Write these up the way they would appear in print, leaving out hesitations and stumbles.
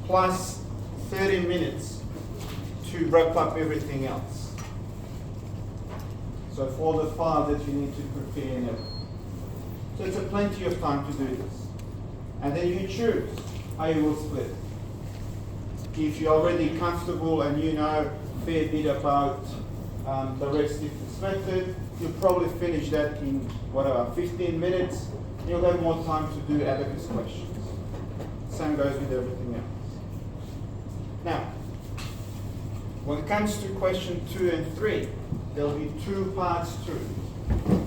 plus 30 minutes to wrap up everything else. So for all the files that you need to prepare and everything. So it's a plenty of time to do this. And then you choose how you will split. If you're already comfortable and you know a fair bit about the rate stiffness method, you'll probably finish that in, whatever, 15 minutes. You'll have more time to do abacus questions. Same goes with everything else. Now, when it comes to question 2 and 3, there'll be 2 parts to it.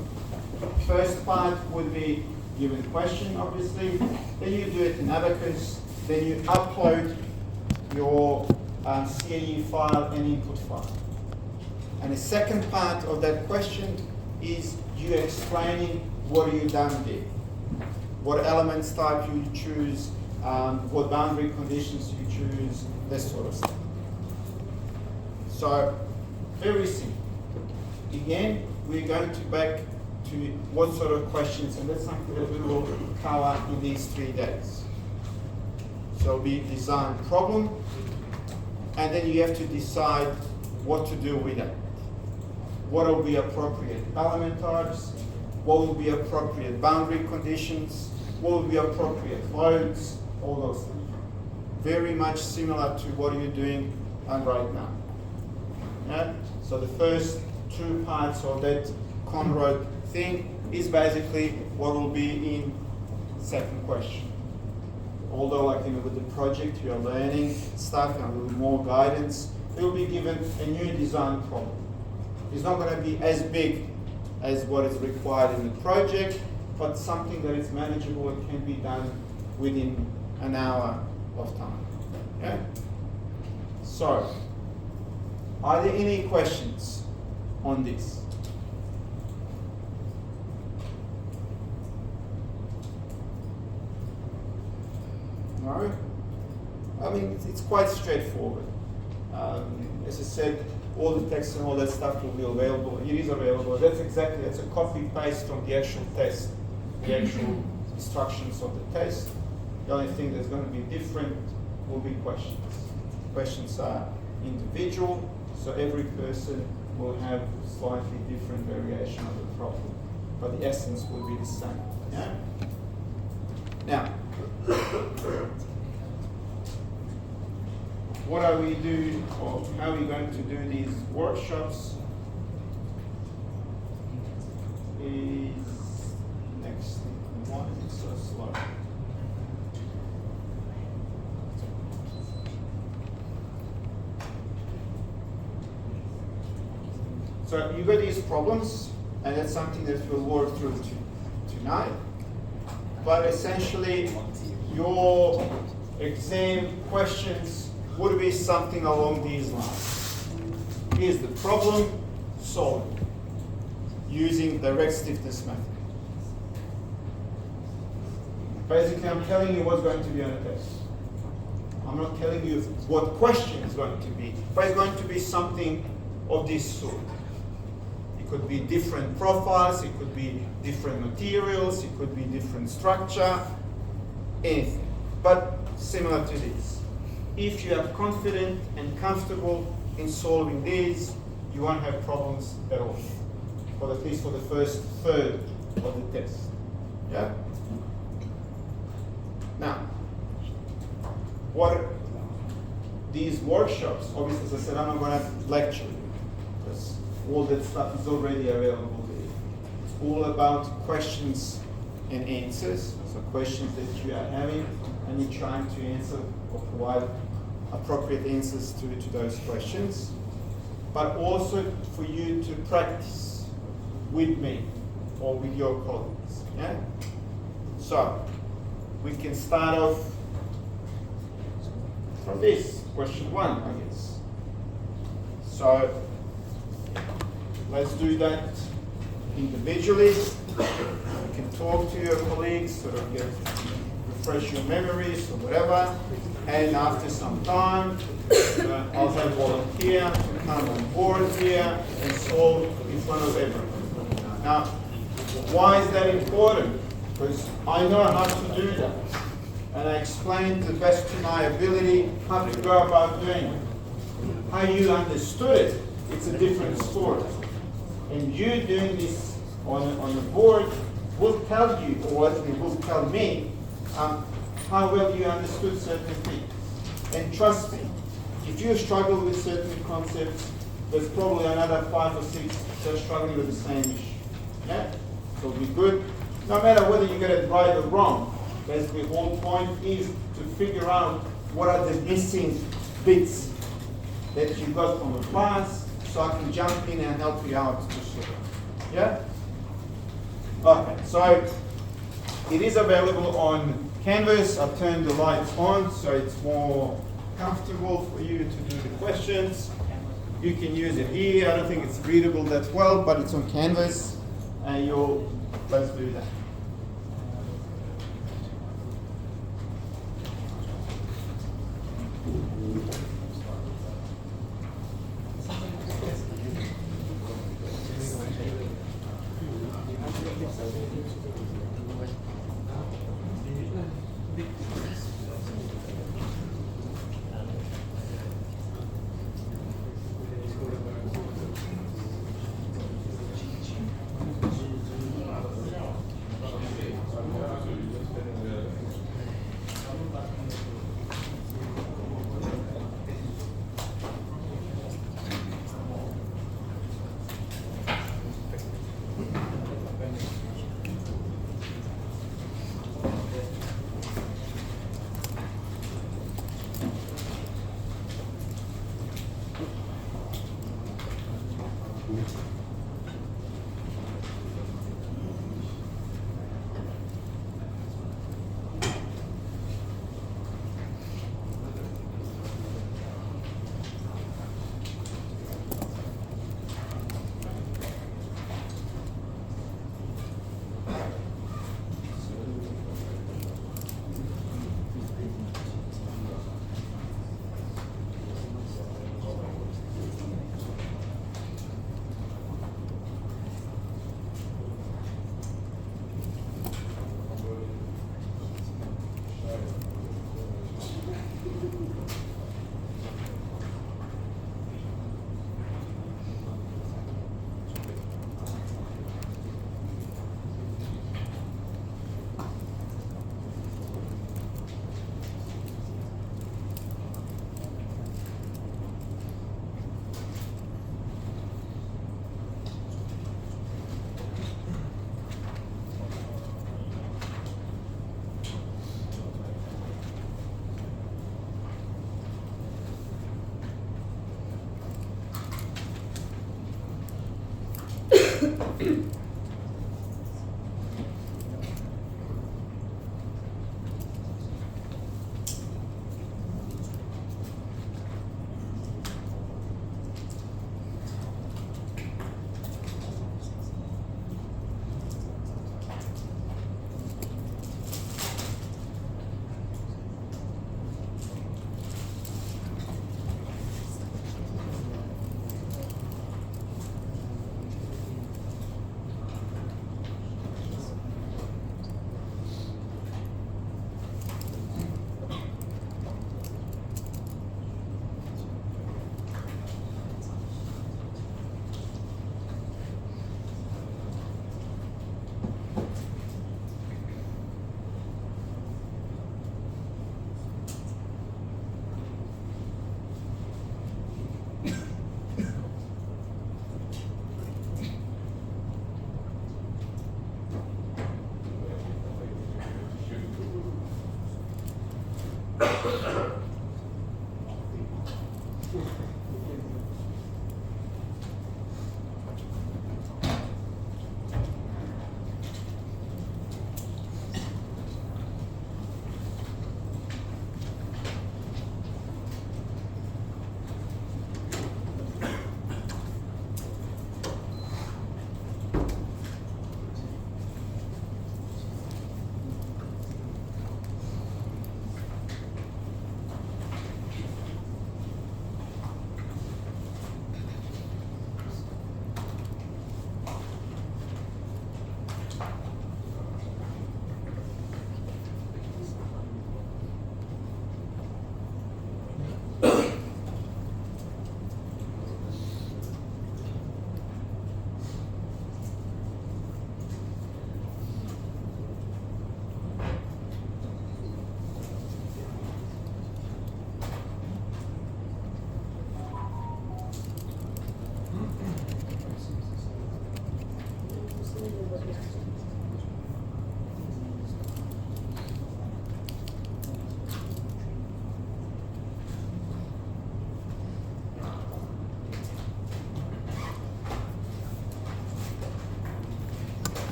First part would be given question, obviously. Then you do it in abacus. Then you upload your CAE file and input file. And the second part of that question is you explaining what you've done there. What elements type you choose, what boundary conditions you choose, this sort of stuff. So, very simple. Again, we're going to back to what sort of questions, and that's something that we will cover in these 3 days. So we design problem, and then you have to decide what to do with it. What will be appropriate element types, what will be appropriate boundary conditions, what will be appropriate loads, all those things. Very much similar to what you're doing right now. Yeah? So the first 2 parts of that Conroe thing is basically what will be in second question. Although, like, with the project you're learning stuff and a little more guidance, you'll be given a new design problem. It's not going to be as big as what is required in the project, but something that is manageable and can be done within an hour of time. Okay? So, are there any questions on this? No? I mean, it's quite straightforward. As I said, all the text and all that stuff will be available. It is available. That's a copy paste from the actual test, the actual instructions of the test. The only thing that's going to be different will be questions. Questions are individual, so every person will have slightly different variation of the problem, but the essence will be the same. Yeah? Now, what are we do, or how are we going to do these workshops is next. Why is it so slow? So you got these problems, and that's something that we'll work through tonight. But essentially, your exam questions would be something along these lines. Here's the problem, solve it using direct stiffness method. Basically, I'm telling you what's going to be on the test. I'm not telling you what question is going to be, but it's going to be something of this sort. It could be different profiles, it could be different materials, it could be different structure, anything, but similar to this. If you are confident and comfortable in solving these, you won't have problems at all, or at least for the first third of the test. Yeah? Now, what these workshops, obviously, as I said, I'm not going to lecture you, because all that stuff is already available there. It's all about questions and answers, so questions that you are having, and you're trying to answer or provide appropriate answers to those questions, but also for you to practice with me or with your colleagues. Yeah? So, we can start off from this, question 1, I guess. So, let's do that individually. You can talk to your colleagues, sort of refresh your memories or whatever, and after some time, I'll have a volunteer to come on board here and solve in front of everyone. Now, why is that important? Because I know how to do that. and I explained to the best to my ability how to go about doing it. How you understood it, it's a different story. And you doing this on the board will tell you, or it will tell me, how well you understood certain things. And trust me, if you struggle with certain concepts, there's probably another 5 or 6 that are struggling with the same issue. Yeah? So it'll be good. No matter whether you get it right or wrong, basically the whole point is to figure out what are the missing bits that you got from the class, so I can jump in and help you out to sort it. Yeah? Okay, so it is available on Canvas. I've turned the lights on so it's more comfortable for you to do the questions. You can use it here. I don't think it's readable that well, but it's on Canvas, and let's do that.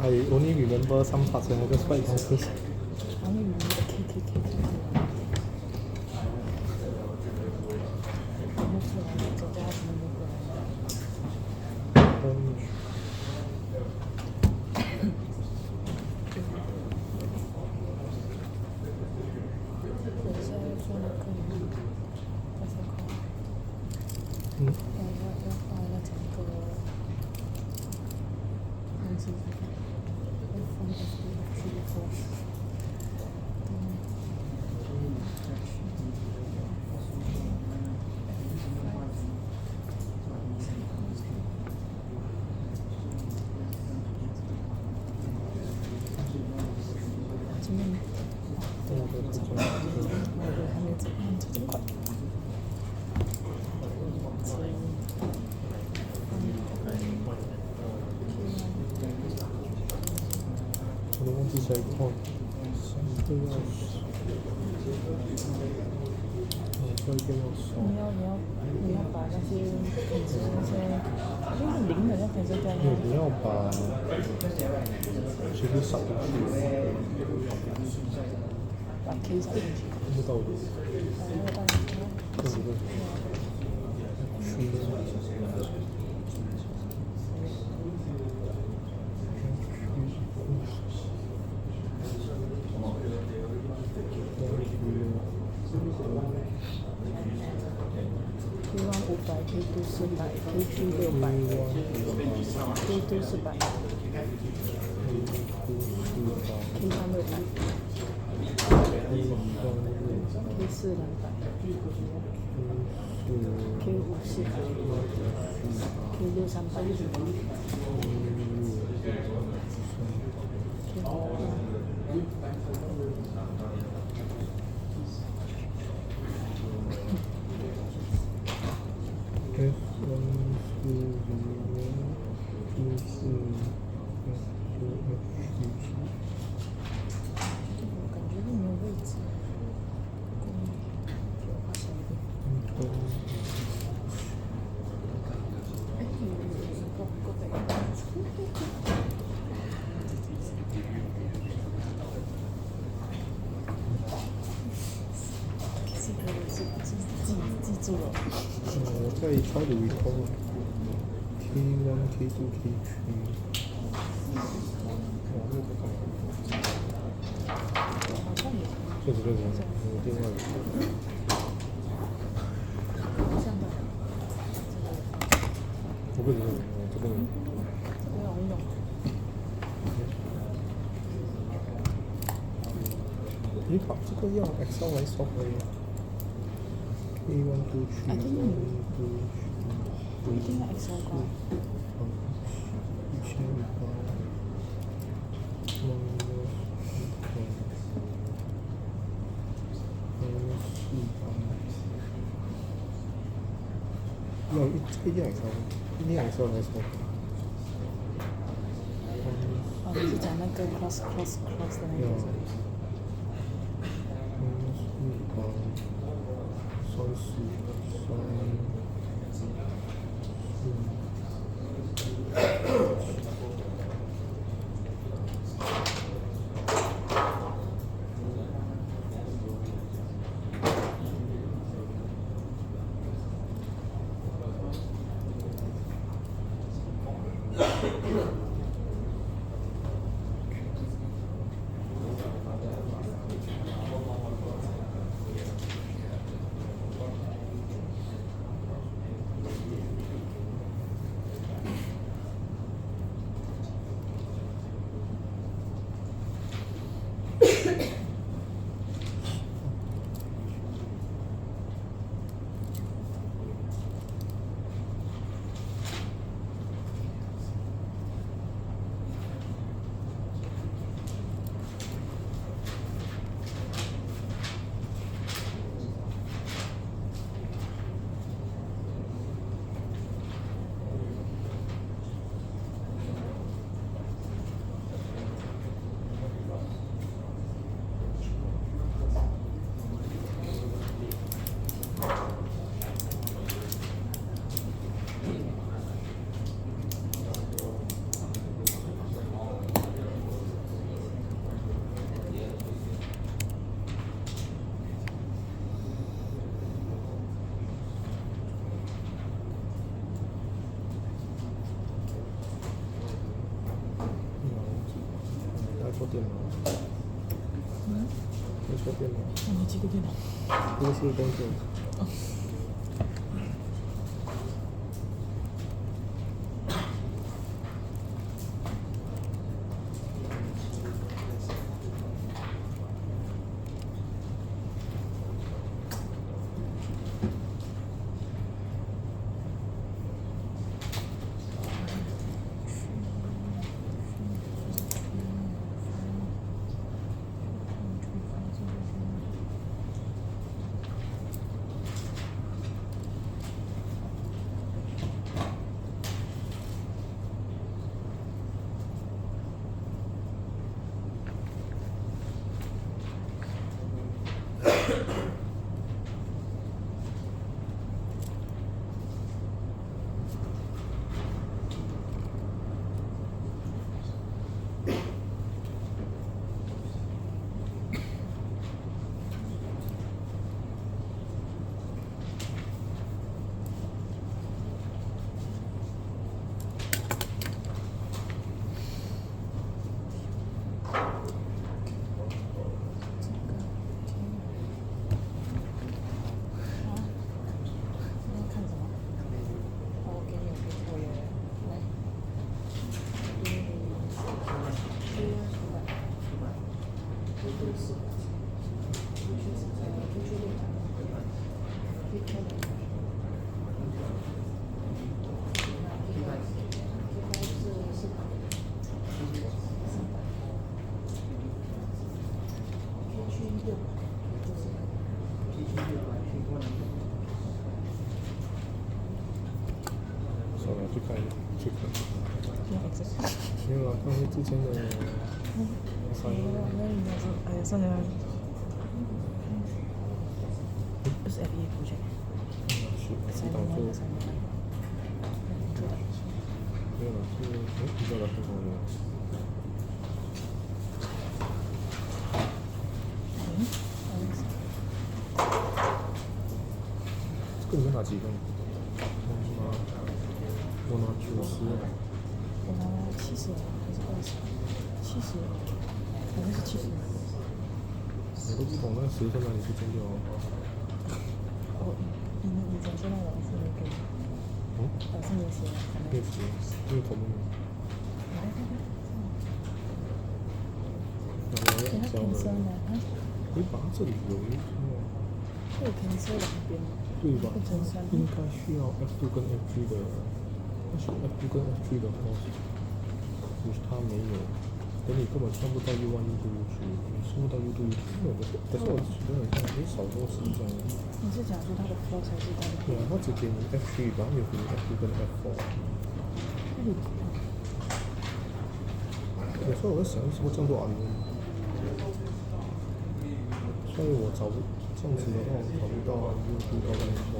I only remember some parts when I just write down first. I only remember the K.我都忘记下一个哦，这个要这个要手。你要把那些品质那些，就是零的要品质掉。你要把全部扫进去。把 K 扫进去。不到的。对。K2 400 K3 600 K2 400 K3 600 K4 200 K5 400 K6 300住了。我在 try to recall K1 K2 K3。哇，那个不看。好像有。确实，我电话里。像的。我不知道，这个。没有用。你把这个用 Excel 来扫可以。A1 2 3 1 2 3不一定要 Excel 吧。要这个 Excel，一定 Excel 来扫。哦，你是讲那个 cross 的那个。做电脑。没做电脑。你几个电脑？这个是工作。算了，去看。没有啊，看是之前的。哎呀，算了。不是 FE project。是导做。没有了，是比较的很好用。跟你们拿几份？我拿90。我拿70还是20？70，好像是70。我都不懂那个10分哪里不重要。哦，你讲说那老师没给？老师没写，没写，因为头没有。给他平身的啊？可以把它这里有一个。会有平身两边。对吧？应该需要 F2 跟 F3 的，但是 F2 跟 F3 的 force， 就是它没有，等你根本算不到 U1 U2 U3，你算不到 U2 U3，可是我觉得很像你少东西这样。你是讲说它的 force 还是它的？对啊，它只给你 F3，然后没有给你 F2 跟 F4。有时候我在想，为什么这样多 R？ 所以我找不这样子的话，我找不到 U2 高跟 F4。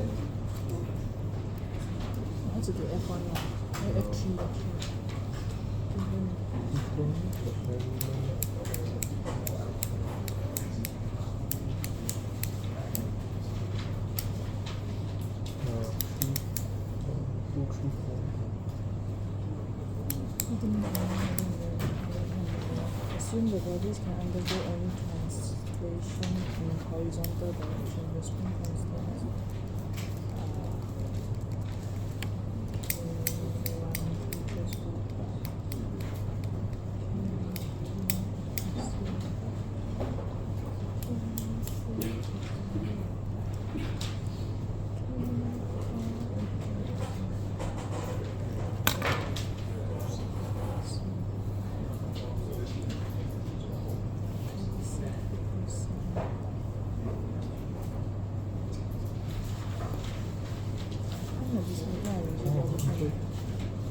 然后只给 F1 吗？还有 F7 的。Assume the bodies can undergo any translation in horizontal direction. The spring constants.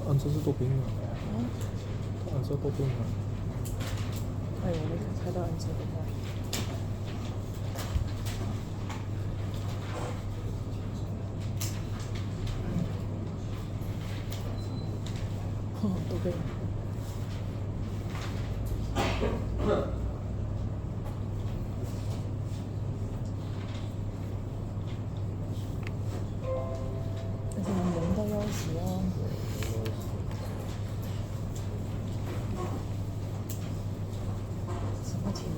按这是多冰啊！按这多冰啊！哎，我没猜到按这的话。多冰。而且你人到要死哦。什么情况？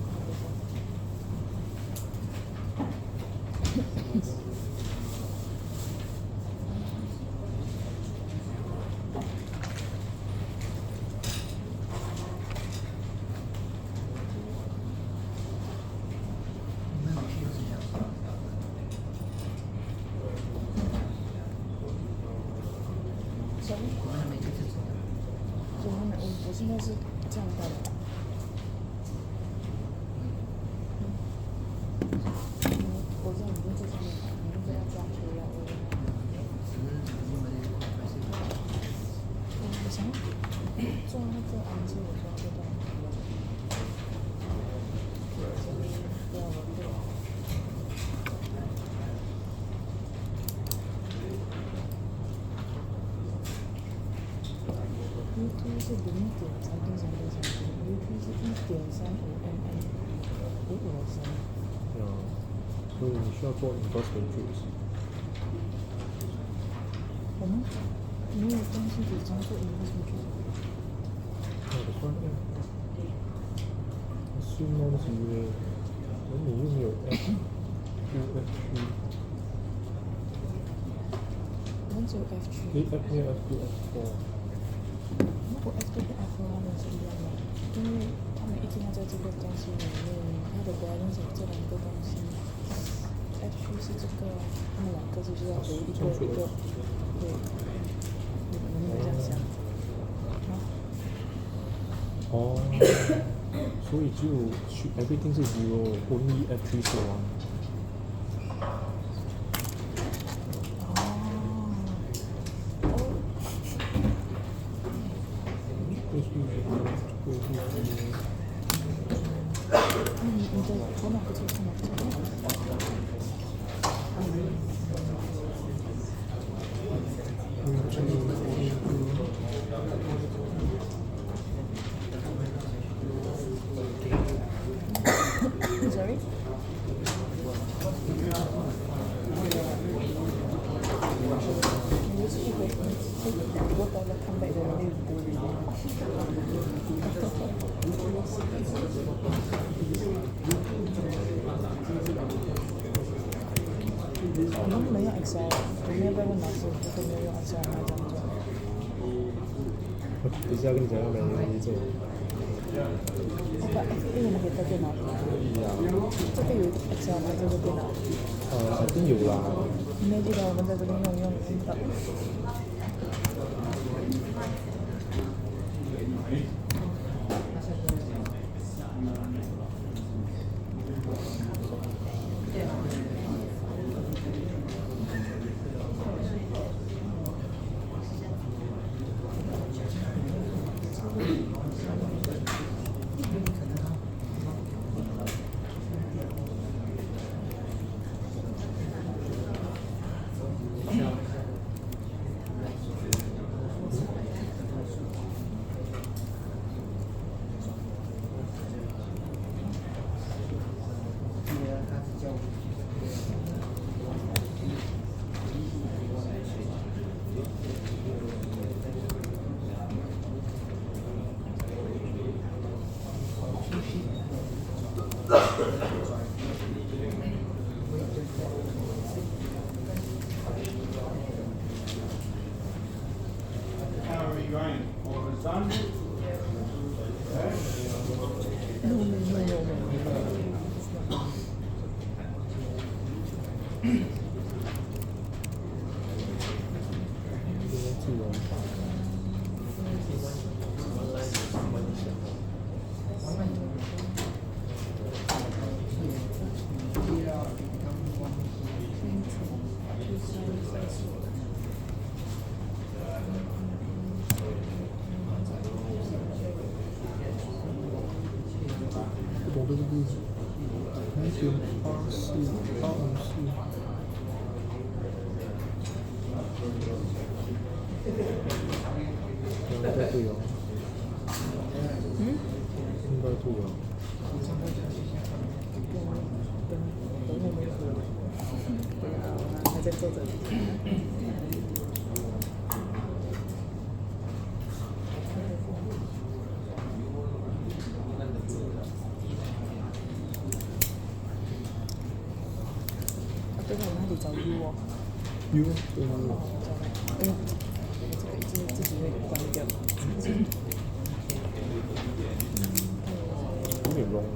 我现在是这样的。我知道你们这上面，你们这要抓出来。我想抓那个安静，我抓不到。不要了，对。U2 是0.3，U3 是1.35 mm， 对啊，所以你需要做 inverse matrix。我们没有东西可以这样做 inverse matrix。我算了，assume non-zero， 你又没有 F2 F3。我们只有 F3。没有 F2 F4。如果 F2 跟 F1 他们是一样的，因为他们一定要在这个东西里面，它的 balance 有这两个东西。F3 是这个，他们两个就是要读一个一个。对，你们有这样想？哦，所以只有 everything 是 zero， only F3 是 1。你的头脑不清楚吗？Sorry? 我到了看北的那个玻璃。我们没有 Excel， 我们要不要问老师？如果没有用 Excel， 我们要怎么做？等一下跟你讲要哪个东西做。因为我们可以带电脑。这个有 Excel 吗？这个电脑？肯定有啦。你没记得我们在这边用到。How are we going? Almost done?这个例子，0.84、854。应该对哦。应该对哦。还在做着。这个哪里找 U 哦 U 对 U。这个已经自己会关掉。有点 wrong 了。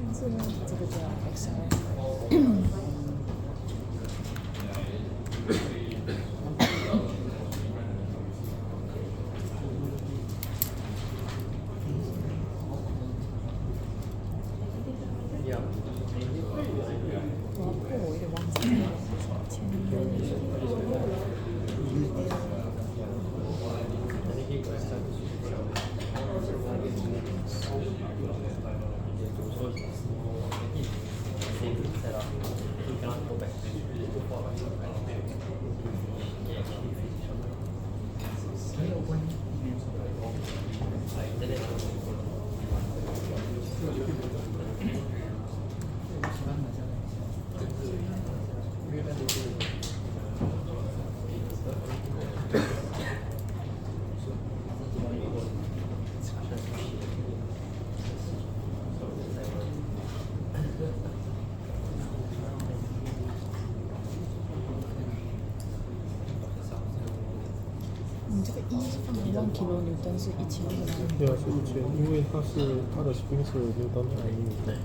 但是呢，这个叫 Excel。我有点忘记了。你这个一是放1 kilo Newton 是1000是吗？对啊，是1000，因为它的 spring 是Newton per minute。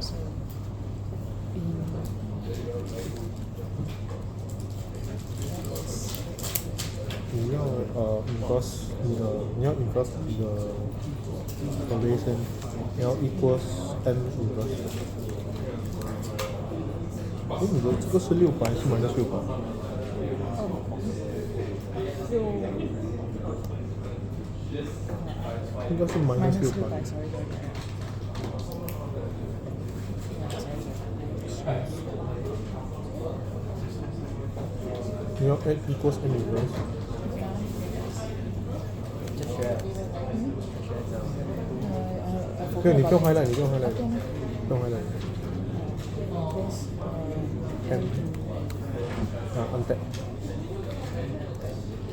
是你要inverse 你要 inverse 你的 relation， 你要 equals m inverse。你的这个是600还是-600？应该是-600。你要 n equals m inverse。对，你不用 highlight， 不用 highlight。m untap。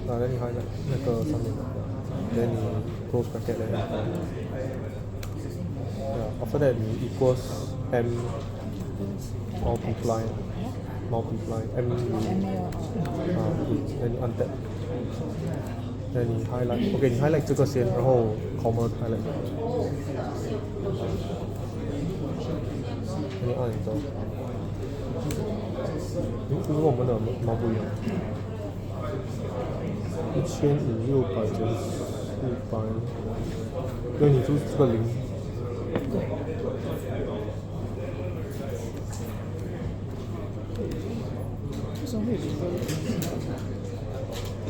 那你 highlight 那个上面的，然后你 close bracket 的。after that 你 equals m multiply m then 你 untap， then 你 highlight， OK 你 highlight 这个先，然后 comma highlight， 你按 enter。就是我们的猫不一样，1500减400，因为你就是这个0。为什么会有这个？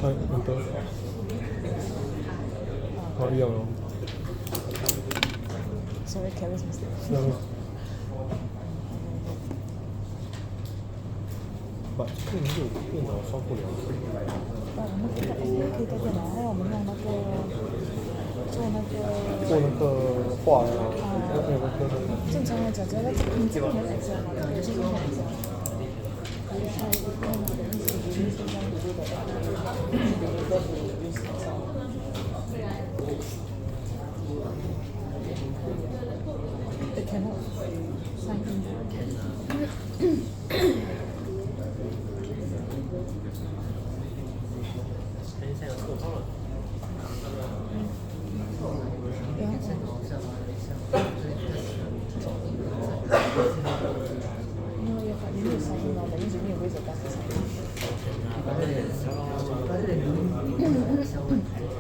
按 enter。一样哦。Sorry, careless mistake. But 这个电脑算不了。我们可以在电脑，还有我们用那个做那个画正常来讲，只要你这个用 Excel 嘛，有些用 Excel。It cannot sign in.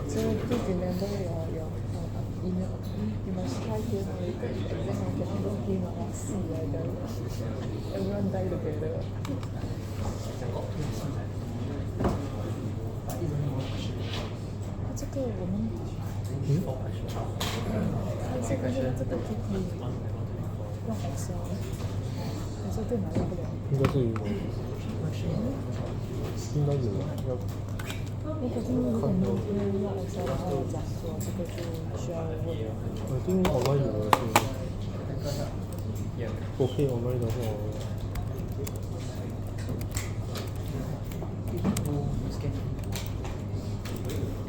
所以这几年都有 email. You must try to make an exam and get into game or see everyone die together. 这个我们这个就可以用 Excel， 可是电脑用不了。应该是有，应该有要。如果听如果你用 Excel 的话，讲说这个就需要问。我听 online 有的是，我可以 online 的话，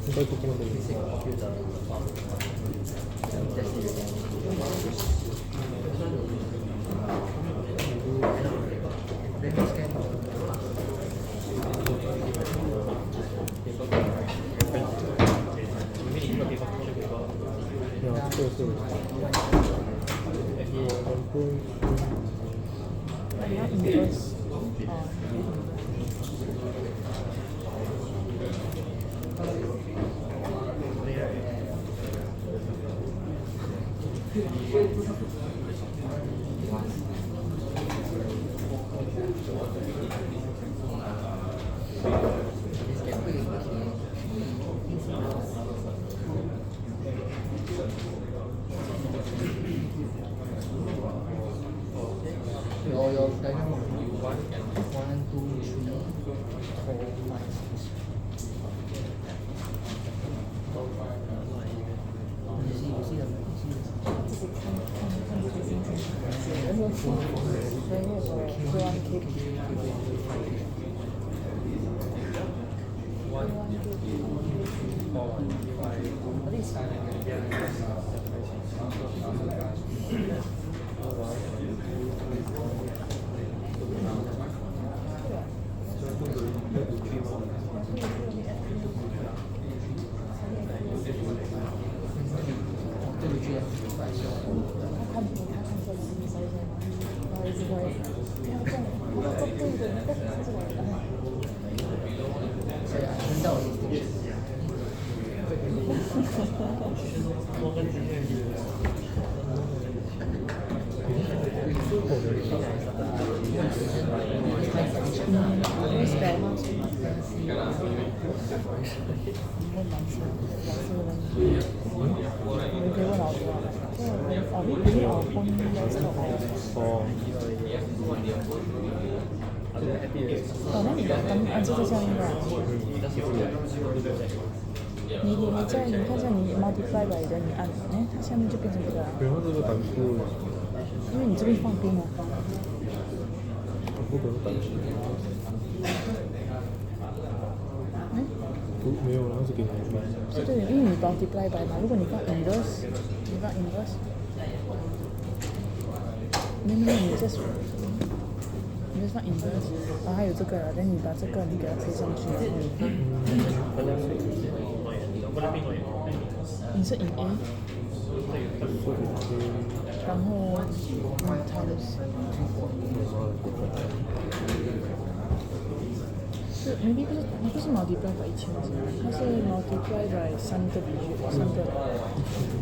应该就不能用。Respect.问老师，老师问你可以问老师啊。不是我婚哦，那你按这个效应啊？你在你看一下你 multiply by 的你按，哎，它下面就变成这个了。然后这个胆数，因为你这边放冰了。不可能胆数。不，没有，然后是给你的。是对，因为你 multiply by 嘛，如果你放 inverse，没有，你 just 放 inverse，然后还有这个，然后你把这个你给它贴上去，你是 in A， 然后times。是 maybe 不是 multiply by 1000是吗？它是 multiply by 3个，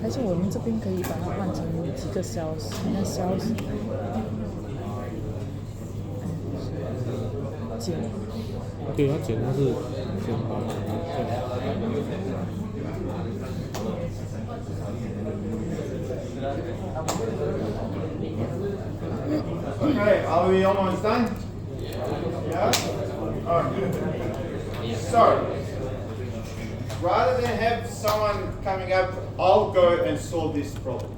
还是我们这边可以把它换成几个 cells？ 那 cells 减，对，它减它是减吧，Okay, are we almost done? Yeah? So, rather than have someone coming up, I'll go and solve this problem.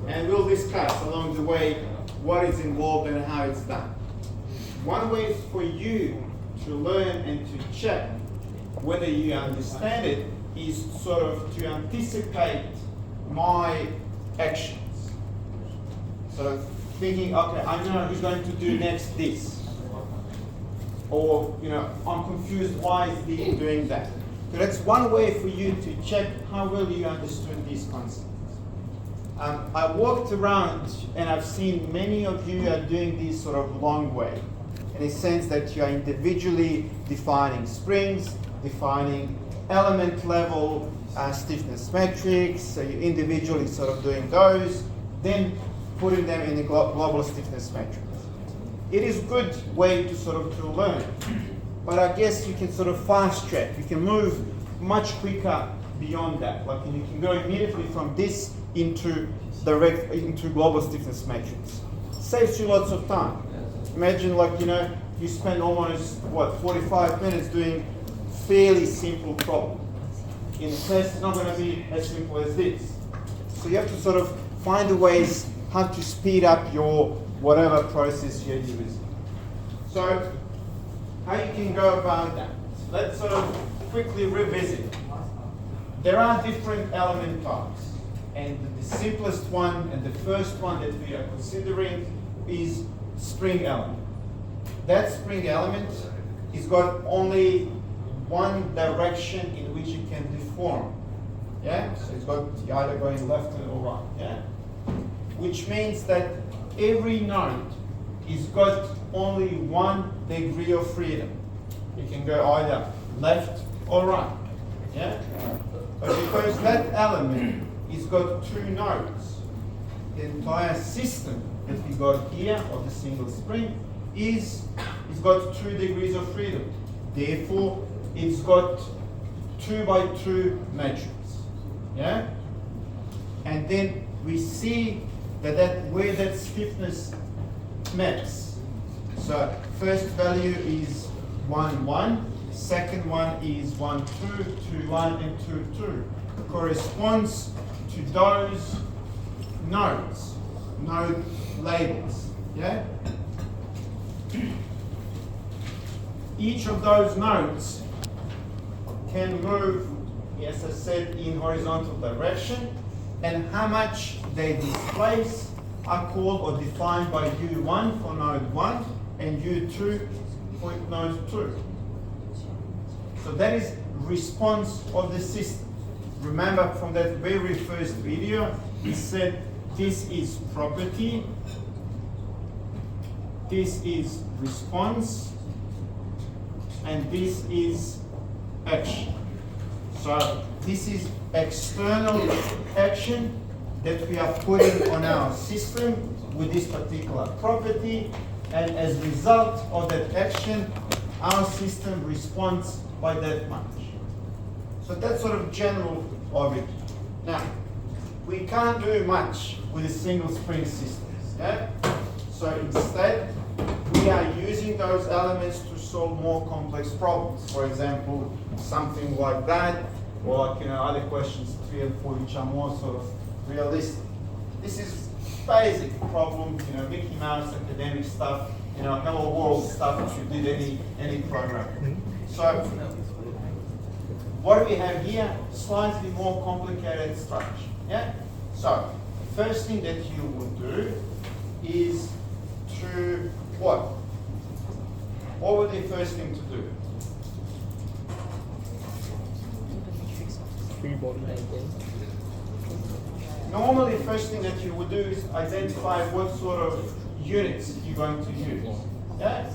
And we'll discuss along the way what is involved and how it's done. One way for you to learn and to check whether you understand it is sort of to anticipate my actions. So thinking, okay, I know who's going to do next this. Or, I'm confused, why is he doing that? So that's one way for you to check how well you understood these concepts. I walked around and I've seen many of you are doing this sort of long way, in a sense that you are individually defining springs, defining element level stiffness metrics, so you're individually sort of doing those, then putting them in the global stiffness metrics. It is a good way to learn, but I guess you can sort of fast track. You can move much quicker beyond that. Like you can go immediately from this into global stiffness matrix. Saves you lots of time. Imagine you spend almost 45 minutes doing fairly simple problem. In the test, it's not going to be as simple as this. So you have to sort of find the ways how to speed up your whatever process you're using. So, how you can go about that? Let's sort of quickly revisit. There are different element types, and the simplest one and the first one that we are considering is spring element. That spring element is got only one direction in which it can deform. Yeah? So it's got either going left or right. Yeah? Which means that every node is got only 1 degree of freedom. It can go either left or right. Yeah? But because that element is got 2 nodes, the entire system that we got here of the single spring is got 2 degrees of freedom. Therefore, it's got 2 by 2 matrix. Yeah? And then we see that where that stiffness maps. So first value is 1, 1. Second one is 1, 2, 2, 1, and 2, 2. Corresponds to those nodes, node labels. Yeah? Each of those nodes can move, as I said, in horizontal direction, and how much they displace are called or defined by U1 for node 1 and U2 for node 2. So that is response of the system. Remember from that very first video, we said this is property, this is response, and this is action. So this is external action that we are putting on our system with this particular property, and as a result of that action, our system responds by that much. So that's sort of general of it. Now, we can't do much with a single spring system. Yeah? So instead, we are using those elements to solve more complex problems. For example, something like that, or like, other questions 3 and 4, which are more sort of realistic. This is basic problems, Mickey Mouse academic stuff, Hello World stuff if you did any program. So what we have here, slightly more complicated structure. Yeah? So first thing that you would do is to what? What would be the first thing to do? Free body diagram. Normally, first thing that you would do is identify what sort of units you're going to use. Yeah?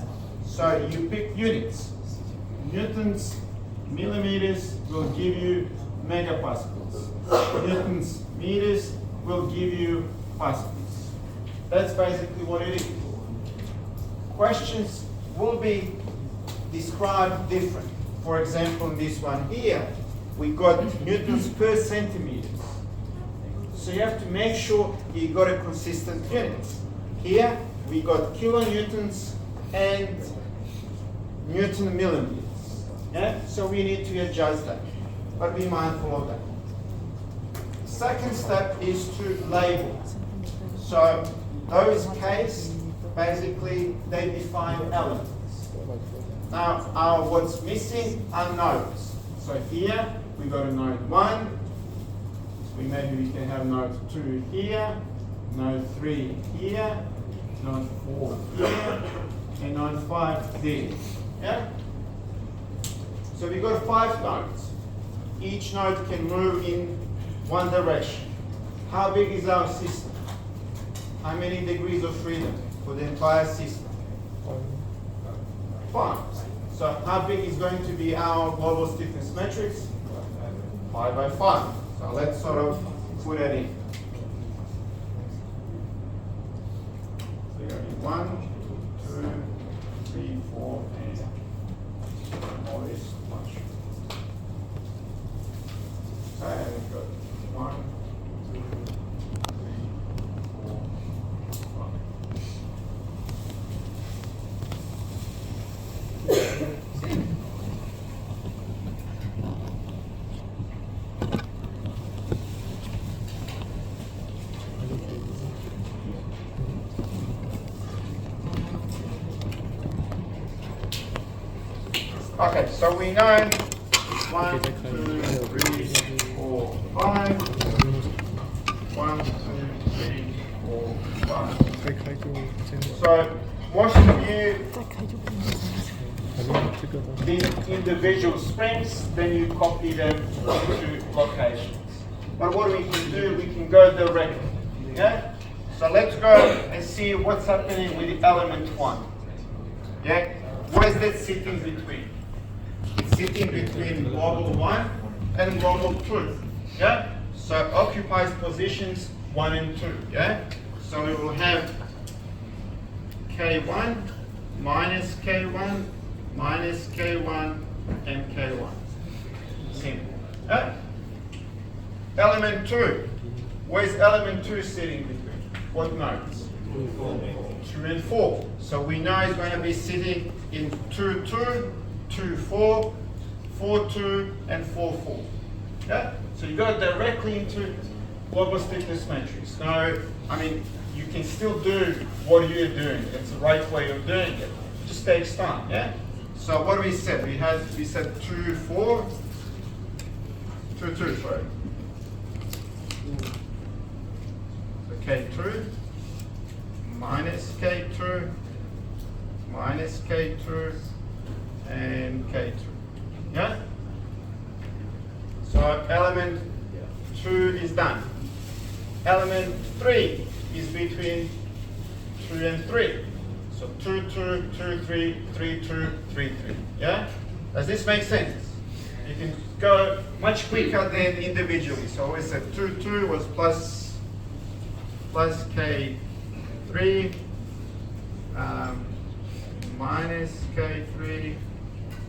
So you pick units. Newtons, millimeters will give you megapascals. Newtons, meters will give you pascals. That's basically what it is. Questions will be described different. For example, in this one here, we got newtons per centimeters. So you have to make sure you got a consistent unit. Here, we got kilonewtons and newton millimeters. Yeah? So we need to adjust that, but be mindful of that. Second step is to label. So those K's, basically, they define elements. Now, what's missing are nodes. So here, we got a node 1. Maybe we can have node 2 here, node 3 here, node 4 here, and node 5 there. Yeah? So we got 5 nodes. Each node can move in one direction. How big is our system? How many degrees of freedom for the entire system? 5. So how big is going to be our global stiffness matrix? 5 by 5. So let's sort of put that in. So you're going to be 1, 2, 3, 4, and all this much. Okay, and we've got 1, 2, 3, 4, 5. Okay, so we know 1, 2, 3, 4, 5. 1, 2, 3, 4, 5. So most of you these individual springs, then you copy them to locations. But what we can do, we can go directly. Yeah? So let's go and see what's happening with the element 1. Yeah? Where is that sitting between? It's sitting between global 1 and global 2. Yeah? So occupies positions 1 and 2. Yeah? So we will have K1 minus K1 minus K1 and K1. Simple. Yeah? Element 2. Where's element 2 sitting between? What nodes? 2 and 4. So we know it's going to be sitting in 2, 2, 2, 4, 4, 2, and 4, 4. Yeah? So you go directly into global stiffness matrix. Now, I mean, you can still do what you're doing. It's the right way of doing it. It just takes time, yeah? So what we said? We said 2, 4, 2, 2, sorry. So K2 minus K2 minus K2 and K2. Yeah? So element 2 is done. Element 3 is between 2 and 3. So 2, 2, 2, 3, 3, 2, 3, 3. Yeah? Does this make sense? You can go much quicker than individually. So we said 2, 2 was plus K3 minus K3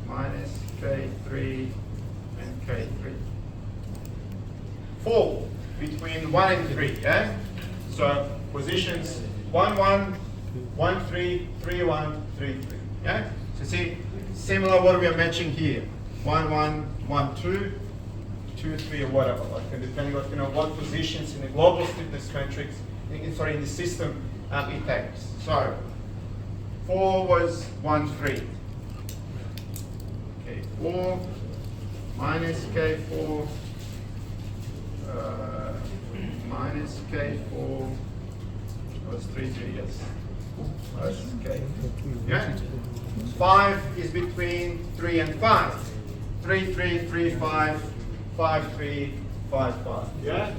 minus K3 and K3. 4 between 1 and 3, yeah? So positions 1, 1, 1, 3, 3, 1, 3, 3, yeah? So see, similar what we are matching here. 1, 1, 1, 2, 2, 3, or whatever, like, depending on what positions in the global stiffness matrix, in the system it takes. So 4 was 1, 3. K4 minus K4 minus K4 was 3, 3, yes. Plus K. Yeah? 5 is between 3 and 5. 3, 3, 3, 5, 5, 3, 5, 5. Yeah?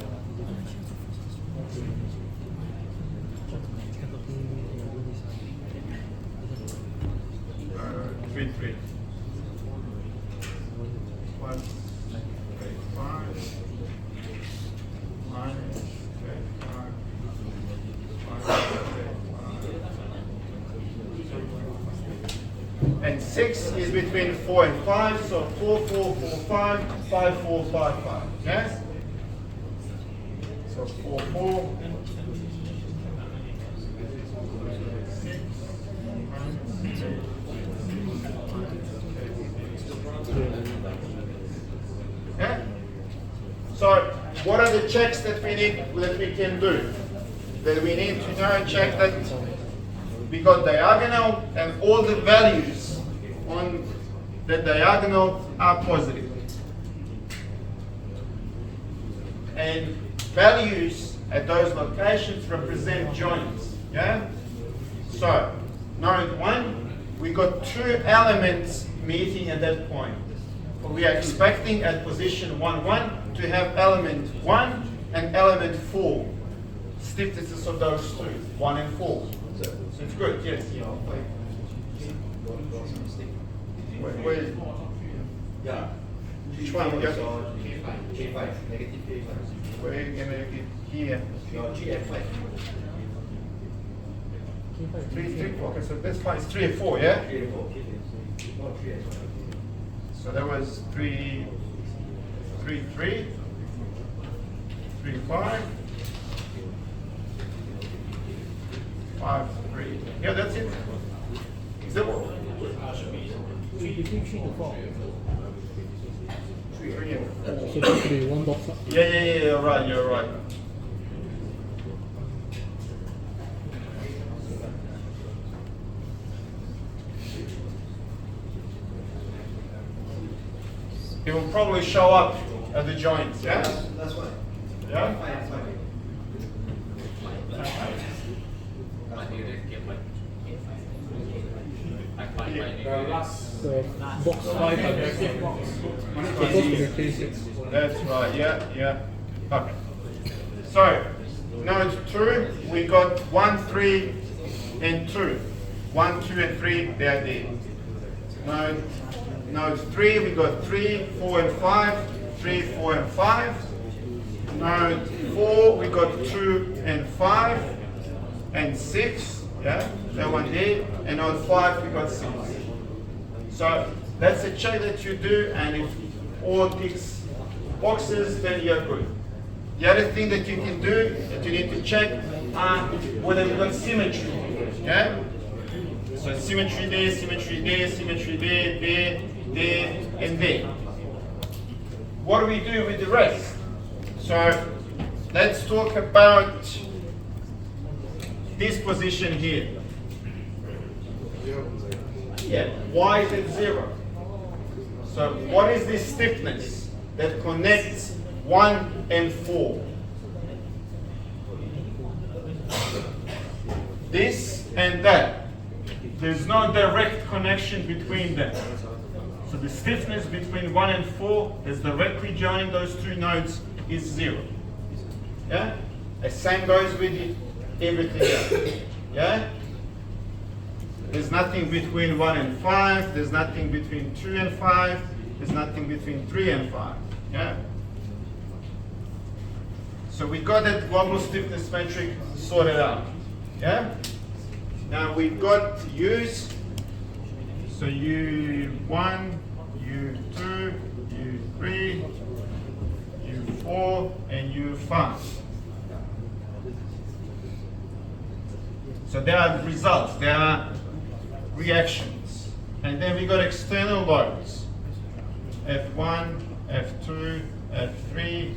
3, 3. Plus K5 minus K5 and 6 is between 4 and 5, so 4, 4, 4, 5, 5, 4, 5, 5. Yes? So 4, 4. 6. Yeah? So what are the checks that we can do? That we need to know and check that we got diagonal and all the values on the diagonal are positive. And values at those locations represent joints. Yeah? So node 1, we got 2 elements meeting at that point. We are expecting at position 1, 1 to have element 1 and element 4. Stiffnesses of those two, 1 and 4. So it's good, yes. Where, yeah. which one? K5, negative K5. Where are you going to get here? Your GF5. 3, 3, 4. Okay, so this one is 3 and 4, yeah? 3 and 4. Not 3 and 4. So that was 3, 3, 3, 3, 5, 5, 3. Yeah, that's it. Is that what? 3 and 4. So that should be one box. Yeah, you're right. It will probably show up at the joints, yeah? That's fine. Yeah? Fine, fine. The box 5 and the fifth box. Supposed to be K6. That's right, yeah. Okay. So, node 2, we got 1, 3, and 2. 1, 2, and 3, they are there. Node 3, we got 3, 4, and 5. 3, 4, and 5. Node 4, we got 2 and 5. And 6, yeah, that one there. And node 5, we got 6. So, that's a check that you do, and if all ticks boxes, then you're good. The other thing that you can do, that you need to check, whether you've got symmetry. Yeah? So symmetry there, symmetry there, symmetry there, there, and there. What do we do with the rest? So let's talk about this position here. Yeah, why is it 0? So what is this stiffness that connects 1 and 4? This and that. There's no direct connection between them. So the stiffness between 1 and 4 is directly joining those two nodes is 0. Yeah? The same goes with everything else. Yeah? There's nothing between 1 and 5. There's nothing between 2 and 5. There's nothing between 3 and 5. Yeah? So we got that global stiffness metric sorted out. Yeah? Now we've got U's. So U1, U2, U3, U4, and U5. So there are results, there are reactions. And then we got external loads. F1, F2, F3,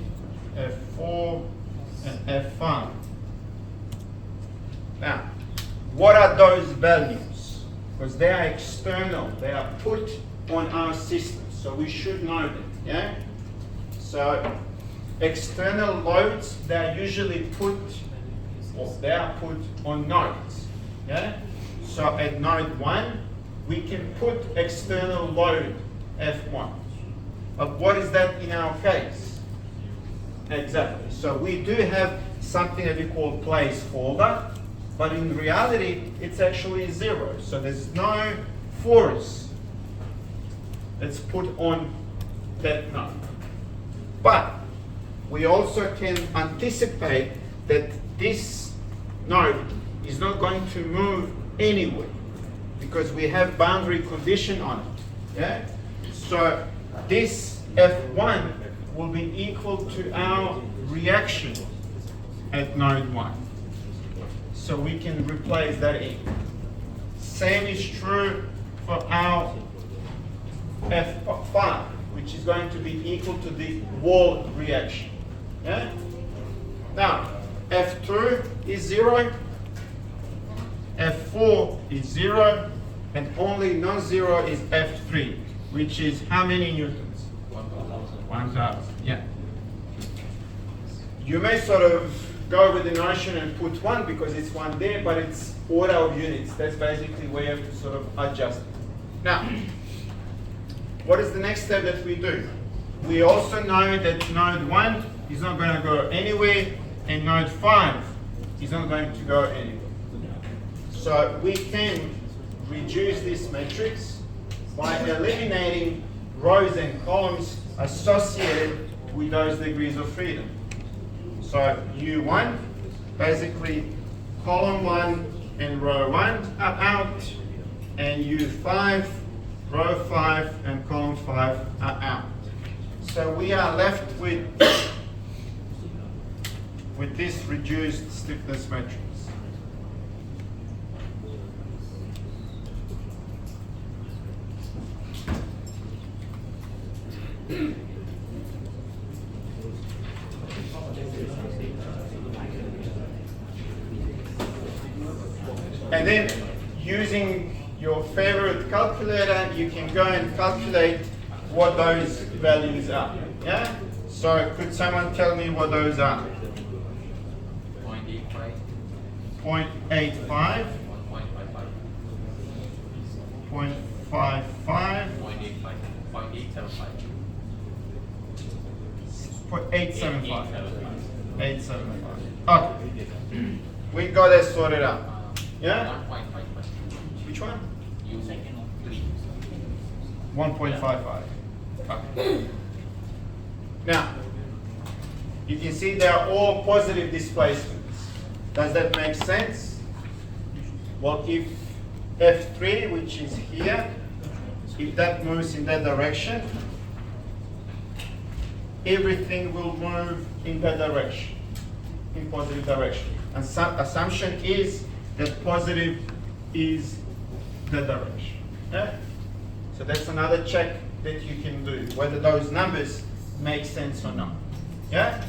F4, and F5. Now, what are those values? Because they are external, they are put on our system. So we should know them, yeah? So external loads, they are usually put, or they are put on nodes, yeah? So at node 1, we can put external load F1. But what is that in our case? Exactly. So we do have something that we call placeholder, but in reality, it's actually 0. So there's no force that's put on that node. But we also can anticipate that this node is not going to move anywhere because we have boundary condition on it. Yeah? So this F1 will be equal to our reaction at node 1. So we can replace that in. Same is true for our F5, which is going to be equal to the wall reaction. Yeah? Now, F2 is 0, F4 is 0, and only non-zero is F3, which is how many newtons? 1,000. Yeah. You may sort of go with the notion and put 1 because it's 1 there, but it's order of units. That's basically where you have to sort of adjust it. Now, what is the next step that we do? We also know that node 1 is not going to go anywhere, and node 5 is not going to go anywhere. So we can reduce this matrix by eliminating rows and columns associated with those degrees of freedom. So U1, basically column 1 and row 1 are out, and U5, row 5 and column 5 are out. So we are left with this reduced stiffness matrix. And then using your favorite calculator, you can go and calculate what those values are. Yeah? So could someone tell me what those are? 0.85, 0.55, 0.875. 875. Okay. We got that sorted out. Yeah? Which one? 1.55. Okay. Now, you can see they are all positive displacements. Does that make sense? Well, if F3, which is here, if that moves in that direction, everything will move in that direction, in positive direction. And assumption is that positive is the direction. Yeah? So that's another check that you can do, whether those numbers make sense or not. Yeah?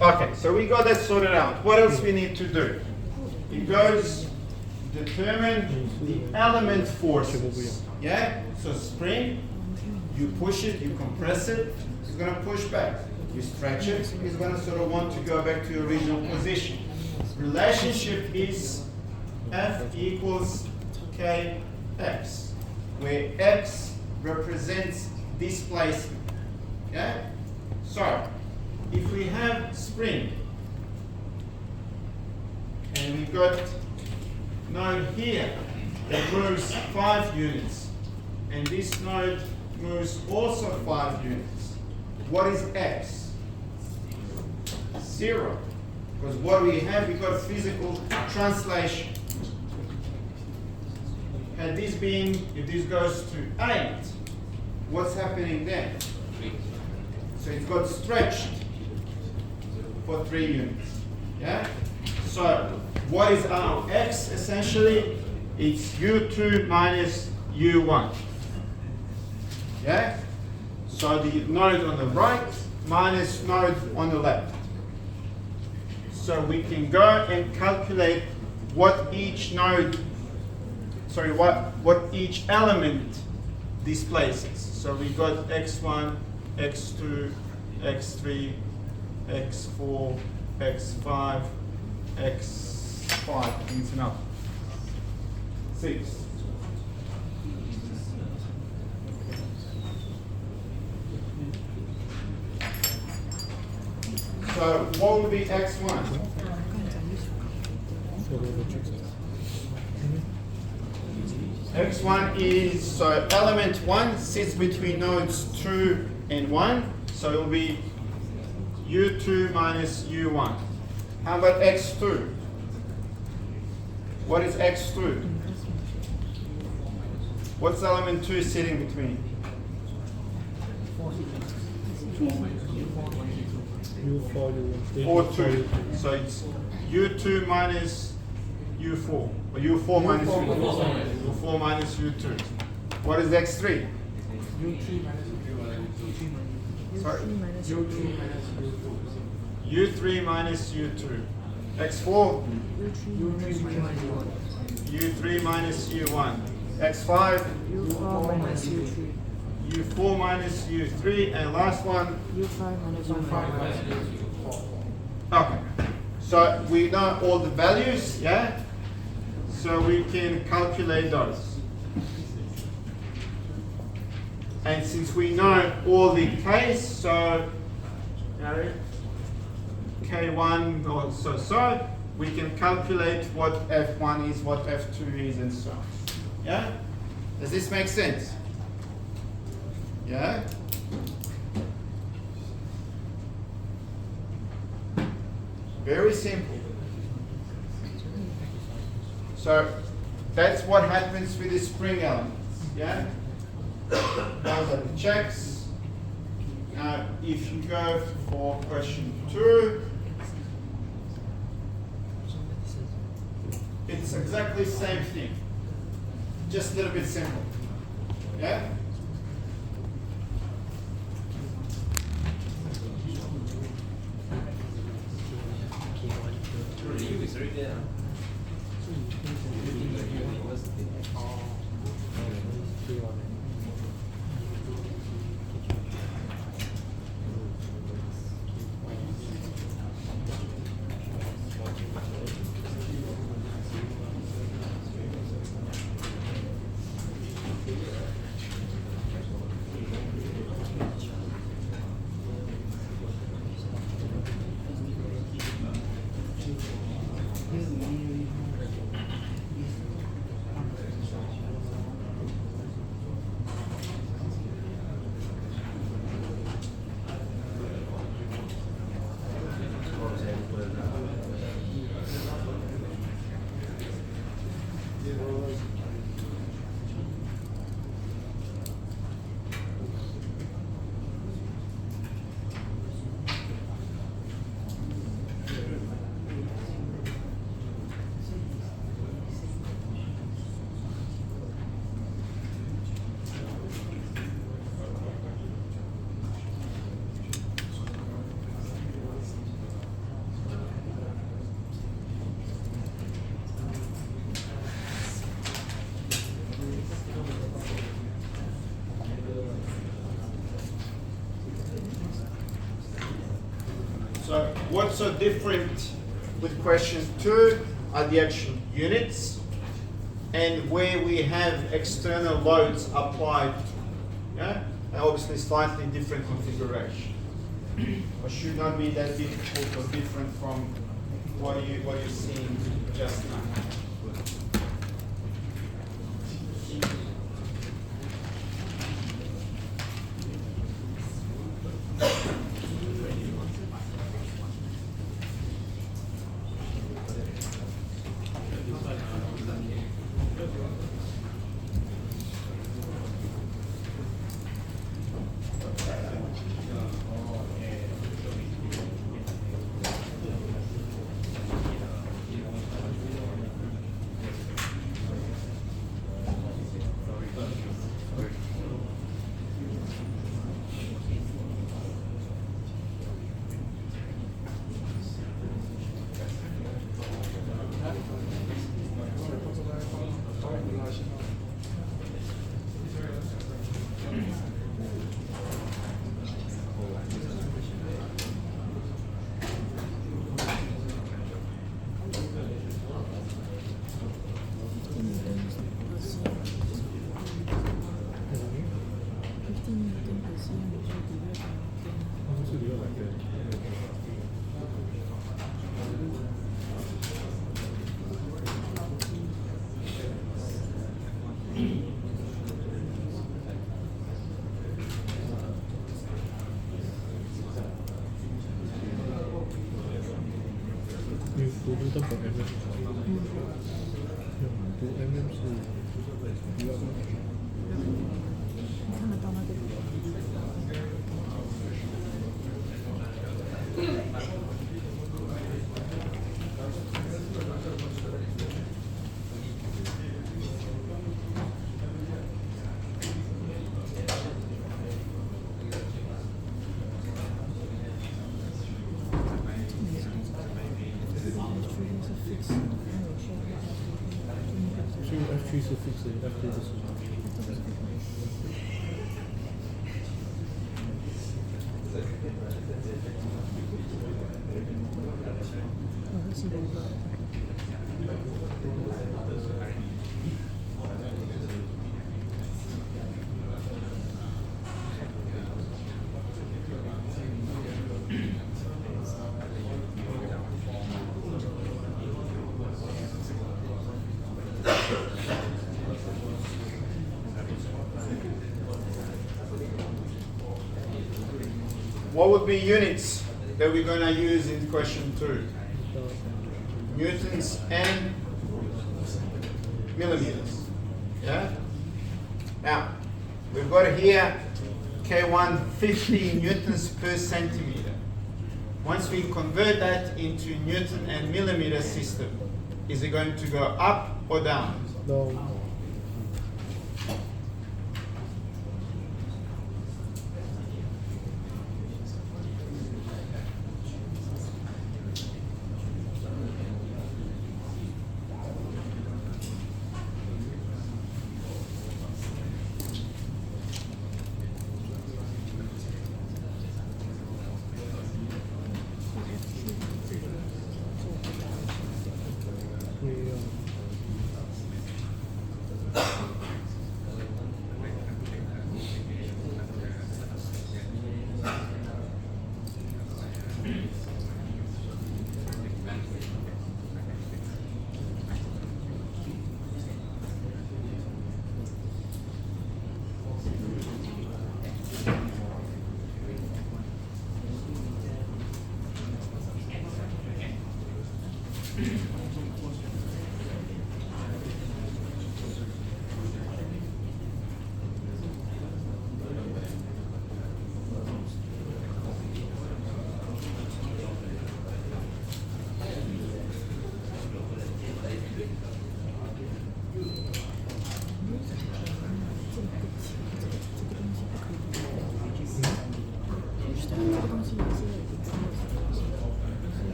Okay, so we got that sorted out. What else we need to do? It goes determine the element forces. Yeah? So spring, you push it, you compress it, it's going to push back. You stretch it, it's going to sort of want to go back to your original position. Relationship is F equals Kx, where x represents displacement. Yeah? So, if we have spring, and we've got node here, that moves 5 units, and this node moves also 5 units. What is x? 0. Because what we have, we got physical translation. Had this been, if this goes to 8, what's happening then? So it got stretched for 3 units. Yeah? So what is our x essentially? It's u2 minus u1. Yeah? So the node on the right minus node on the left. So we can go and calculate what each node, what each element displaces. So we got x1, x2, x3, x4, x5, x5, I think it's enough. 6. So what would be x1? X1 is, so element 1 sits between nodes 2 and 1, so it will be u2 minus u1. How about x2? What is x2? What's element 2 sitting between? U4, Or 2. So it's u2 minus u4. Or u4 minus u2. u4 minus u2. What is x3? Sorry? u3 minus u2. x4? u3 minus u1. x5? U4 minus U3. u4 minus u3. And last one? U5 minus U5. Okay. So we know all the values, yeah? So we can calculate those. And since we know all the k's, so k1 or so, we can calculate what f1 is, what f2 is, and so on. Yeah? Does this make sense? Yeah? Very simple. So that's what happens with the spring elements. Yeah? Those are the checks. Now, if you go for question 2, it's exactly the same thing, just a little bit simple. Yeah? So what's so different with question 2 are the actual units and where we have external loads applied to. Yeah? And obviously slightly different configuration. But should not be that difficult or different from what you're seeing just now. 走 MM 就好了。读 MM 是不要的。看得到那个。所以 F3是 fix，F3 不是。What would be units that we're going to use in question 2? Newtons and millimeters. Yeah? Now, we've got here K1 50 newtons per centimeter. Once we convert that into Newton and millimeter system, is it going to go up or down? No.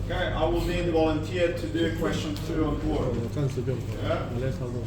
Okay, I will need a volunteer to do question 2 on board. 我暂时不用考了，我在操作。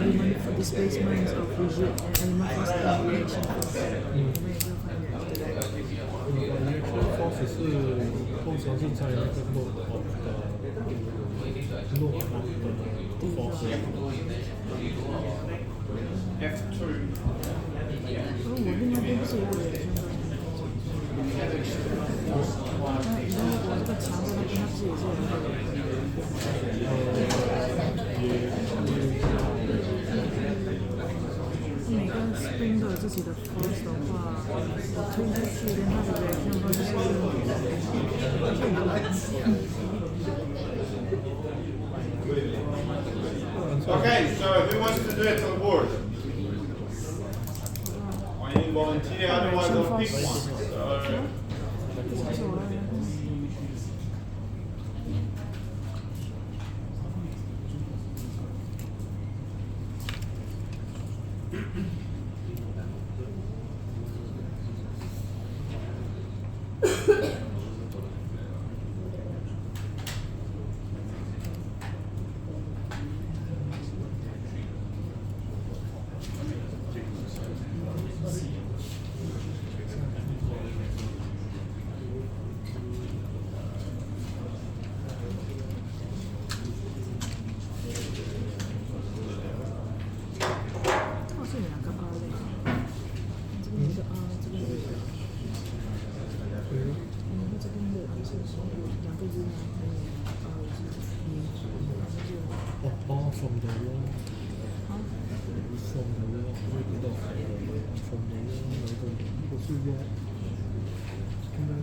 element for displacement of rigid and element for stimulation force. reaction force 是通常是在那个 load of 的 load of 的 force。F2。而我另外边不是有个人那我这个墙在那边，它不是也是有那个？每个 spring 都有自己的 force 的话，我推出去跟它的 reaction force 是Okay, so who wants to do it on the board? I need volunteer, otherwise I'll pick one. So, from the wall， from the wall， 我也不知道 from the wall 哪个，如果是 wall， 应该是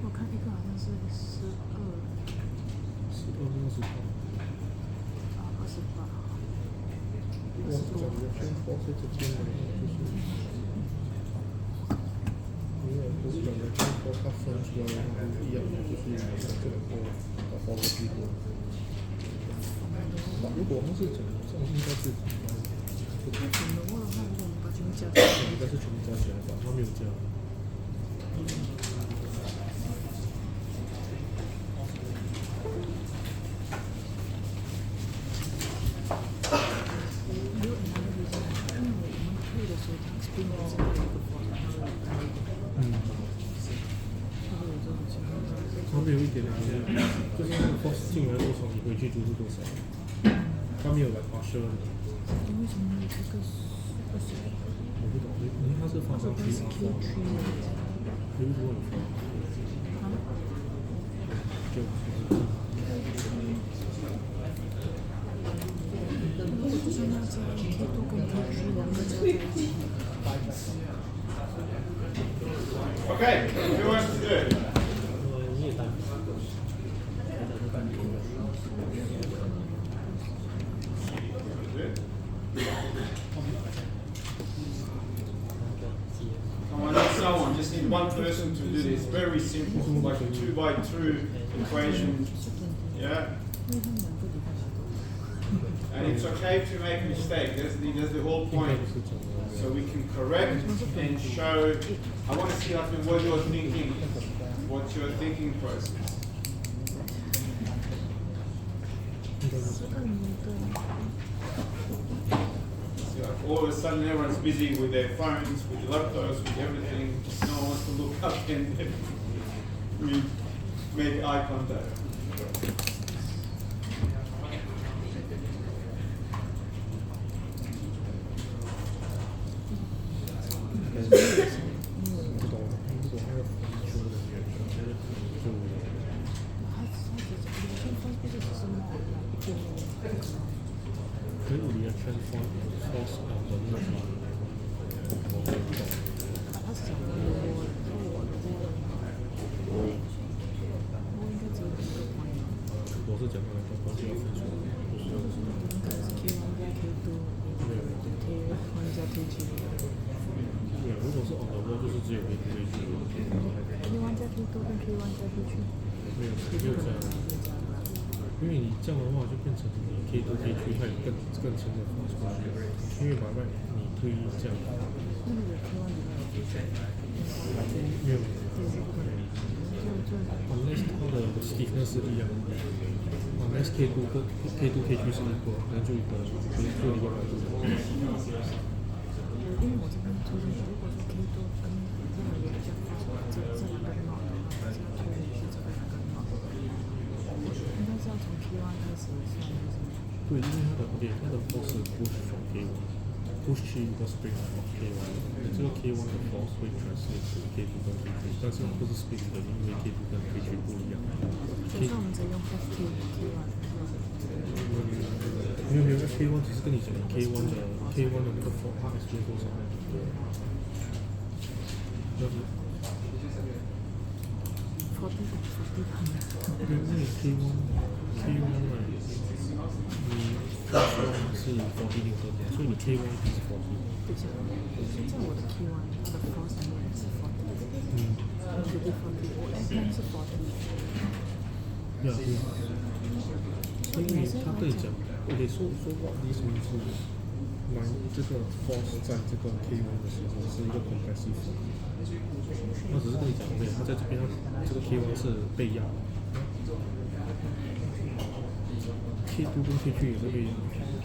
我看一个好像是12，28。我是讲的偏force这边的，就是因为我是讲的偏force，它分出来的话不一样的，就是这个force 的结果。如果它是整个这样，应该是它整个握的话，如果我们把全部加起来，应该是全部加起来吧？它没有加。它没有一点点，就是那个 force 进来多少，你回去就是多少。它没有来发射的。为什么有这个20？我不懂，因为它是发上去发放的。如果你发，就个交在一起。Okay, who wants to do it? 你也打。Come on, need someone. Just need one person to do this. Very simple, like a 2x2 equation. Yeah. And it's okay to make a mistake. That's the whole point. So we can correct and show. I want to see like what you're thinking, what's your thinking process. So like all of a sudden everyone's busy with their phones, with laptops, with everything. No one wants to look up and we make eye contact.因为你这样的话就变成你K2 K3它有更深的发出去，因为把外你推这样，没有，unless 它的 stiffness 是一样的 ，unless K2 跟K2 K3是一个，那就一个来做。因为我这边推进去，如果说 K2 跟这个有这样发出来，这两个 knot 的话，这样推进去这个两个 knot，应该是要从 K1 开始算，就是。对，因为它的 force 是 push from K1，push 去一个 spring from K1，这个 K1 的 force 会 translate 至 K2 跟 K3，但是不是 spring 的，因为 K2 跟 K3 不一样。所以说我们直接用 FK K1。没有 K1 只是跟你讲 K1 的那个 force 它 explain 多少。要是。因为 K1 你是40零所以你 K1 一定是40。对，现在我的 K1 它的 force 里面是40。我 FM 是40。对啊，因为他跟你讲，OK， 说话的意思是，这个 force 在这个 K1 的时候是一个 compressive force， 他只是跟你讲 ，OK， 他在这边这个 K1 是被压。K2 跟 K3 也是被压。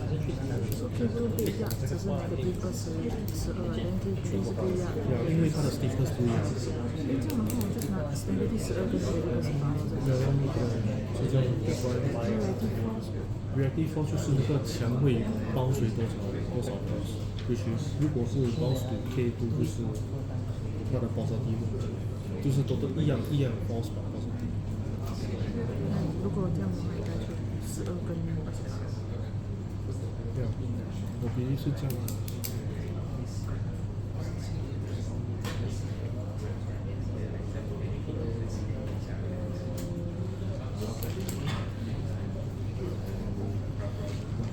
K2 被压，只是那个第一个是12，但 K3 是被压。对啊，因为它的 stiffness 不一样。那这样的话，我就拿那个第12跟那个28。没有，是这样。reactive force 就是那个墙会包水多少 force， 如果是 bounce to K2 就是它的 positive， 就是都一样 force 吧 positive。如果这样的话，应该就12跟28。对啊，我比例是这样的。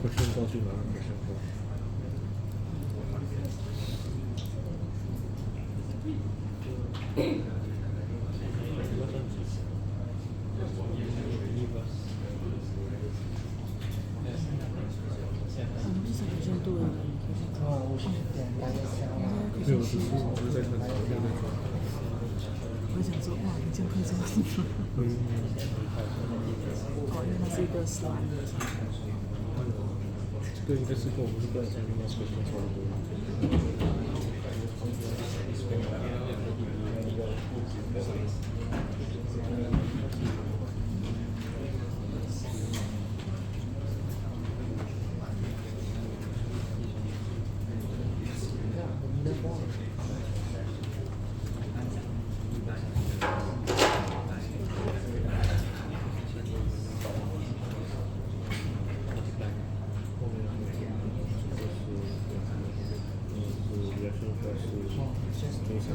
question 过去了 question 过。没有，我是在看，没有在做。我想说，哇，你这样可以这么说。哦，因为它是一个 slide。这个应该是跟我们这个前面那个差不多。一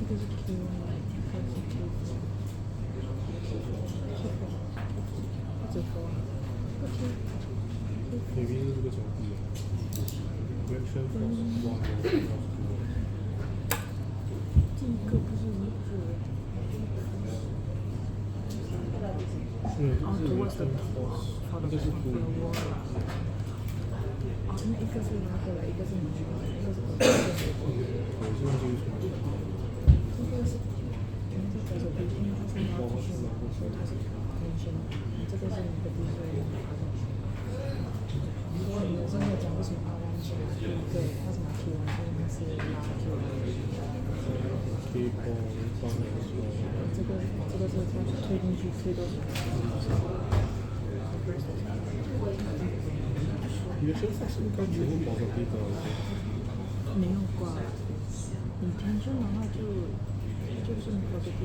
个是 Q1，一个是 Q4。maybe 是这个角度的 reaction force 1 reaction force 第一个不是一个。哦，towards the force，一个是 wall。哦，因为一个是拉过来，一个是拿过来，一个是过来，一个是过来。对，是用这个出来的。这个是，因为这个手臂，因为它是拉出去嘛，所以它是tension。这个是你的臂是拉上去。如果你有时候讲为什么R1是拿第一个，它是拿 Q1，因为它是拉 Q1。可以帮你说。这个是它推进去推多少？你的身上是不是刚全部保守地的？没有挂。你tension的话就是你保守地，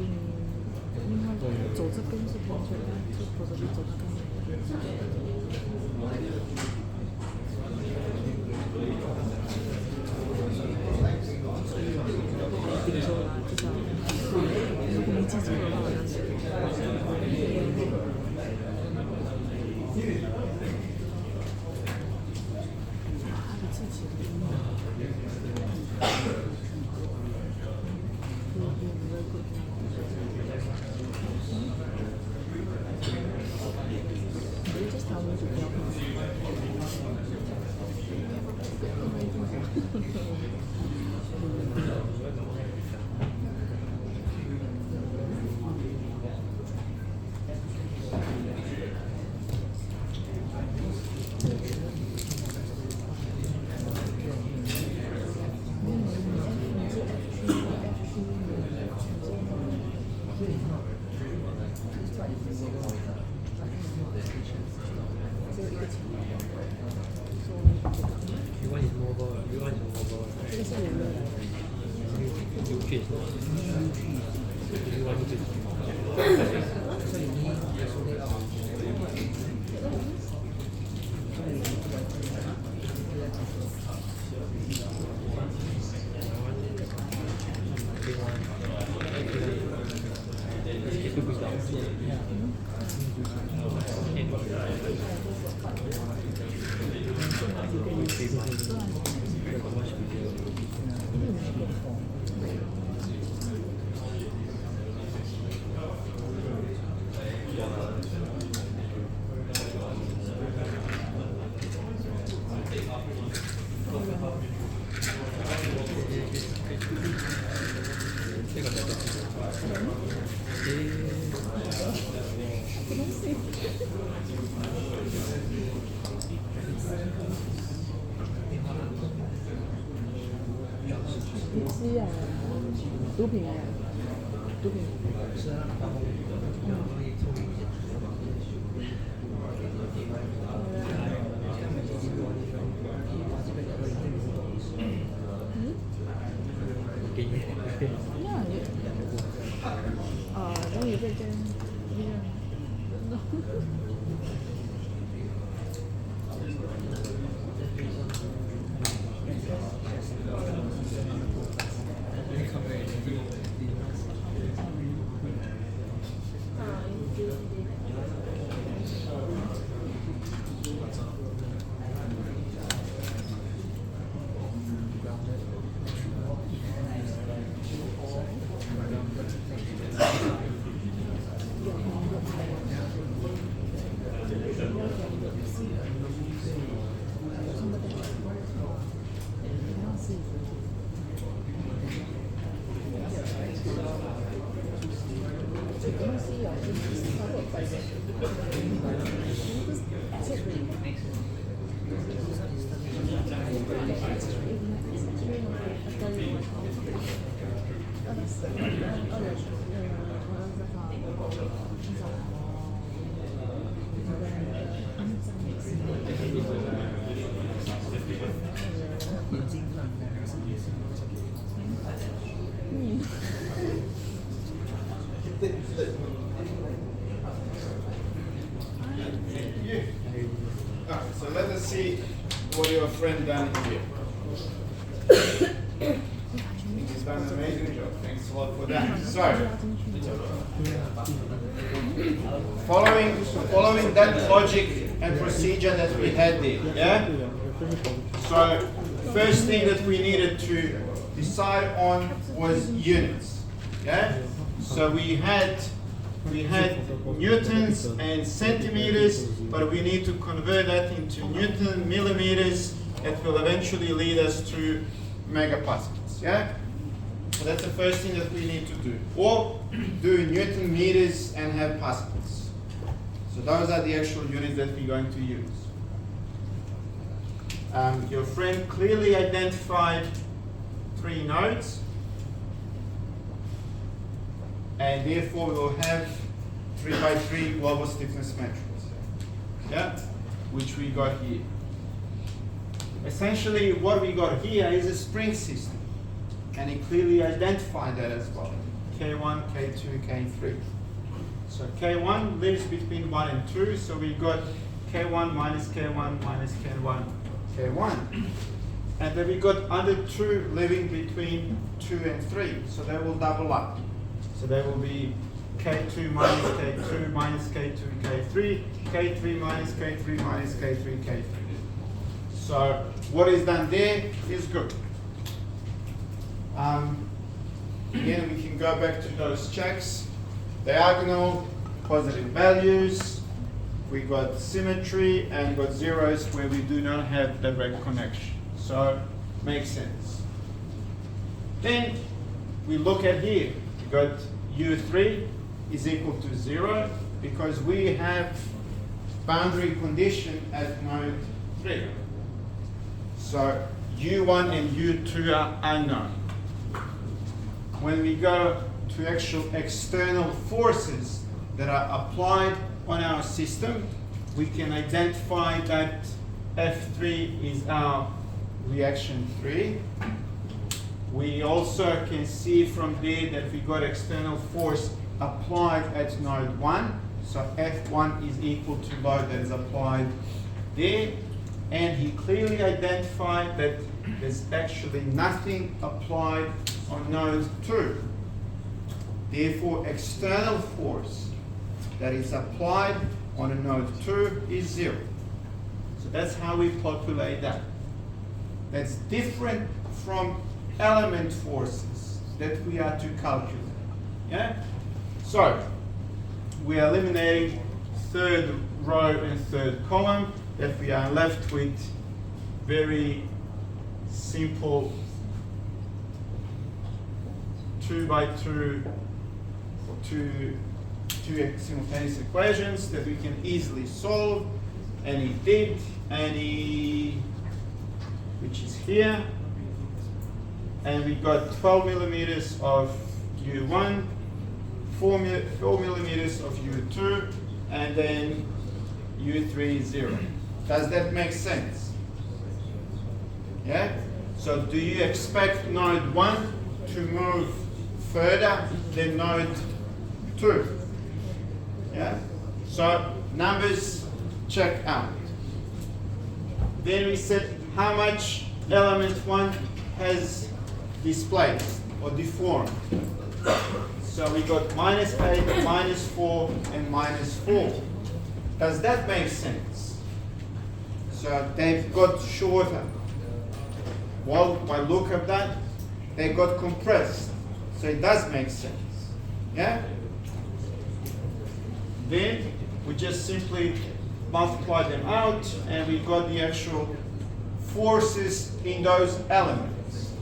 因为它走这边是tension，就保守地走那边。比如说啦，至少如果没记错的话，好像是。它的字体。just tell me to help吃啊，毒品啊，毒品。那也，然后也在跟医院。your friend done here? He's done an amazing job. Thanks a lot for that. So, following that logic and procedure that we had there, yeah? So, first thing that we needed to decide on was units, yeah? So we had newtons and centimeters, but we need to convert that into newton, millimeters. That will eventually lead us to megapascals, yeah? So that's the first thing that we need to do. Or do newton meters and have pascals. So those are the actual units that we're going to use. Your friend clearly identified 3 nodes, and therefore we will have 3x3 global stiffness matrix, yeah, which we got here. Essentially, what we got here is a spring system, and he clearly identified that as well. K1, K2, K3. So K1 lives between 1 and 2, so we got K1 minus K1 minus K1, K1. And then we got other 2 living between 2 and 3, so they will double up. So they will be K2 minus K2 minus K2, K3, K3 minus K3 minus K3, K3. So what is done there is good. Again, we can go back to those checks. Diagonal, positive values. We got symmetry and got zeros where we do not have direct connection. So makes sense. Then we look at here. We got U3 is equal to 0 because we have boundary condition at node 3. So U1 and U2 are unknown. When we go to actual external forces that are applied on our system, we can identify that F3 is our reaction 3. We also can see from there that we got external force applied at node 1. So F1 is equal to load that is applied there. And he clearly identified that there's actually nothing applied on node 2. Therefore, external force that is applied on a node 2 is 0. So that's how we populate that. That's different from element forces that we are to calculate. Yeah? So, we are eliminating third row and third column, that we are left with very simple 2 by 2 two simultaneous equations that we can easily solve, and he did, which is here, and we got 12 millimeters of U1, 4 millimeters of U2, and then U3 is 0. Does that make sense? Yeah? So do you expect node 1 to move further than node 2? Yeah? So numbers check out. Then we said how much element 1 has displaced or deformed. So we got -8, -4, and -4. Does that make sense? So they've got shorter. Well, by look at that, they got compressed. So it does make sense. Yeah? Then we just simply multiply them out and we got the actual forces in those elements.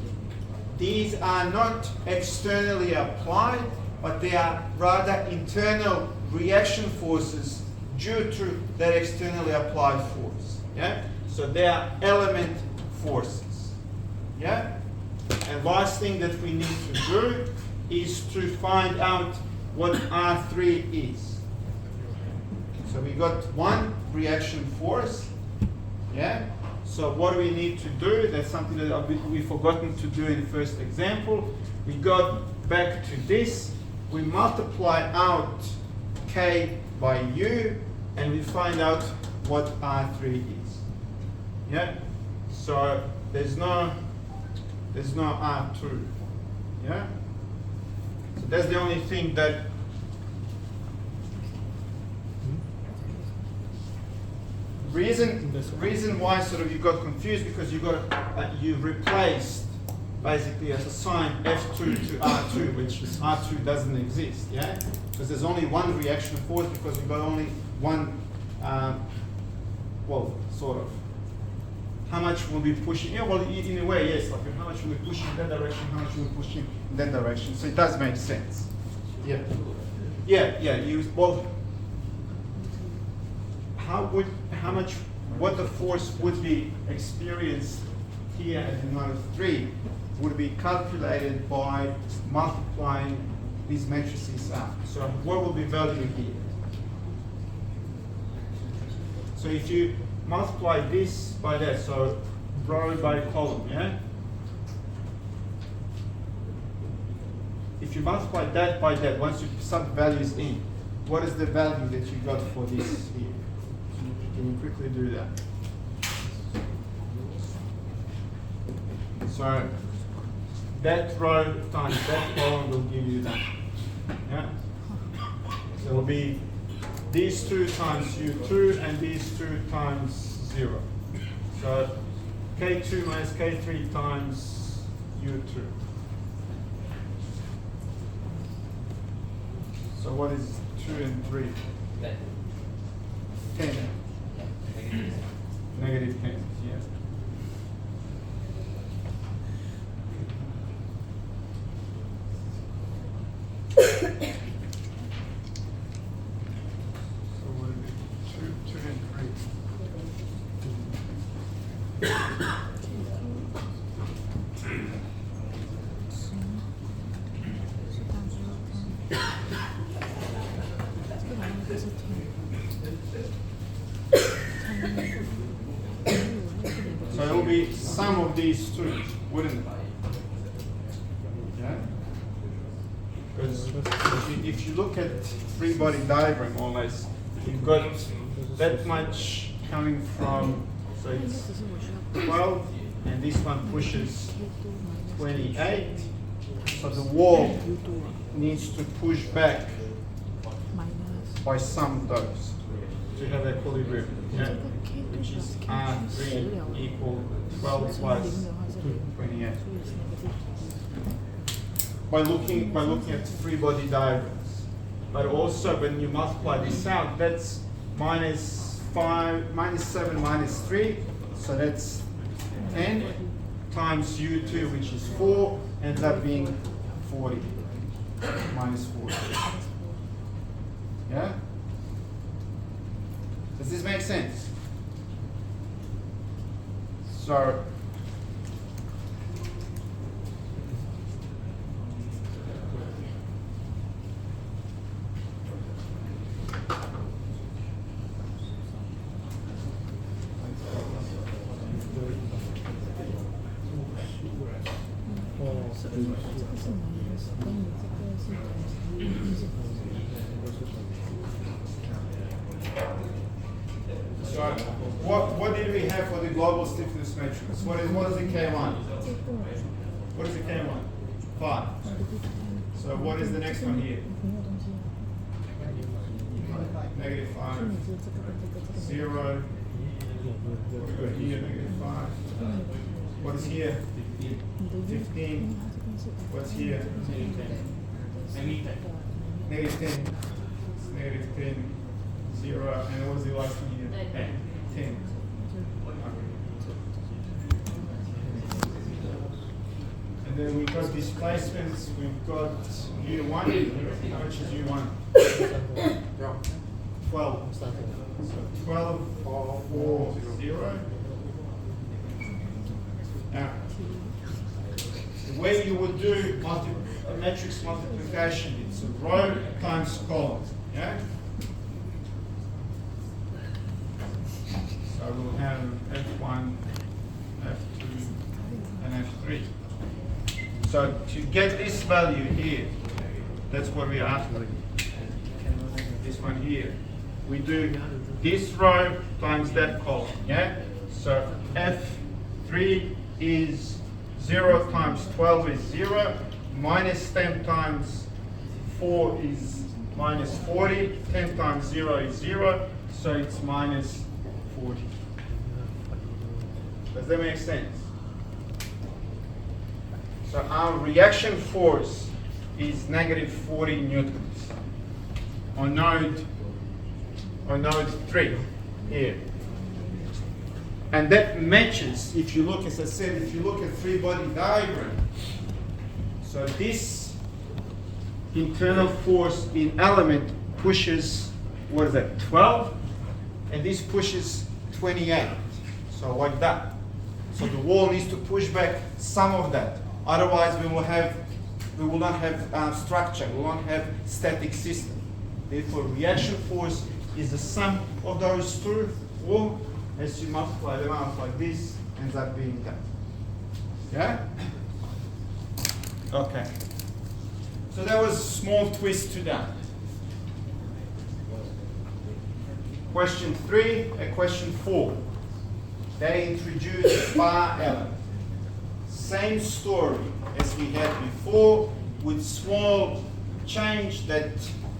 These are not externally applied, but they are rather internal reaction forces due to that externally applied force. Yeah? So they are element forces. Yeah? And last thing that we need to do is to find out what R3 is. So we got one reaction force. Yeah? So what do we need to do? That's something that we've forgotten to do in the first example. We go back to this. We multiply out K by U, and we find out what R3 is. Yeah? So there's no R2. Yeah? So that's the only thing that reason why sort of you got confused, because you replaced basically as a sign F2 to R2, which is R2 doesn't exist, yeah? Because there's only one reaction force, because we've got only one, well, sort of. How much will be pushing? Yeah, well, in a way, yes. Like how much will be pushing in that direction? How much will be pushing in that direction? So it does make sense. Yeah. Well, what the force would be experienced here at the node 3 would be calculated by multiplying these matrices out. So what will be value here? So if you multiply this by that, so row by column, yeah? If you multiply that by that, once you sub values in, what is the value that you got for this here? Can you quickly do that? So that row times that column will give you that. Yeah? So it will be these two times U2 and these two times 0. So K2 minus K3 times U2. So what is 2 and 3? 10. Negative 10, yeah. So what is it? 2 and 3. So it will be sum of these two, wouldn't it? Yeah? Because if you look at free body diagram, more or less, you've got that much coming from, so it's 12, and this one pushes 28. So the wall needs to push back by some of those to have equilibrium. Yeah? Which is R3 equal 12 plus 28. By looking at free body diagrams. But also when you multiply this out, that's minus 7 minus 3, so that's 10 times U2, which is 4, ends up being 40. Minus 40. Yeah? Does this make sense? So, so what did we have for the global stiffness matrix? What is the K1? What is the K1? 5. So what is the next one here? Negative 5. 0. What we got here? Negative 5. What is here? 15. What's here? Negative 10. Negative 10. 0. And what was the last one here? 10. And then we've got displacements. We've got U1. How much is U1? 12. So 12 4 0. Now, the way you would do a matrix multiplication, it's a row times column. Yeah? So we'll have F1, F2, and F3. So to get this value here, that's what we're after. This one here. We do this row times that column. Yeah? So F 3 is 0 times 12 is 0, minus 10 times 4 is minus 40, 10 times 0 is 0, so it's minus 40. Does that make sense? So our reaction force is negative 40 newtons on node 3 here. And that matches, if you look, as I said, if you look at three-body diagram, so this internal force in element pushes, what is that, 12? And this pushes 28. So like that. So the wall needs to push back some of that. Otherwise we will not have structure, we won't have static system. Therefore reaction force is the sum of those two, or as you multiply them out like this, ends up being that. Yeah? Okay. So that was a small twist to that. Question 3 and question 4. They introduced bar element. Same story as we had before, with small change that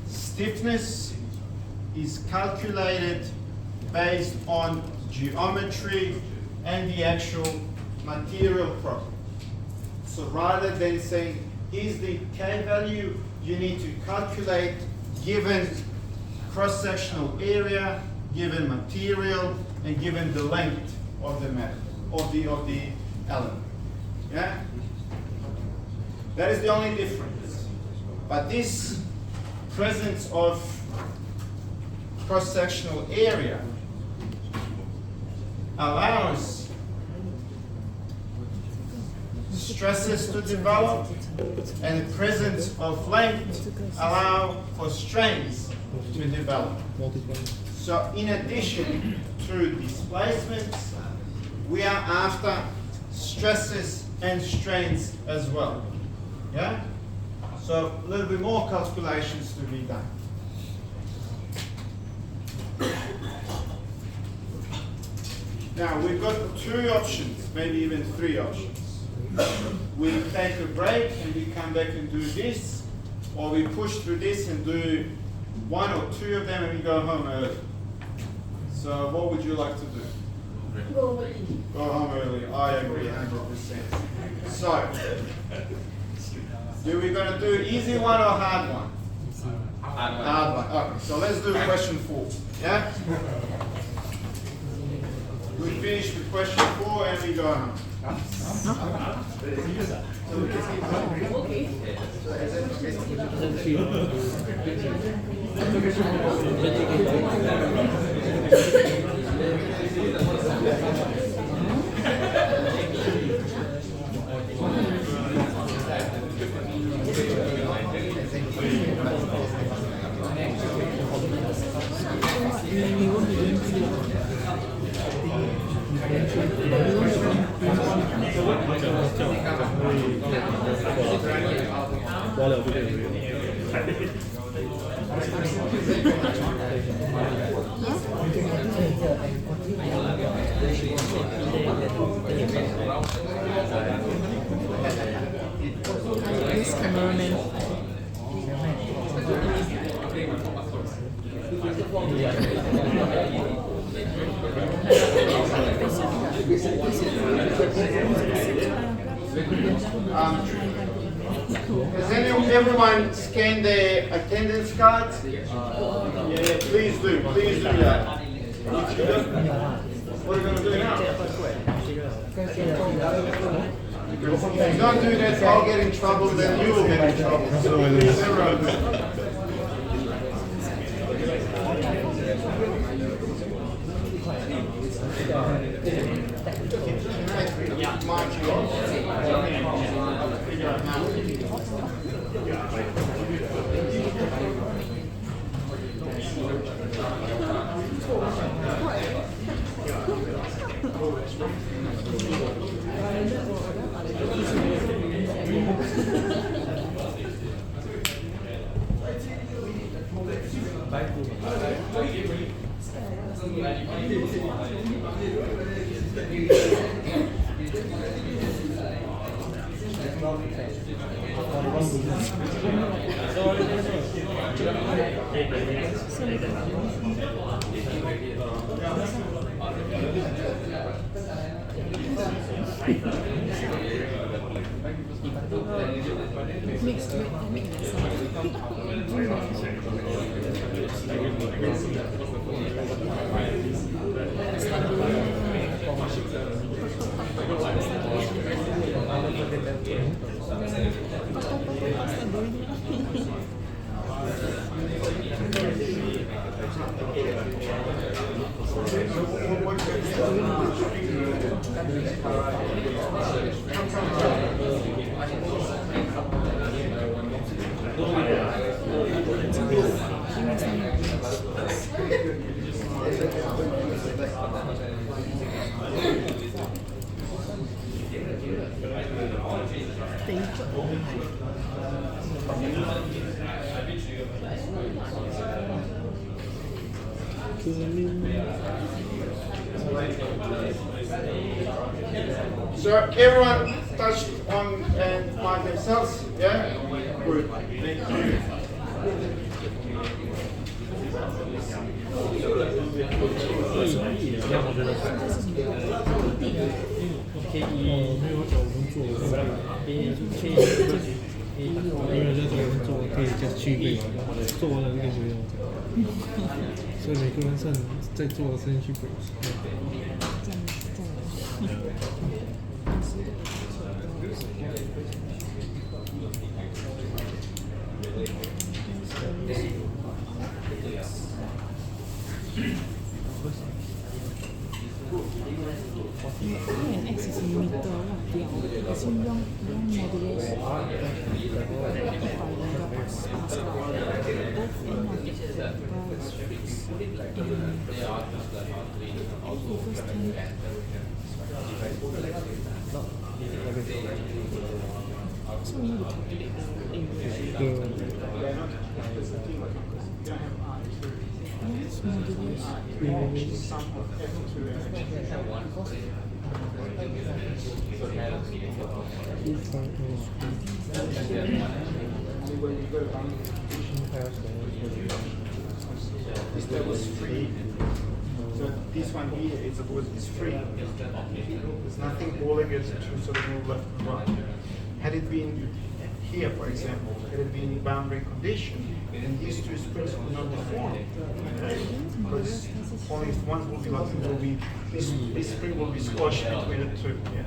stiffness is calculated based on geometry and the actual material property. So rather than saying, here's the K value, you need to calculate given cross-sectional area, given material, and given the length of the metal, of the element. Yeah? That is the only difference. But this presence of cross-sectional area allows stresses to develop, and the presence of length allow for strains to develop. So in addition to displacements, we are after stresses and strains as well. Yeah? So a little bit more calculations to be done. Now we've got 2 options, maybe even 3 options. We take a break and we come back and do this, or we push through this and do 1 or 2 of them and we go home early. So what would you like to do? Go home early. I agree 100%. So, do we gonna do easy one or hard one? Hard one. Okay, so let's do question 4. Yeah? We finish with question 4 and we go home. This cameraman. Has everyone scanned their attendance cards? Yeah, please do that. What are you going to do now? If you don't do that, I'll get in trouble, then you will get in trouble. So please, everyone do it. Mind you, I'll figure out how. Mixed with So everyone touched on and find themselves, yeah? Good, thank you.因为人家找人做，可以加区别，做完了就可以学样子。所以每个人在做的事情去背。因为 X 是 meter 那表，可是用 modulus 100人个 Pascal， both end of the bars is equals 10. So we need to calculate the English. Yes, modulus. This that was free. So this one here is free. There's nothing pulling it to sort of move left and right. Had it been here, for example, had it been boundary condition, then these two springs would not deform. Right? Because only one will be like this spring will be squashed between the two. Yeah.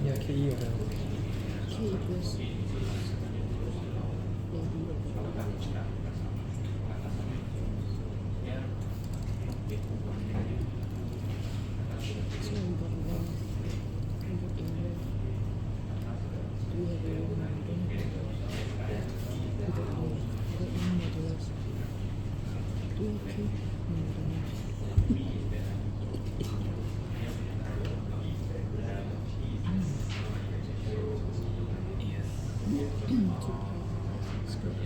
Yeah, KE 有没有？ K plus so we got one. We got area. Do we have area? We got area. We got any modules. Do we have K? No, we don't have. That's fine.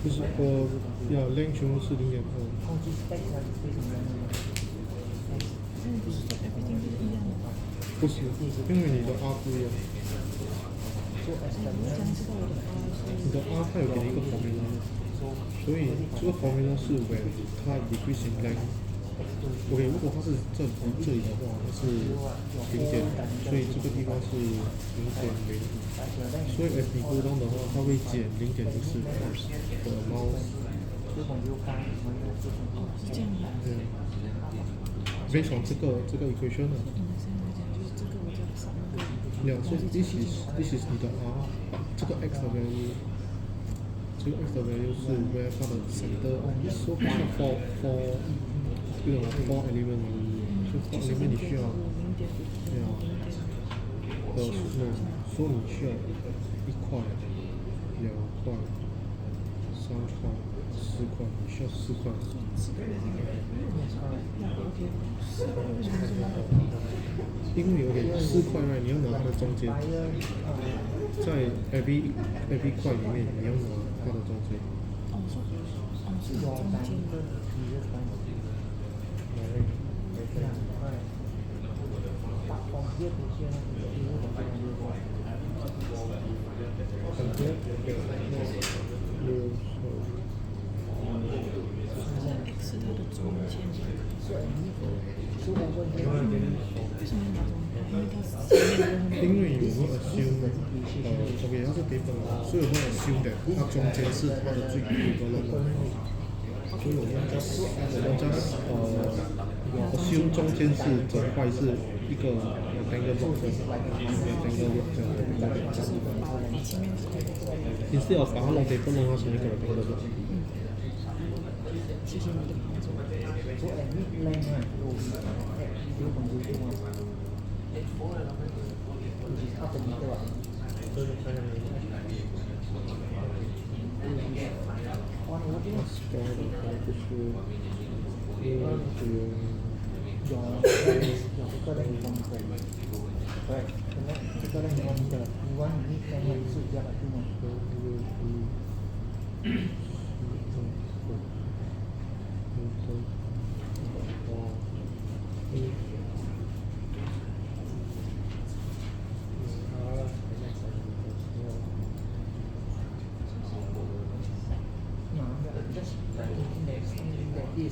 就是要 length 全部是0.2。不是说 everything 都是一样的吗？不是，因为你的 R 不一样。你想知道我的 R 是？你的 R 它有给你一个 formula，所以这个 formula 是 when 它 decreasing length。OK， 如果它是这里的话，它是0点，所以这个地方是0.0。所以 as 你波动的话，它会减0.04 force 的 mouse。哦，是这样的。对。based on 这个 equation 呢？就是这个我叫什么？Yeah， so this is 你的 R， 这个 x 的 value， 这个 x 的 value 是 where 它的 center， so 它 for element， 就 for element 你需要，对啊，所以你需要1块、2块、3块、4块，你需要4块。因为有点4块呢，你要拿它的中间，在 every 块里面你要拿它的中间。是中间的。X 它的中间。为什么要拿中间？因为它是前面因为我们 assume OK 它是 paper， 所以我们 assume that 它中间是它的最低的那个，所以我们 just assume 中间是整块是一个 rectangle block 这样的 instead of 把它弄 paper 弄它成一个 rectangle block。谢谢你的帮助。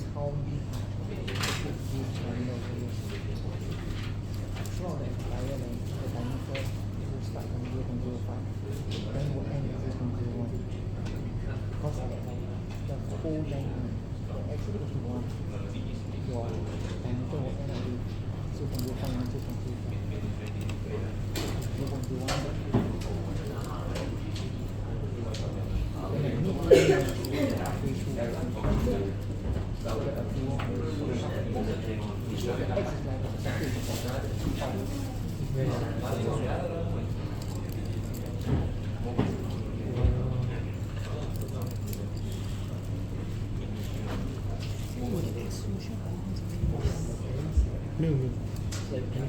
超厉害，就是没有这个。Slow 的来源呢，就等于说就是start from 0.05 then will end at 0.01. Because the whole length, the axis is 1, your and then will end at 0.05 and 0.01. X 数学好像怎么样？没有没有，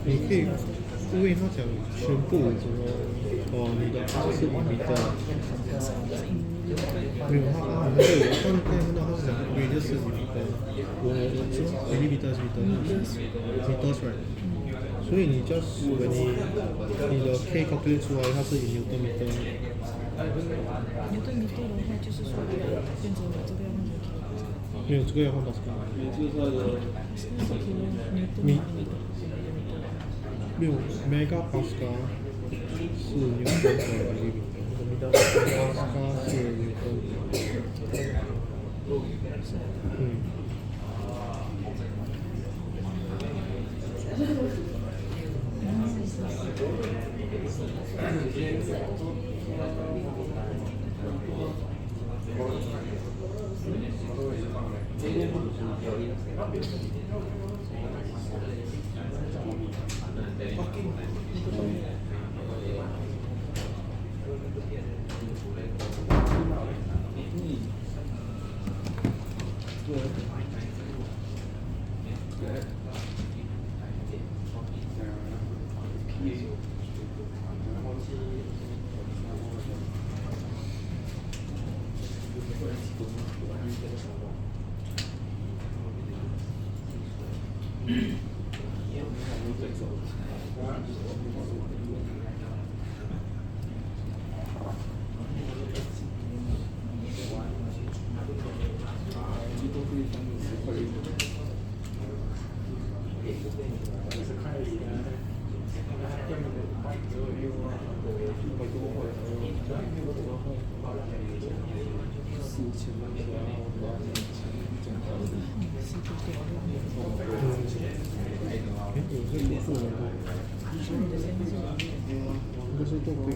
你可以，因为他讲全部什么，你的 R 是1m，没有他好像是有，刚才看到他是讲 radius 是1m，我是吗 ？millimeter 是 meters right？所以你 just when 你的 K calculate 出来，它是以牛顿meter。牛顿米度的话，就是说变成我这个要换成 K。没有，这个要换到什么？是kilo 牛顿米米。没有 megapascal 是牛顿的，pascal 是牛顿。这是做对，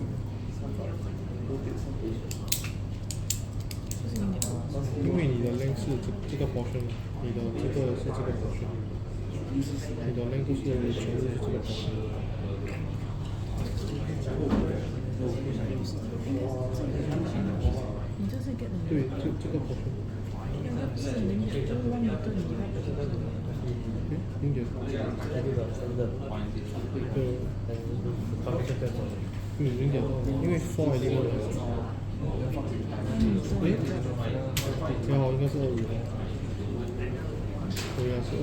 因为你的 length 是这个 portion， 你的这个是这个 portion， 你的 length 是全部是这个 portion。你这是 get 的。对，这个 portion。应该不是0.1就是1米对你那个。0.3。对。0.2，因为 4 已经过了。然后应该是25，对呀，是25。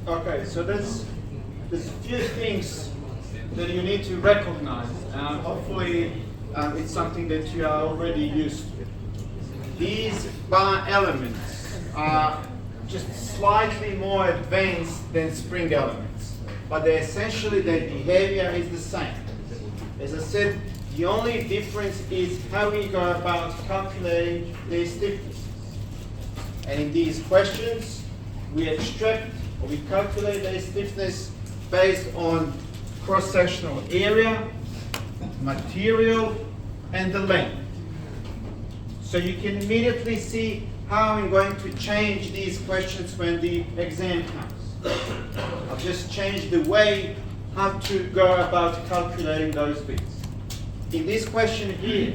Okay, so there's a few things that you need to recognize, and hopefully it's something that you are already used to. These bar elements are just slightly more advanced than spring elements, but essentially their behavior is the same. As I said, the only difference is how we go about calculating their stiffness. And in these questions, we extract or we calculate their stiffness based on cross-sectional area, material, and the length. So you can immediately see how I'm going to change these questions when the exam comes. I'll just change the way how to go about calculating those bits. In this question here,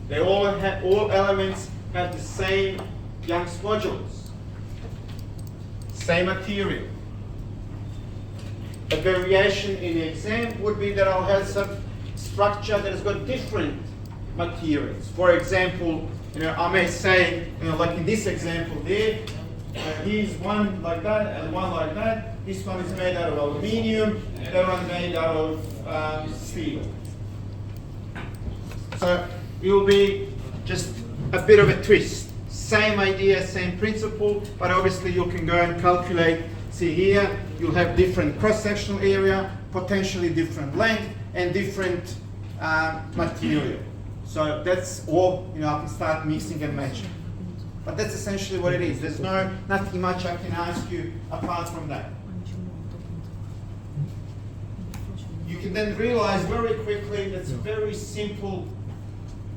they all elements have the same Young's modulus, same material. A variation in the exam would be that I'll have some structure that has got different materials. For example, I may say, like in this example there, here's one like that and one like that. This one is made out of aluminium, that one made out of steel. So it will be just a bit of a twist. Same idea, same principle, but obviously you can go and calculate. See here, you'll have different cross-sectional area, potentially different length, and different material. So that's all, I can start mixing and matching. But that's essentially what it is. There's nothing much I can ask you apart from that. You can then realize very quickly that's a very simple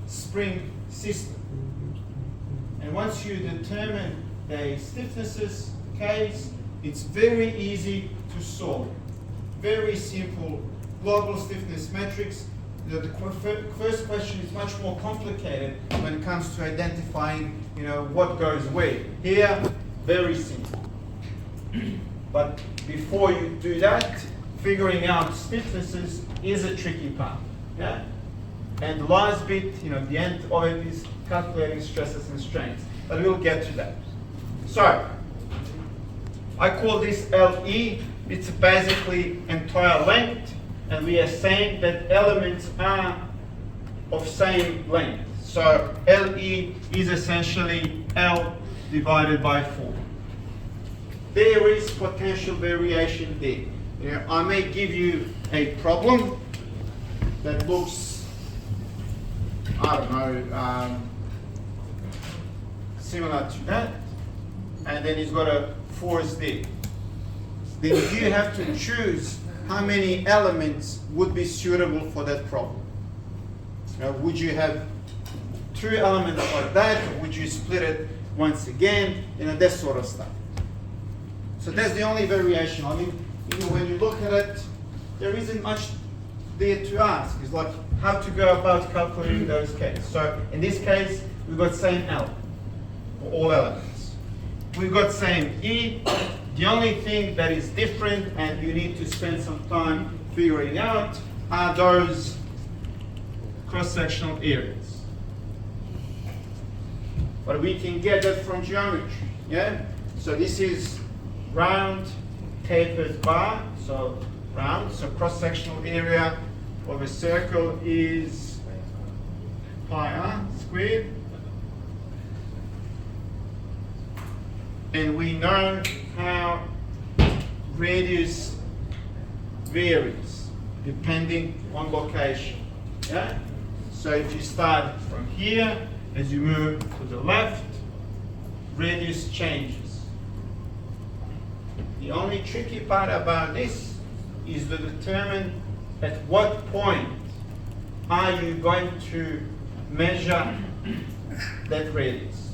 spring system. And once you determine the stiffnesses case, it's very easy to solve. Very simple global stiffness matrix. The first question is much more complicated when it comes to identifying, what goes where. Here, very simple. But before you do that, figuring out stiffnesses is a tricky part. Yeah? And the last bit, the end of it is calculating stresses and strains. But we'll get to that. So, I call this LE. It's basically entire length. And we are saying that elements are of same length. So LE is essentially L divided by 4. There is potential variation there. I may give you a problem that looks, I don't know, similar to that, and then it's got a force there. Then you have to choose how many elements would be suitable for that problem. Would you have 2 elements like that, or would you split it once again, that sort of stuff. So that's the only variation. I mean, when you look at it, there isn't much there to ask. It's like how to go about calculating those cases. So in this case, we've got same L for all elements. We've got same E. The only thing that is different, and you need to spend some time figuring out, are those cross-sectional areas. But we can get that from geometry, yeah? So this is round tapered bar, so round, so cross-sectional area of a circle is pi r squared. And we know how radius varies depending on location. Yeah? So if you start from here, as you move to the left, radius changes. The only tricky part about this is to determine at what point are you going to measure that radius.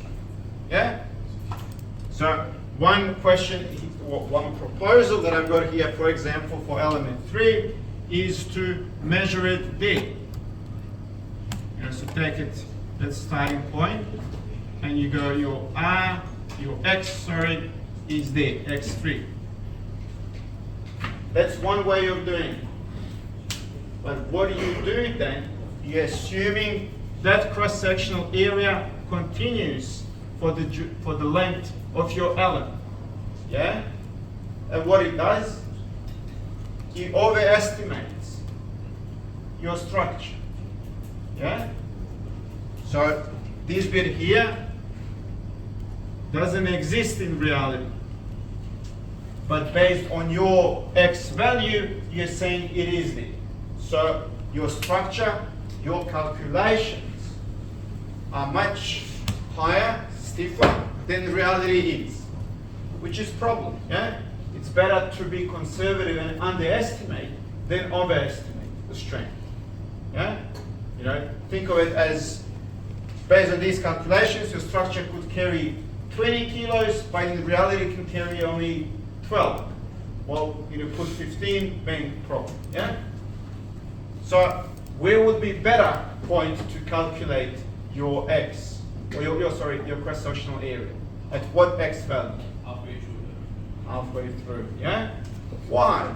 Yeah? So one question, one proposal that I've got here, for example, for element 3, is to measure it there. So take it, that starting point, and you go your R, your X, is there, X3. That's one way of doing it. But what do you do then? You're assuming that cross-sectional area continues for the length of your element. Yeah? And what it does, it overestimates your structure. Yeah? So this bit here doesn't exist in reality. But based on your X value, you're saying it is there. So your structure, your calculations are much higher, stiffer than the reality is, which is a problem. Yeah? It's better to be conservative and underestimate than overestimate the strength. Yeah? Think of it as, based on these calculations, your structure could carry 20 kilos, but in reality it can carry only 12. Well, put 15, main problem. Yeah? So where would be better point to calculate your X, or your cross-sectional area? At what X value? Halfway through. Yeah? Why?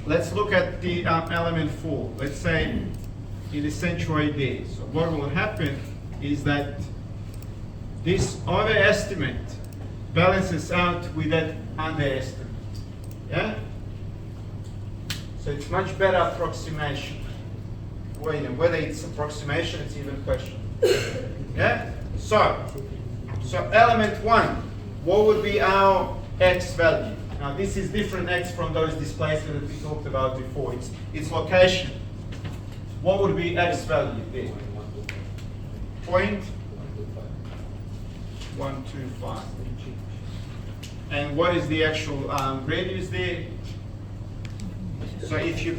Let's look at the element 4. Let's say in the centroid there. So what will happen is that this overestimate balances out with that underestimate. Yeah? So it's much better approximation. Whether it's approximation, it's even question. Yeah? So So element 1, what would be our x value? Now this is different x from those displacements that we talked about before. It's location. What would be x value there? 0.125. And what is the actual radius there? So if you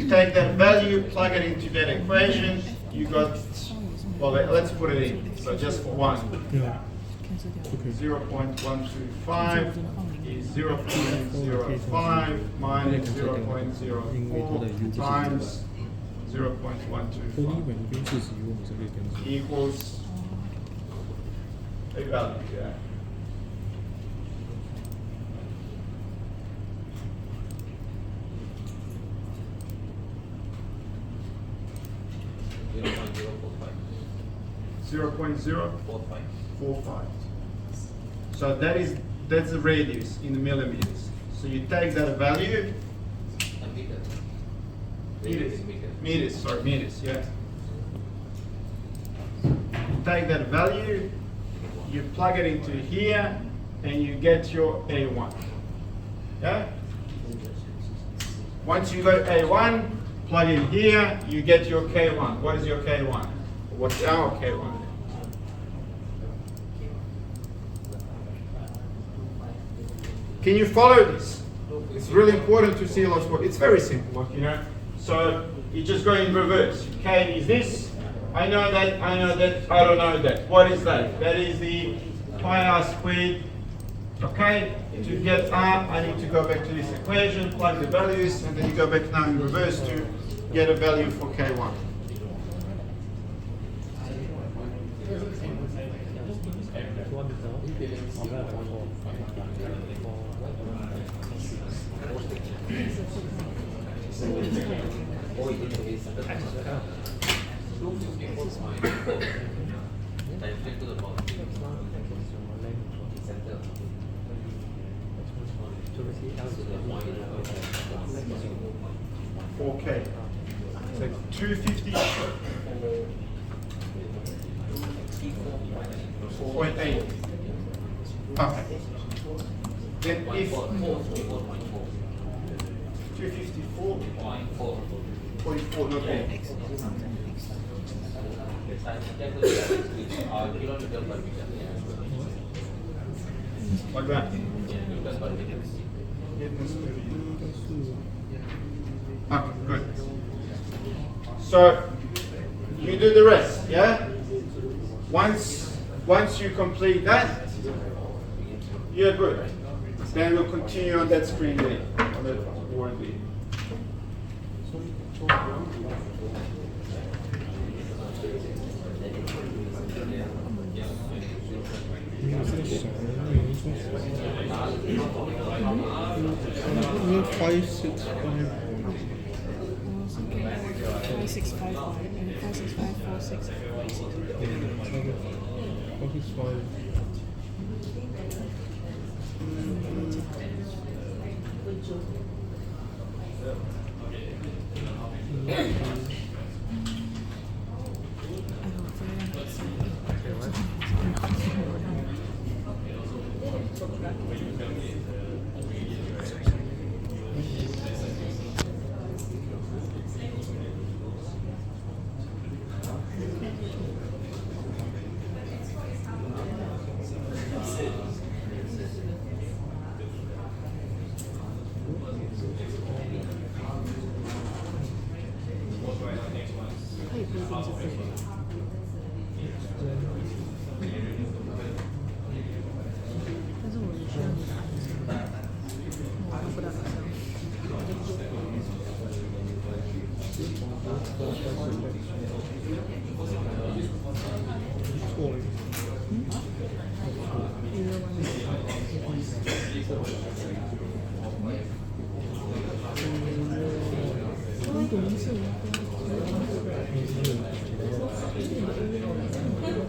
take that value, plug it into that equation, you got, well, let's put it in. So just for one, Yeah. Okay. 0.125 is 0.05 minus 0.04 times 所以因 0.125 为你跟事实以后，你是可以跟 equals a value. Yeah. Zero point zero 45. So that's the radius in the millimeters. So you take that value. Meters, yeah. You take that value, you plug it into here, and you get your A1. Yeah? Once you got A1, plug in here, you get your K1. What is your K1? What's our K1? Can you follow this? It's really important to see lots more. It's very simple, you know. So you just go in reverse. K is this. I know that, I know that, I don't know that. What is that? That is the pi r squared. Okay? To get r, I need to go back to this equation, plug the values, and then you go back now in reverse to get a value for K1. Okay. So 250. 4.8. Okay. Then if 254.4, not 8. Like that. Okay, good. So you do the rest, yeah? Once you complete that, you're good. Then we'll continue on that screen there, on that board there. You 565. 5655 and 5656. 565.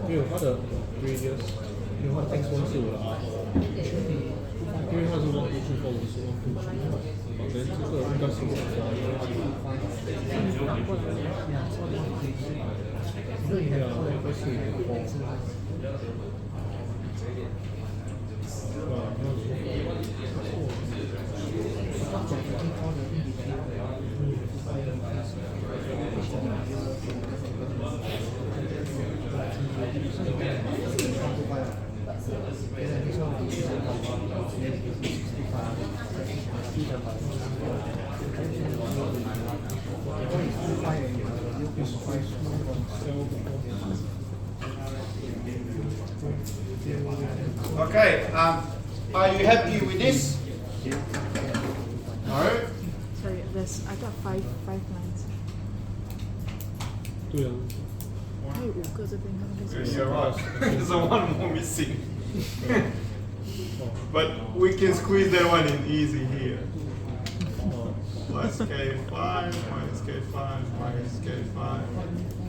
因为它的 radius， 因为它的 x1 是我的 r， 因为它是1 2 4 4， 我是1 2 3， 反正这个应该是我的，因为它是对呀，应该是你的 Okay, are you happy with this? No? Sorry, I got five lines. 对啊，还有5个这边，他们 You're right. There's one more missing. But we can squeeze that one in easy here. Plus K5, minus K5, minus K5,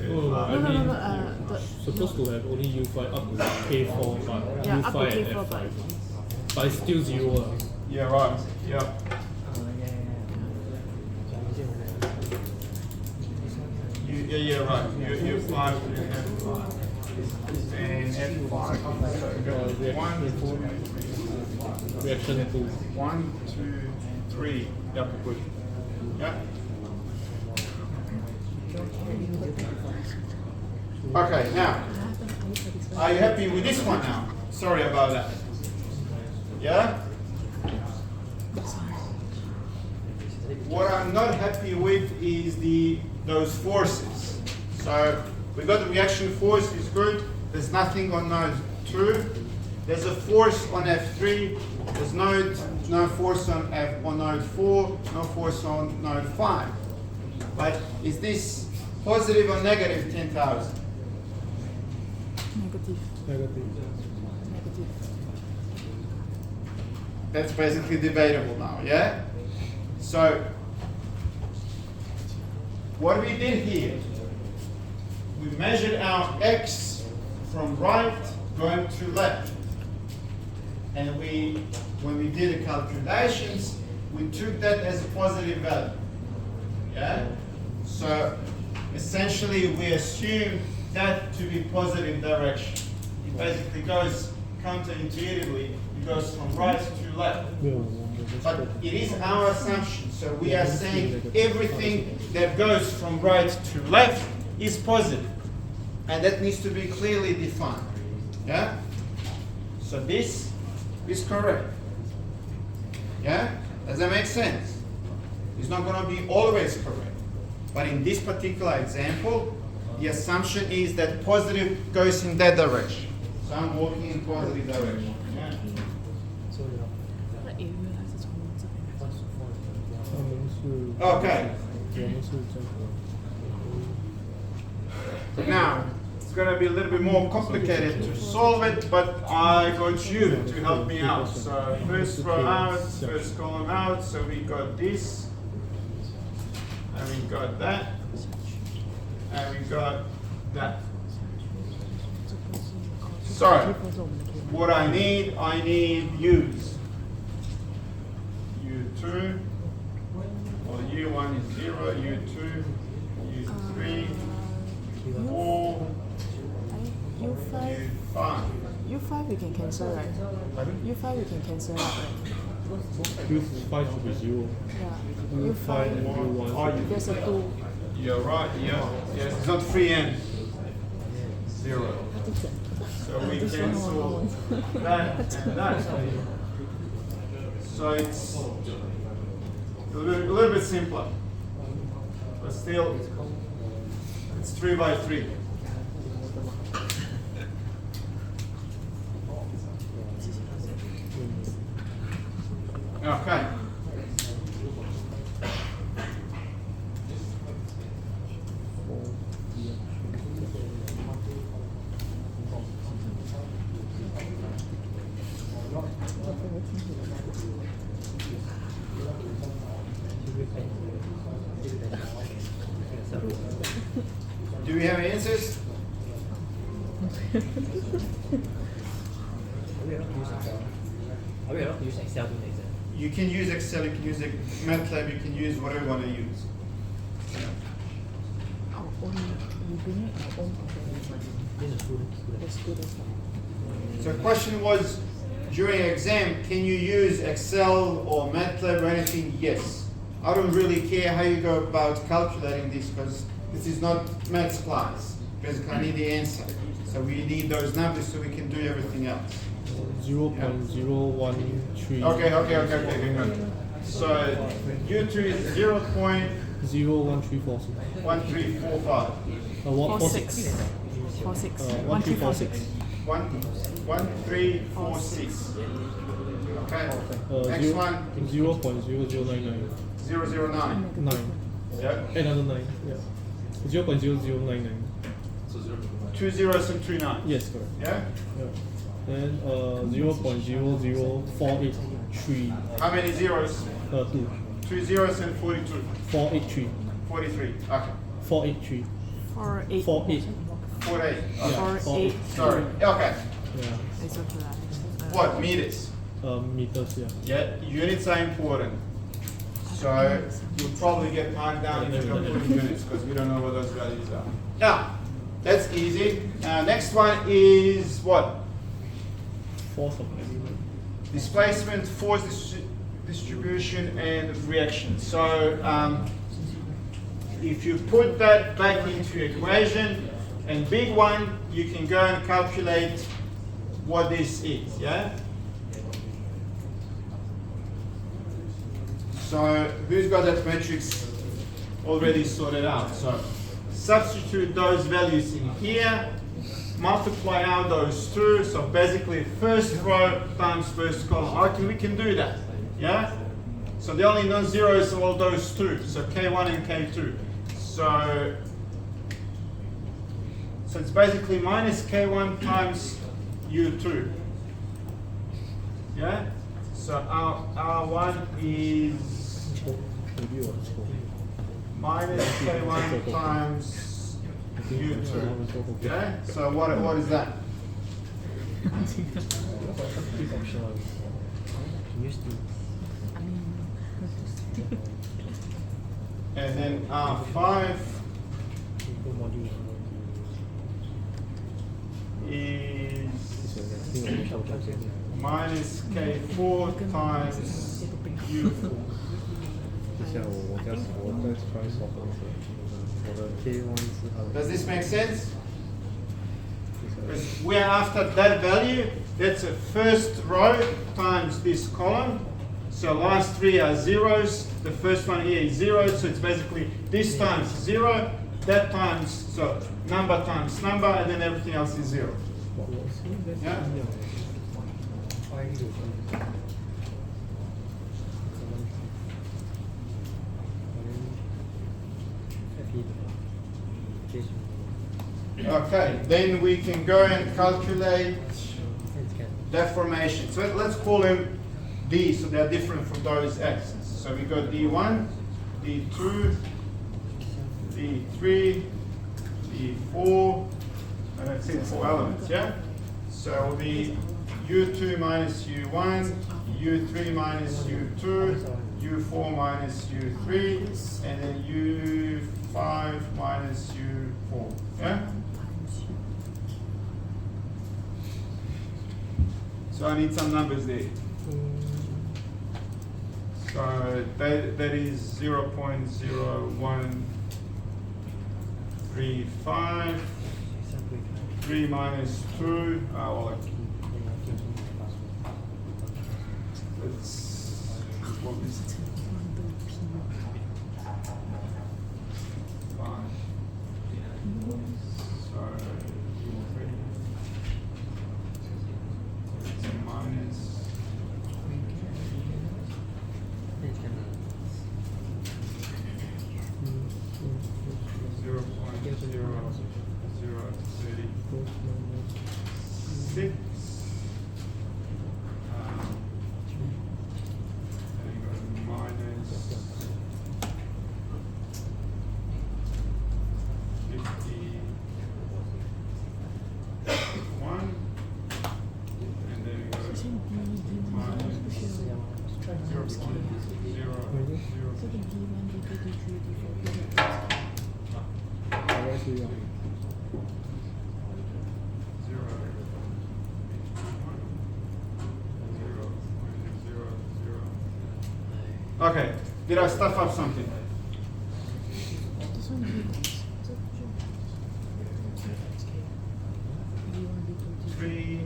Oh, I K5. mean, the supposed to have only U5 up to K4, but yeah, U5 up to and K4, F5. But it's still 0. Yeah, right. Yeah. Yeah, right. U5 and F5. And F5. So Reaction 2. 1, 2, 3. Yep, good. Yeah. Okay, now, are you happy with this one now? Sorry about that. Yeah? What I'm not happy with is those forces. So we got the reaction force is good. There's nothing on node 2. There's a force on F3. There's no force on node 4. No force on node 5. But is this positive or negative 10,000? negative. Negative. That's basically debatable now, yeah? So, what we did here, we measured our x from right going to left. And when we did the calculations, we took that as a positive value. Yeah? So, essentially we assume that to be positive direction. It basically goes counterintuitively, it goes from right to left. But it is our assumption, so we are saying everything that goes from right to left is positive. And that needs to be clearly defined. Yeah? So this is correct. Yeah? Does that make sense? It's not going to be always correct. But in this particular example, the assumption is that positive goes in that direction. So I'm walking in positive direction. Yeah? 那 A 原来是从这边开始。他们是 Okay. 我们是这个 Now, it's going to be a little bit more complicated to solve it, but I got you to help me out. So first row out, first column out. So we got this, and we got that, and we got that. So, what I need U's. U2, or U1 is 0, U2, U3, 4, U5 U5. U5 we can cancel, right? U5 we can cancel out, right? U5 should be 0. Yeah. U5 and U5 U1. there's a 2. You're right, yeah. Yes, it's not 3n. 0. So we cancel that and that. So it's a little bit simpler. But still, it's 3 by 3. Okay. Do we have answers? Are we allowed to use Excel to make that? You can use Excel, you can use MATLAB, you can use whatever you want to use. Our own, we bring our own calculator. This is true. The students. So the question was, during exam, can you use Excel or MATLAB or anything? Yes. I don't really care how you go about calculating this because this is not maths class. Basically, I need the answer. So we need those numbers so we can do everything else. 0.013. Okay. So U2 is 0.01346. 0.1345. 146. 46. 1346. 1346. Okay. Next one. 0.0099. 009. 9. Yeah. Another 9. Yeah. 0.0099. 2 zeros and 2 nines. Yes, correct. Yeah. Yeah. Then 0.00483. How many zeros? 2. 2 zeros and 42. 483. 43. Okay. 483. 48. 48. 48. Okay. Yeah, 48. Sorry. Okay. Yeah. It's okay. What? Meters. Meters, yeah. Yeah. Units are important. So you'll probably get marked down if you don't put in units because we don't know what those values are. Now, that's easy. Next one is what? Force of element. Displacement, force distribution, and reaction. So if you put that back into equation, and big one, you can go and calculate what this is, yeah? So who's got that matrix already sorted out? So substitute those values in here, multiply out those two. So basically first row times first column. Okay, we can do that, yeah? So the only non-zeros are all those two, so K1 and K2. So it's basically minus K1 times U2, yeah? So our one is minus K1 times U2. Okay? So what is that? And then R5 is minus K4 times U4. 等一下我再 try 扫我的 K1 是它的 Does this make sense? Because we're after that value, that's a first row times this column. So last three are zeros. The first one here is 0, so it's basically this times 0, that times, so number times number, and then everything else is 0. Yeah? Okay, then we can go and calculate deformation. So let's call them D, so they're different from those axes. So we got D1, D2, D3, D4, and that's it, 4 elements, yeah? So it will be U2 minus U1, U3 minus U2, U4 minus U3, and then U5 minus U4, yeah? So I need some numbers there. So that is 0.0135. 3 minus 2. Well, let's what is it? 5. So it's minus 0.0036. Okay, did I stuff up something? This one is Three.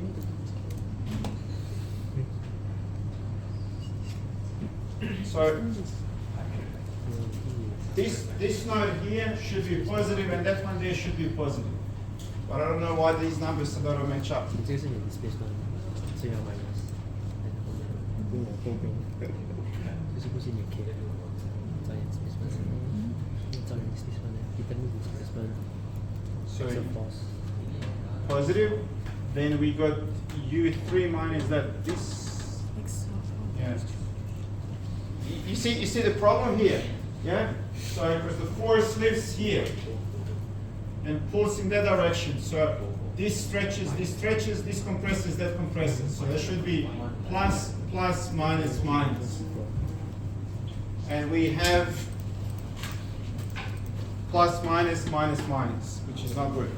So this node here should be positive and that one there should be positive. But I don't know why these numbers don't match up. 这个是你的 displacement，所以要 minus，跟我后边，就是不是你 K 的，照样 displacement，照样 displacement 呢，determine displacement， So is a false。 positive, then we got U3 minus that this. Yeah. You see the problem here, yeah? So because the force lives here and pulls in that direction. So this stretches, this compresses, that compresses. So there should be plus, plus, minus, minus. And we have plus, minus, minus, minus, which is not good.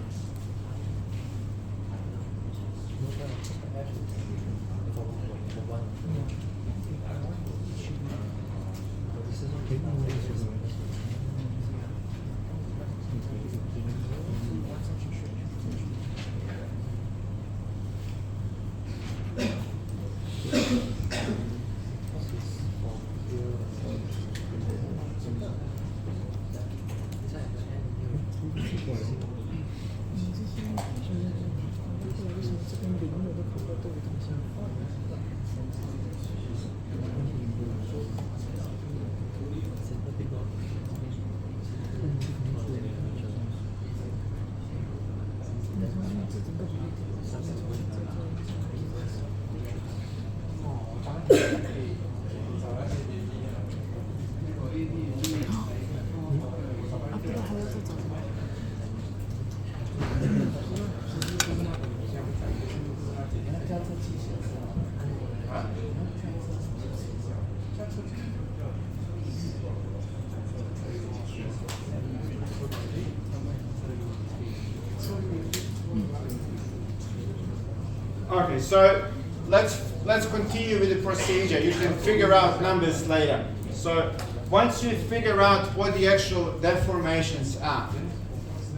Okay, so let's continue with the procedure. You can figure out numbers later. So once you figure out what the actual deformations are,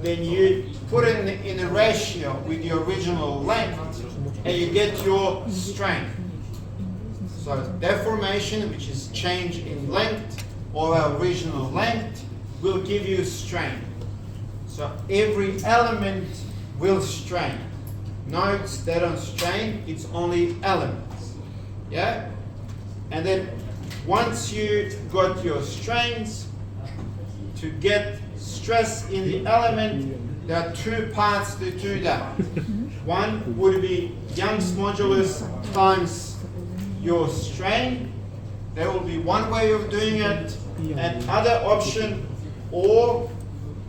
then you put it in a ratio with the original length and you get your strain. So deformation, which is change in length or original length, will give you strain. So every element will strain. Nodes that don't strain, it's only elements. Yeah? And then once you got your strains, to get stress in the element, there are two parts to do that. One would be Young's modulus times your strain. There will be one way of doing it. And other option, or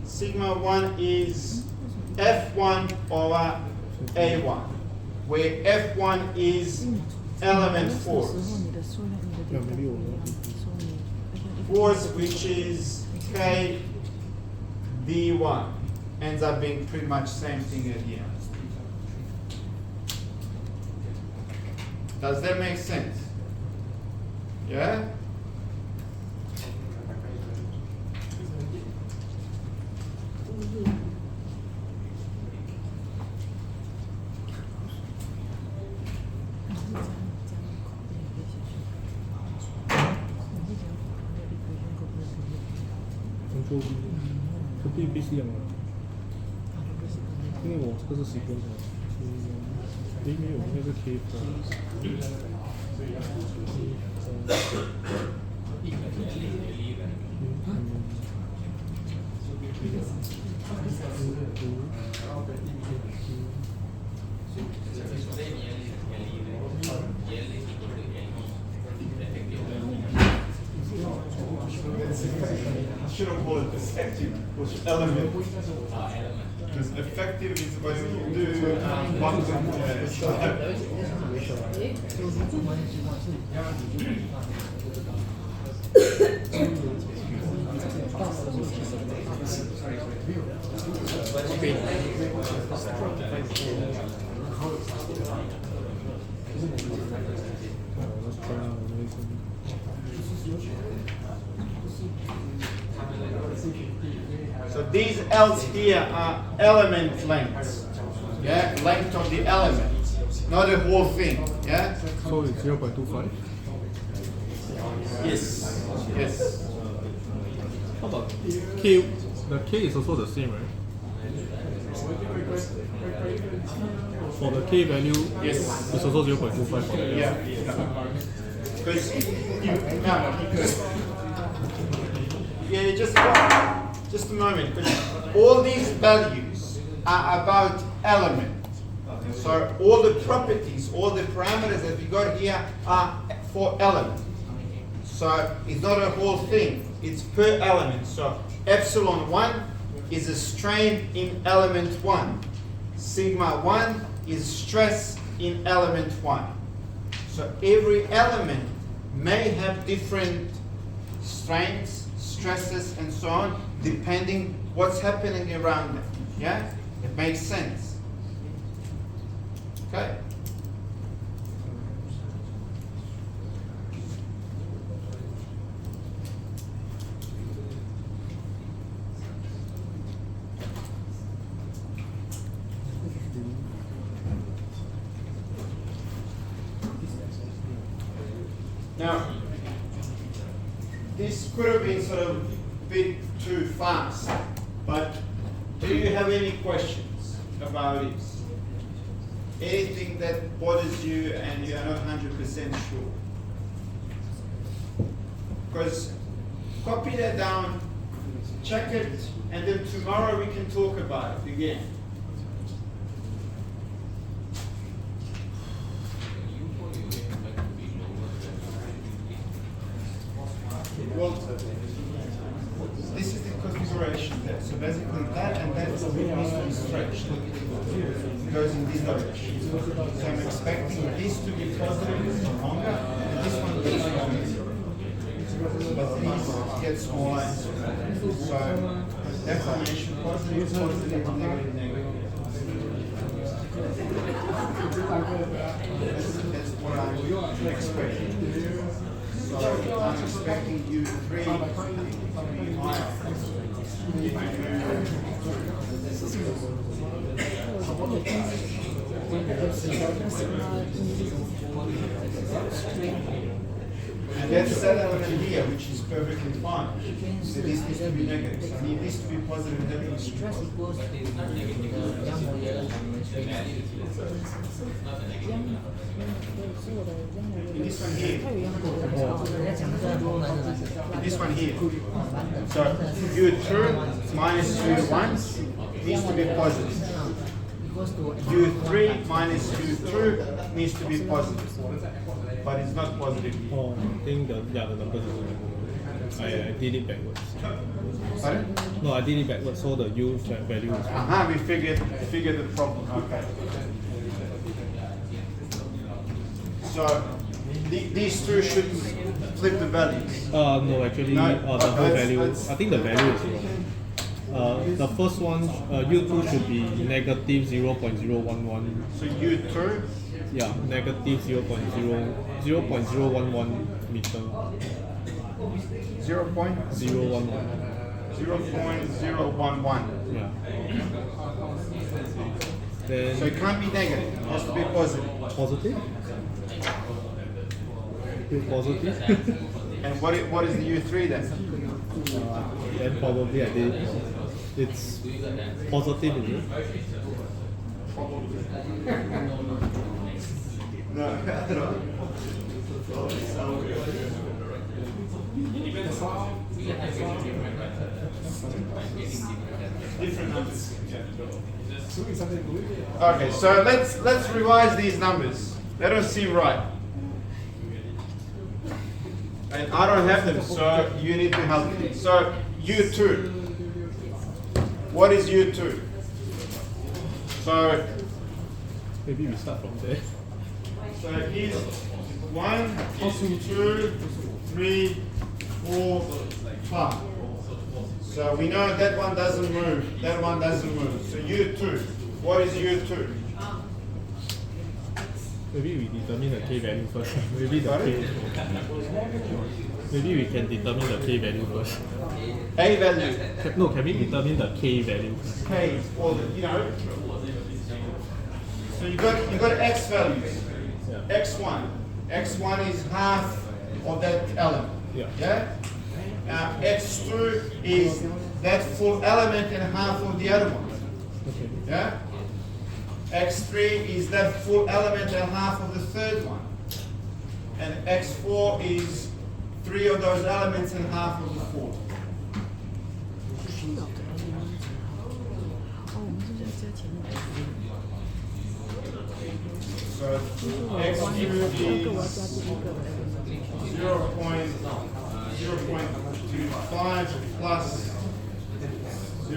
sigma 1 is F1 over A1, where F1 is element force. Force which is K D1 ends up being pretty much same thing at the end. Does that make sense? Yeah?跟对比是一样的，因为我这个是10分钟，没有，应该是 K I should have called it effective, which element. Because effective is what you do let's try these L's here are element lengths. Yeah, length of the element, not the whole thing. Yeah. So it's 0.25. Yes. Yes. How about K? The K is also the same, right? For the K value, Yes. it's also 0.25 for the L. Yeah. Because yeah, just a moment. 'Cause all these values are about element. So all the properties, all the parameters that we got here are for element. So it's not a whole thing, it's per element. So epsilon 1 is a strain in element 1. Sigma 1 is stress in element 1. So every element may have different strains, stresses, and so on, depending what's happening around them. Yeah? It makes sense. Okay? Now, this could have been sort of a bit too fast, but do you have any questions about this? Anything that bothers you and you are not 100% sure? Because copy that down, check it, and then tomorrow we can talk about it again. Well, this is the configuration there. So basically that and that needs to be stretched. It goes in this direction. So I'm expecting this to be positive for longer, and this one to be longer. But these get smaller and smaller. So definition positive, positive, negative, negative. That's what I'm expecting. So I'm expecting U3 to be higher. And that's that element here, which is perfectly fine. So this needs to be negative. So I need this to be positive, that needs to be positive. This one here. This one here. So U2 minus U1 needs to be positive. U3 minus U2 needs to be positive. But it's not positive here. Oh, I think the numbers is I did it backwards. Pardon? No, I did it backwards, so the U value is We figured the problem. Okay. So these two should flip the values. no, actually, No, the whole let's- value. let's- I think the value is wrong. The first one, U2 should be negative 0.011. So U2 Yeah, negative 0.011 meter. 0.011. 011. 0.011. Yeah. So Then it can't be negative. It has to be positive. positive. Positive. And what is the U3 then? Then probably I did. It's positive, is it? No, I don't. Different numbers. Okay, so let's revise these numbers. They don't seem right. And I don't have them, so you need to help me. So U2. What is U2? So Maybe we start from there. So here's 1, 2, 3, 4, 5. So we know that one doesn't move, that one doesn't move. So U2, what is U2? Maybe we determine the K value first. Maybe the Sorry? K. Maybe we can determine the K value first. A value. No, can we determine the K value? K, well, you know. So you got X values. Yeah. X1. X1 is half of that element. Yeah. Yeah? X2 is that full element and half of the other one. Okay. Yeah? X3 is that full element and half of the third one. And X4 is 3 of those elements and half of the fourth. 虚的给 element。哦，我们就是要加前面。 So 我要加 X2 第一个 is element。 0.025 plus 0.125.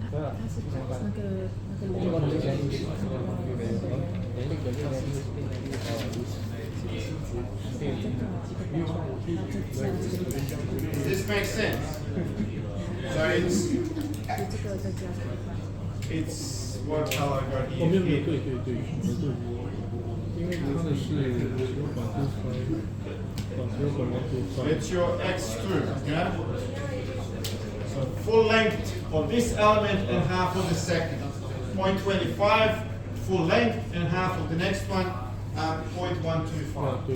它是那个This makes sense. So it's what color I got 哦，没有没有， here. 对对对，对，因为它的是0.25 It's your X2, yeah? So full length of this element and half of the second. 0.25, full length and half of the next one, 0.125. 对。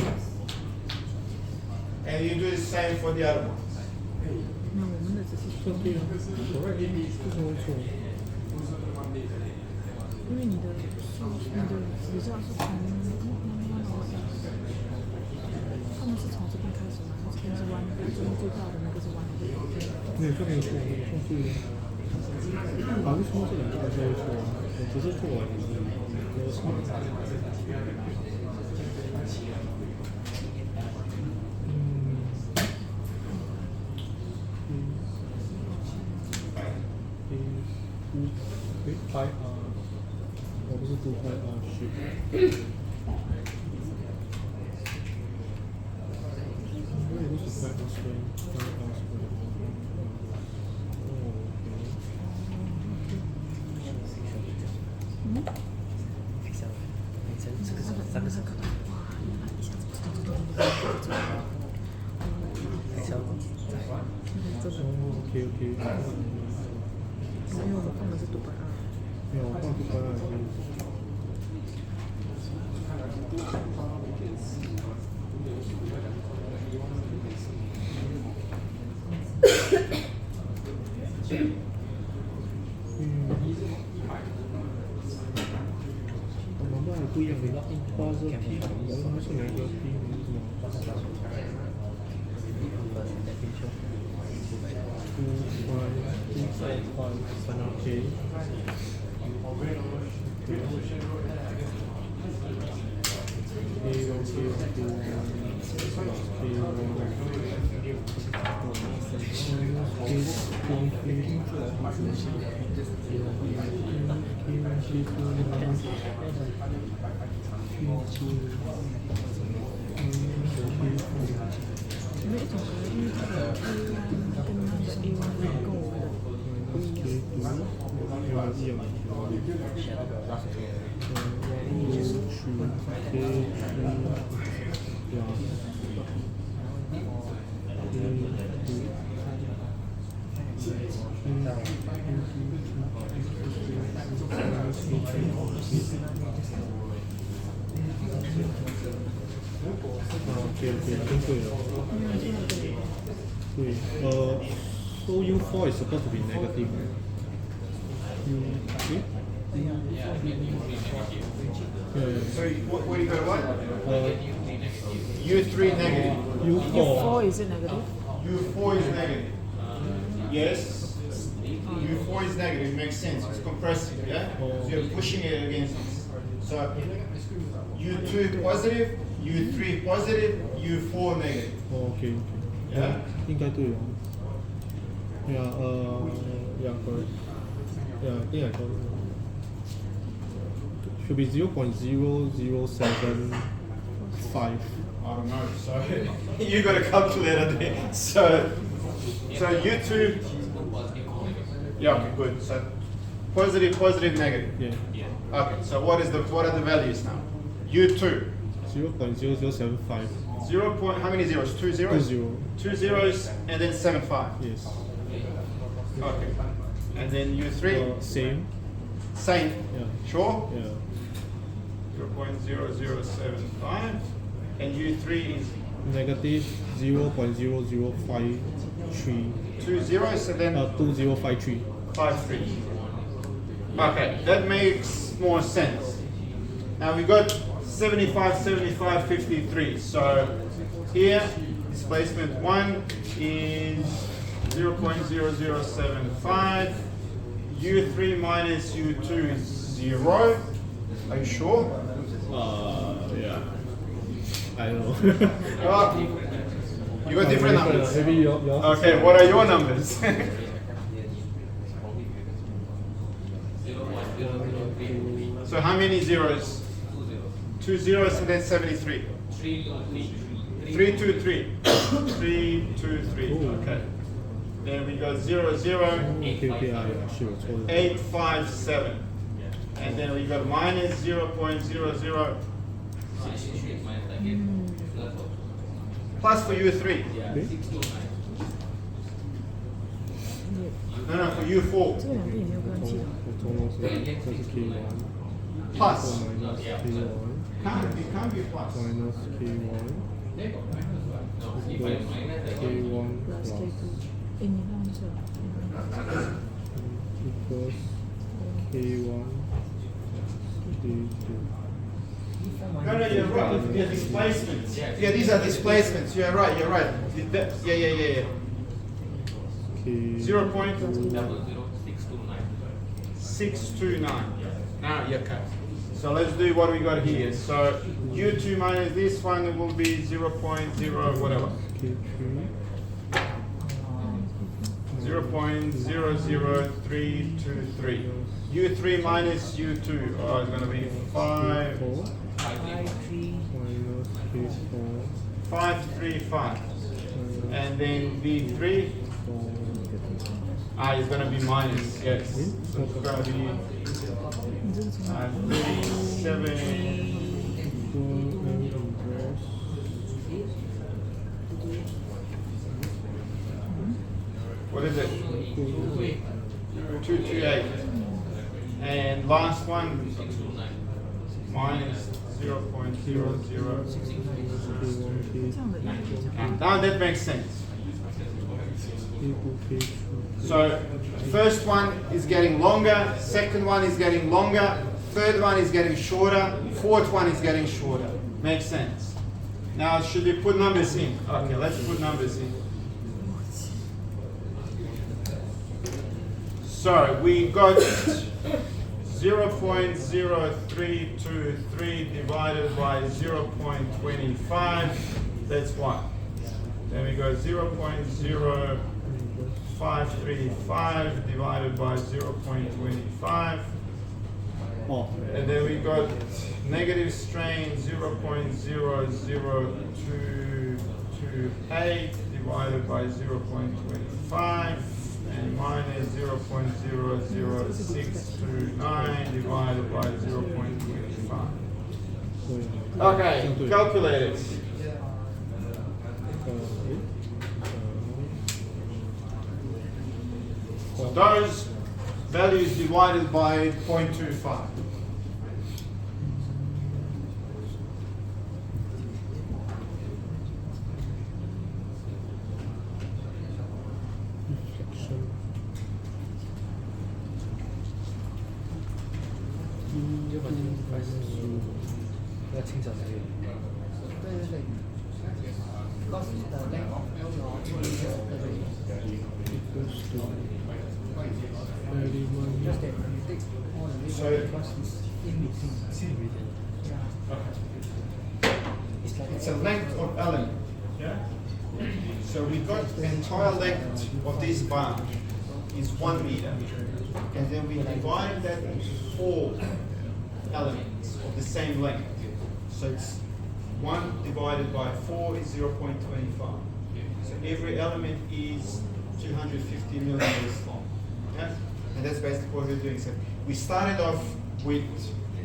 And you do the same for the other ones. 那我们的只是这对啊，correct，为什么会错？因为你的比较是从他们是从这边开始嘛，这边是弯的，这边最大的那个是弯的。没有，这没有错，没有错，对的。啊，为什么这两个都会错啊？我只是做完而已，没有什么。拍啊，我不是读拍啊，是。我也不是拍啊，所以拍啊，所以。OK OK。因为我们放的是独白二。没有，我放独白二。我们还不一样的，花是 P， 我们是哪个 P 名字吗？2.5 因为一种因为它的 A1 跟那个 A1 跟我们的不一样。OK，真对了。对，so U4 is supposed to be negative. So what you got what? U3 negative. U4 is it negative? U4 is negative. Yes. U4 is negative. Makes sense. It's compressing, yeah? So you're pushing it against this. So U2 positive, U3 positive, U4 negative. OK， Yeah? 应该对哦。Yeah, correct. Yeah, I think I got it. Should be 0.0075. I don't know. So you got a calculator there. So So U2, yeah, okay, good. So positive, positive, negative. Yeah. Okay, so what are the values now? U2, 0.0075. 0 point, how many zeros? 2 zeros? 20. 2 zeros and then 75. Yes. Okay. And then U3, Same. same. Yeah. Sure? Yeah. 0.0075. And U3 is Negative 0.0053. 2 zeros and then 2053. 53. Okay, that makes more sense. Now we got 75, 75, 53. So here, displacement 1 is 0.0075. U3 minus U2 is 0. Are you sure? Yeah. I don't know. Oh, you got different numbers. Maybe yours. Okay, what are your numbers? So how many zeros? 2 zeros and then 73. 323. 323. Okay. Then we got 0, 0, Okay, I是有错的。 857. And then we got minus 0.00 plus for U3. No, for U4. 这两个也没有关系的。这是 K1 Plus. minus K1 Can't be plus. minus K1 equals K1 plus plus K2。哎，你看这， equals K1 K2. No, you're right. They're displacements. Yeah, these are displacements. You're right. Yeah. K 0.629. Now, yeah, okay. So let's do what we got here. So U2 minus this one will be 0.0 whatever. K3 0.00323. U3 minus U2. Oh, it's going to be 5. 4 minus K4 535. And then V3 is going to be minus, yes. So it's going to be 37. What is it? 228. And last one minus 0.00. Now that makes sense. So first one is getting longer, second one is getting longer, third one is getting shorter, fourth one is getting shorter. Makes sense. Now should we put numbers in? Okay, let's put numbers in. So we got 0.0323 divided by 0.25, that's what? Then we got 0.0535 divided by 0.25. And then we got negative strain 0.00228 divided by 0.25. And minus 0.00629 divided by 0.25. Okay, calculate it. So those values divided by 0.25. Because the length of L just that when you take all the way So- because it's in between. It's like It's a length of element. Yeah? So we got the entire length of this bar is 1 meter. And then we divide that into 4 elements of the same length. So it's 1 divided by 4 is 0.25. So every element is 250 millimeters long. Yeah? And that's basically what we're doing. So we started off with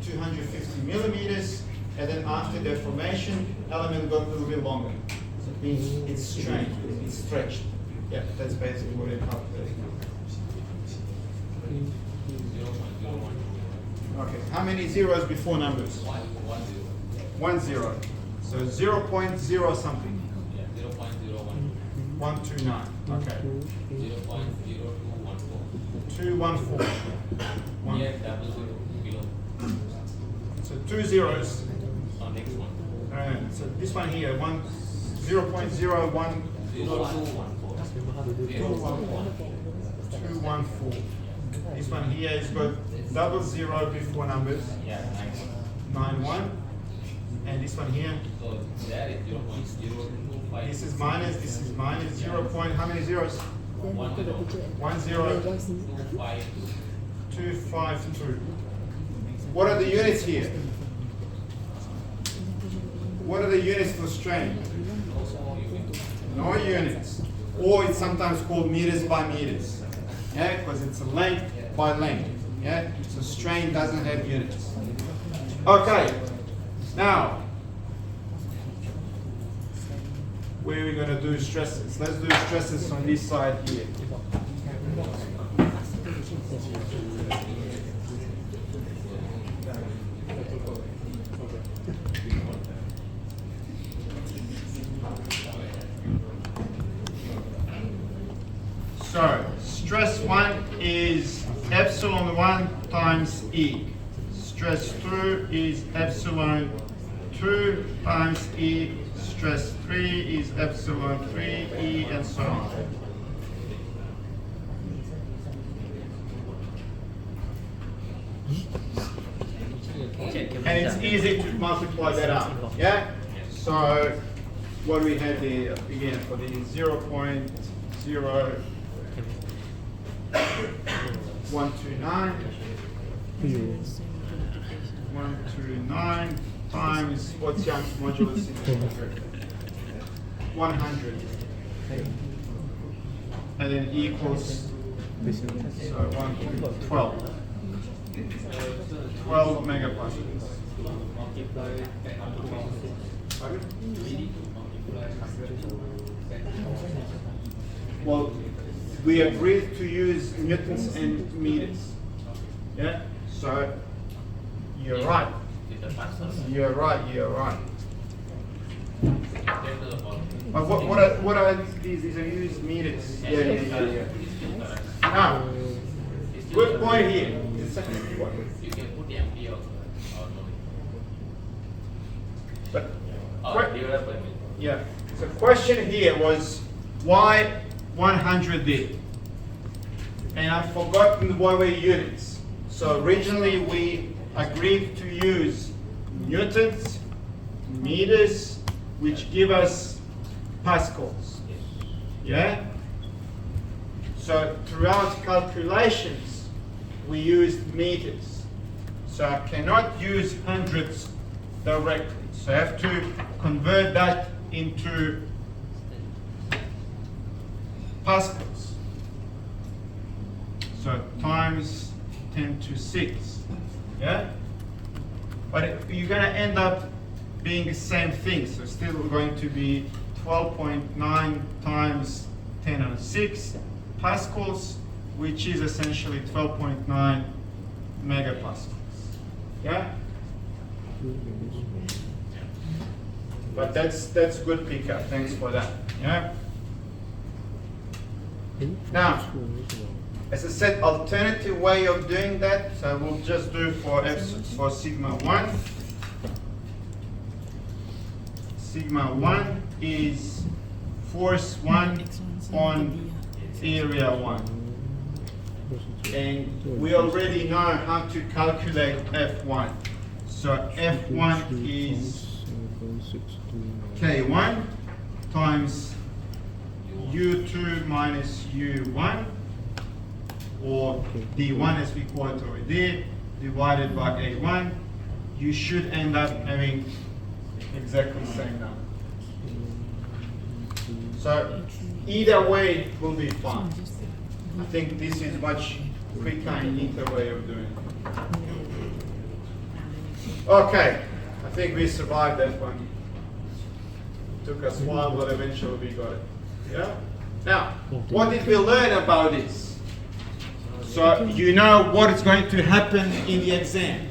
250 millimeters, and then after deformation, element got a little bit longer. So it means it's strained, it's stretched. Yeah, that's basically what it calculates. Okay, how many zeros before numbers? 1 0. So 0.0 something. 129. Okay. 214. So 2 zeros. So this one here, 0.01. 214. This one here is got double zero before numbers. 91. And this one here. This is minus 0 point, how many zeros? 1 0. 252. What are the units here? What are the units for strain? No units. Or it's sometimes called meters by meters. Yeah, because it's a length by length. Yeah, so strain doesn't have units. Okay, now where are we going to do stresses? Let's do stresses on this side here. So, stress 1 is epsilon 1 times E. Stress 2 is epsilon 2 times E. Stress 3 is epsilon 3 E, and so on. And it's easy to multiply that up. Yeah? So, what do we have there again for the 0.0129 129 times what's Young's modulus? 100. And then equals, so 12. 12 megapascals. Well, we agreed to use newtons and meters. Yeah? So, you're right. You're right. But what are these? These are used meters. Yeah. Now, good point here. The second point. But yeah. So question here was why 100 there? And I've forgotten what were units. So originally we agreed to use newtons, meters, which give us pascals. Yeah? So throughout calculations, we used meters. So I cannot use hundreds directly. So I have to convert that into pascals. So times 10 to 6. Yeah? But you're going to end up being the same thing. So still going to be 12.9 times 10 to the 6 pascals, which is essentially 12.9 megapascals. Yeah? But that's good pickup. Thanks for that. Yeah? Now, as I said, alternative way of doing that, so we'll just do for sigma 1. Sigma 1 is force 1 on area 1. And we already know how to calculate F1. So F1 is K1 times U2 minus U1, or D1 as we call it over there, divided by A1. You should end up having exactly the same number. So either way will be fine. I think this is much quicker and neater way of doing it. Okay, I think we survived that one. Took us a while, but eventually we got it. Yeah? Now, what did we learn about this? So you know what is going to happen in the exam.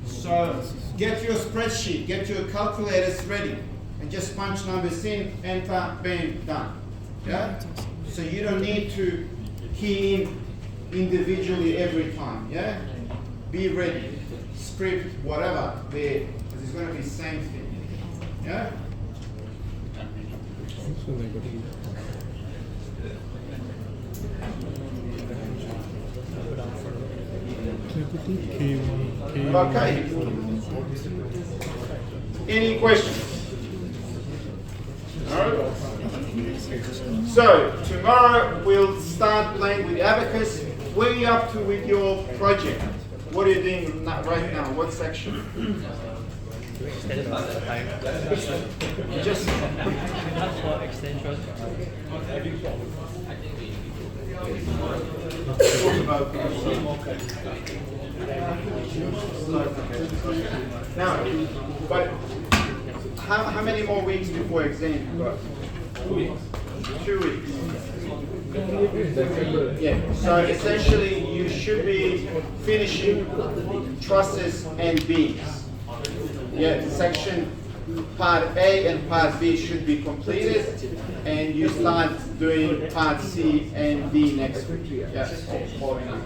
So get your spreadsheet, get your calculators ready, and just punch numbers in, enter, bam, done. Yeah? So you don't need to key in individually every time. Yeah? Be ready. Script, whatever, there. Because it's going to be the same thing. Yeah? So negative. Negative K1, K1. Okay. Any questions? No? So, tomorrow we'll start playing with abacus. Where are you up to with your project? What are you doing right now? What section? Extended time. Just For extension. talk about now, but how many more weeks before exam you got? 2 weeks. Yeah, so essentially you should be finishing trusses and beams. Yeah, section part A and part B should be completed, and you start doing part C and D next week. Yeah, following up.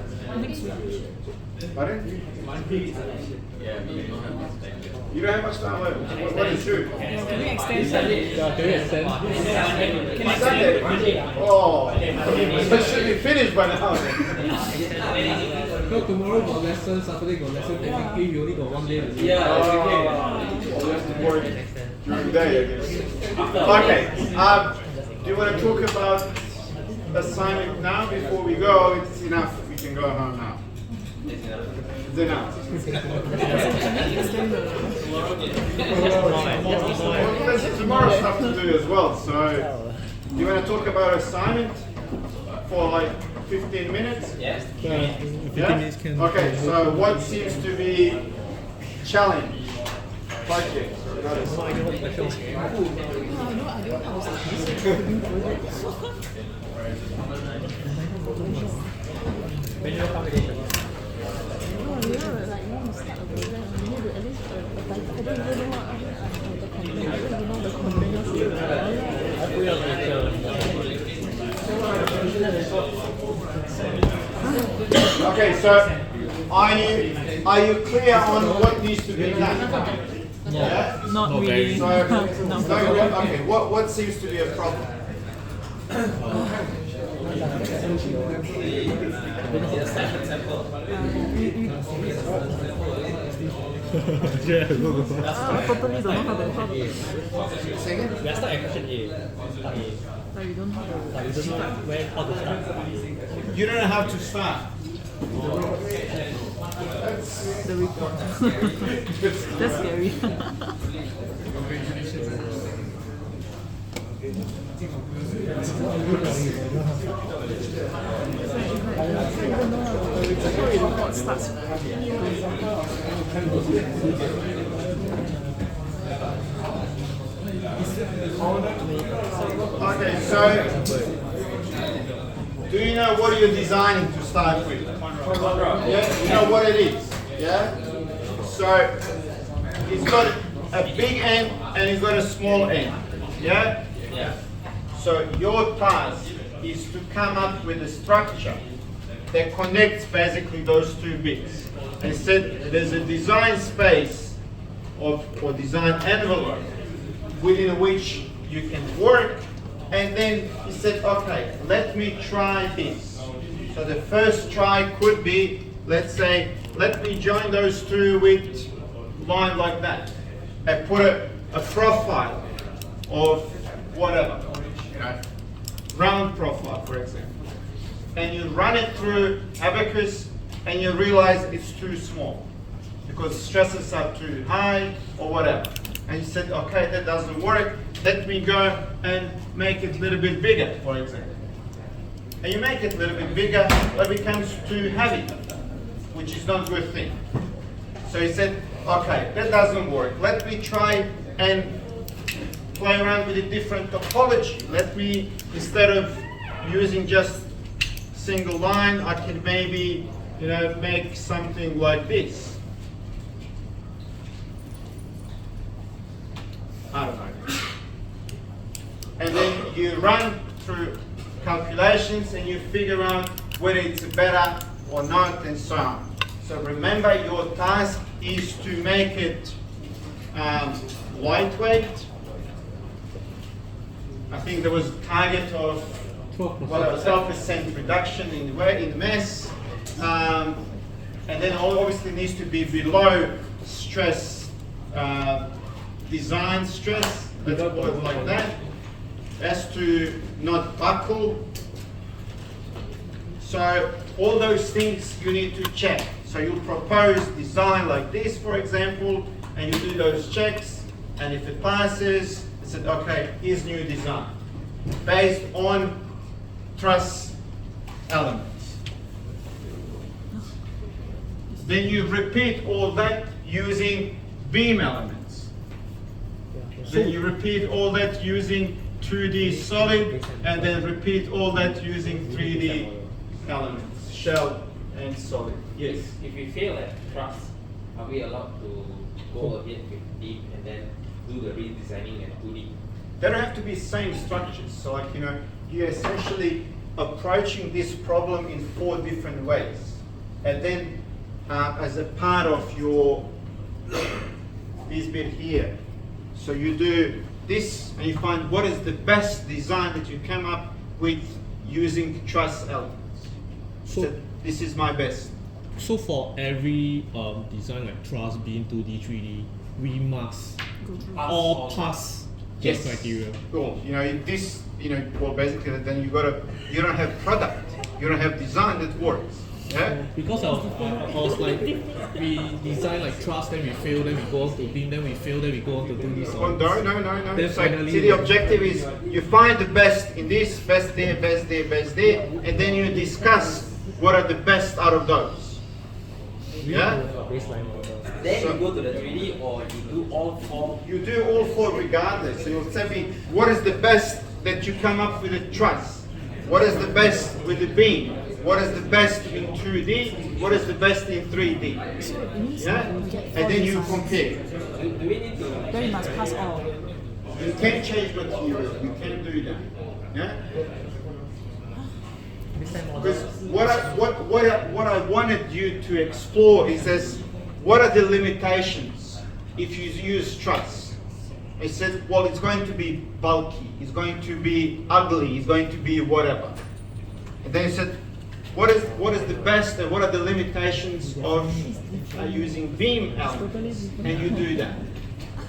Pardon? You don't have much time left. What is true? Can we extend Sunday? Yeah, can you extend? Can I Sunday? Oh, it should be finished by now. No, tomorrow got lesson, Saturday got lesson, technically you only got 1 day to do. Well, you have to work during the day, I guess. Okay. Do you want to talk about assignment now before we go? It's enough. We can go home now. It's enough. Well, there's tomorrow stuff to do as well. So, do you want to talk about assignment for like 15 minutes? Yeah, 15 Yeah? minutes can. Okay, so what seems to be challenge? Project. No idea what the question was. No idea what I was like. Manual calculation. No, you know, like, you want to start a program, you need to at least, like, I don't even know what, the content, I don't even know the content. I put it on the Okay, so are you clear on what needs to be done? Yeah? Not really. So, okay, what seems to be a problem? Yeah, go. Totally don't know how to Say again? We are stuck at question A. Part A. like, we don't know how to. Like we don't know where how to start. You don't know how to start. The report. That's scary. Starts. Okay, so do you know what you're designing to start with? Yeah, you know what it is. Yeah? So it's got a big end and it's got a small end. Yeah? Yeah. So your task is to come up with a structure that connects basically those two bits. And said there's a design space or design envelope within which you can work, and then he said, okay, let me try this. So the first try could be, let's say, let me join those two with line like that, and put a profile of whatever, you know, round profile, for example. And you run it through abacus, and you realize it's too small because stresses are too high or whatever. And you said, okay, that doesn't work. let me go and make it a little bit bigger, for example. And you make it a little bit bigger, but it becomes too heavy, which is not a good thing. So he said, okay, that doesn't work. Let me try and play around with a different topology. Let me, instead of using just single line, I can maybe, make something like this. I don't know. And then you run through calculations and you figure out whether it's better or not and so on. So remember, your task is to make it lightweight. I think there was a target of 12% reduction in the mass. And then obviously needs to be below stress, design stress, let's call it like that. Has to not buckle. So all those things you need to check. So you propose design like this, for example, and you do those checks, and if it passes, it said, okay, here's new design based on truss elements. Then you repeat all that using beam elements. Then you repeat all that using 2D solid, and then repeat all that using 3D elements, shell and solid. Yes? If we fail at trust, are we allowed to go ahead with deep and then do the redesigning at 2D? They don't have to be same structures. So like, you're essentially approaching this problem in 4 different ways. And then as a part of your, this bit here, so you do this and you find what is the best design that you come up with using truss elements. So this is my best. So for every design like truss, beam, 2D, 3D, we must all pass this criteria. Cool. This, well, basically then you don't have product, you don't have design that works. Yeah? Because I was like, we design like truss, then we fail, then we go on to beam, then we fail, then we go on to do this. No. Then So, finally, see, the objective is you find the best in this, best there, best there, best there, and then you discuss what are the best out of those. Yeah? Then you go to the 3D, or you do all 4? You do all 4 regardless. So you'll tell me what is the best that you come up with a truss, what is the best with the beam, what is the best in 2D, what is the best in 3D. Yeah? And then you compare. Do we need to? Then you must pass all. You can change material, you can do that. Yeah? Because what I wanted you to explore is this, what are the limitations if you use truss? I said, well, it's going to be bulky, it's going to be ugly, it's going to be whatever. And then he said, what is the best and what are the limitations of using beam elements? And you do that.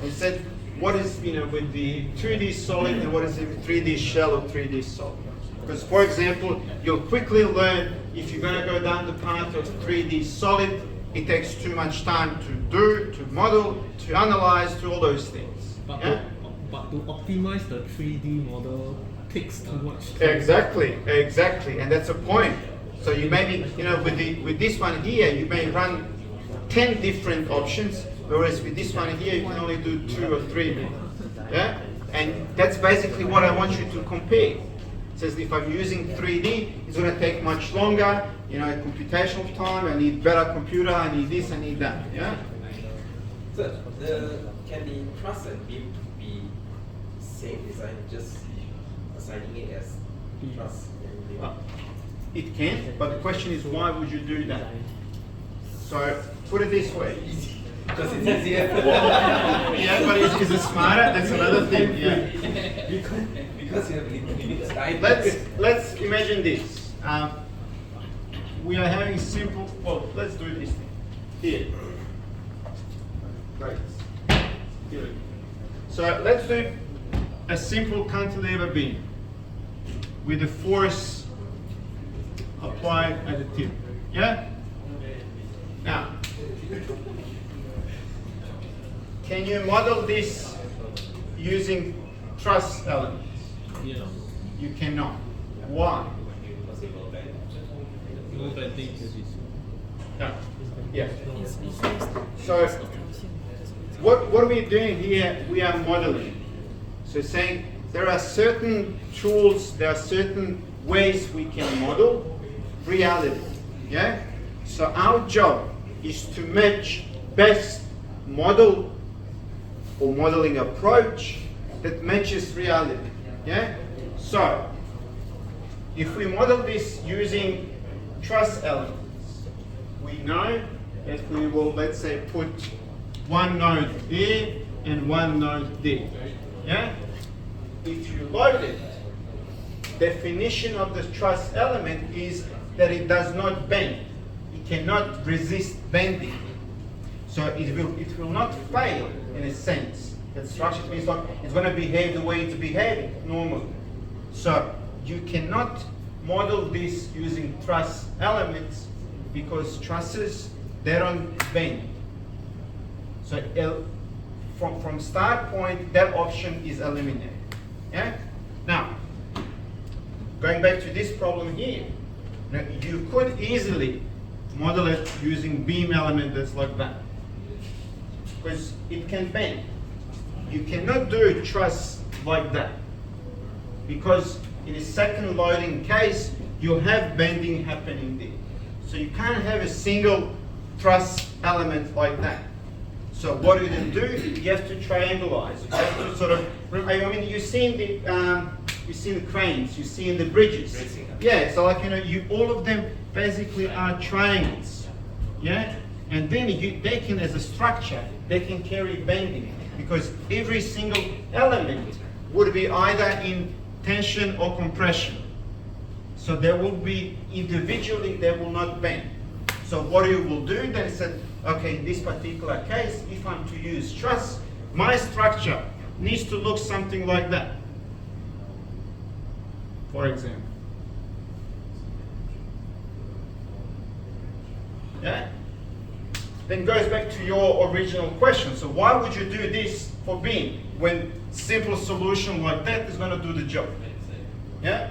And said, what is, with the 2D solid and what is the 3D shell or 3D solid? Because, for example, you'll quickly learn if you're going to go down the path of 3D solid, it takes too much time to do, to model, to analyze, to all those things. but to optimize the 3D model takes too much time. Exactly, and that's a point. So you maybe, with this one here, you may run 10 different options, whereas with this one here, you can only do 2 or 3. Yeah? And that's basically what I want you to compare. It says if I'm using 3D, it's going to take much longer, computational time, I need better computer, I need this, I need that. Yeah? So can the truss and beam be same design, just assigning it as truss and beam? It can, but the question is why would you do that? So put it this way. Because it's easier. Yeah, but is it smarter? That's another thing. Yeah. Because you have limited time. Let's imagine this. We are having simple. Well, let's do this thing here. Right. Here. So let's do a simple cantilever beam with the force applied at the tip. Yeah? Now, can you model this using truss elements. You know, You cannot. Why? no bending because it's No. Yeah. It's just So what are we doing here? We are modeling. So saying there are certain tools, there are certain ways we can model reality. Yeah? So our job is to match best model or modeling approach that matches reality. Yeah? So if we model this using truss elements, we know that we will, let's say, put one node there and one node there. Yeah? If you load it, definition of the truss element is that it does not bend. It cannot resist bending. So it will not fail in a sense. That structure means like it's going to behave the way it's behaving normally. So you cannot model this using truss elements because trusses, they don't bend. So from start point, that option is eliminated. Yeah? Now, going back to this problem here, now you could easily model it using beam element that's like that, because it can bend. You cannot do a truss like that, because in a second loading case, you have bending happening there. So you can't have a single truss element like that. So what you then do, you have to triangularize. You have to sort of, I mean, you've seen the cranes, you've seen the bridges. Yeah, so like, you know, all of them basically are triangles. Yeah? And then they can, as a structure, they can carry bending, because every single element would be either in tension or compression. So they will be individually, they will not bend. So what you will do then is that, okay, in this particular case, if I'm to use truss, my structure needs to look something like that, for example. Yeah? Then goes back to your original question. So why would you do this for beam when simple solution like that is going to do the job? Yeah?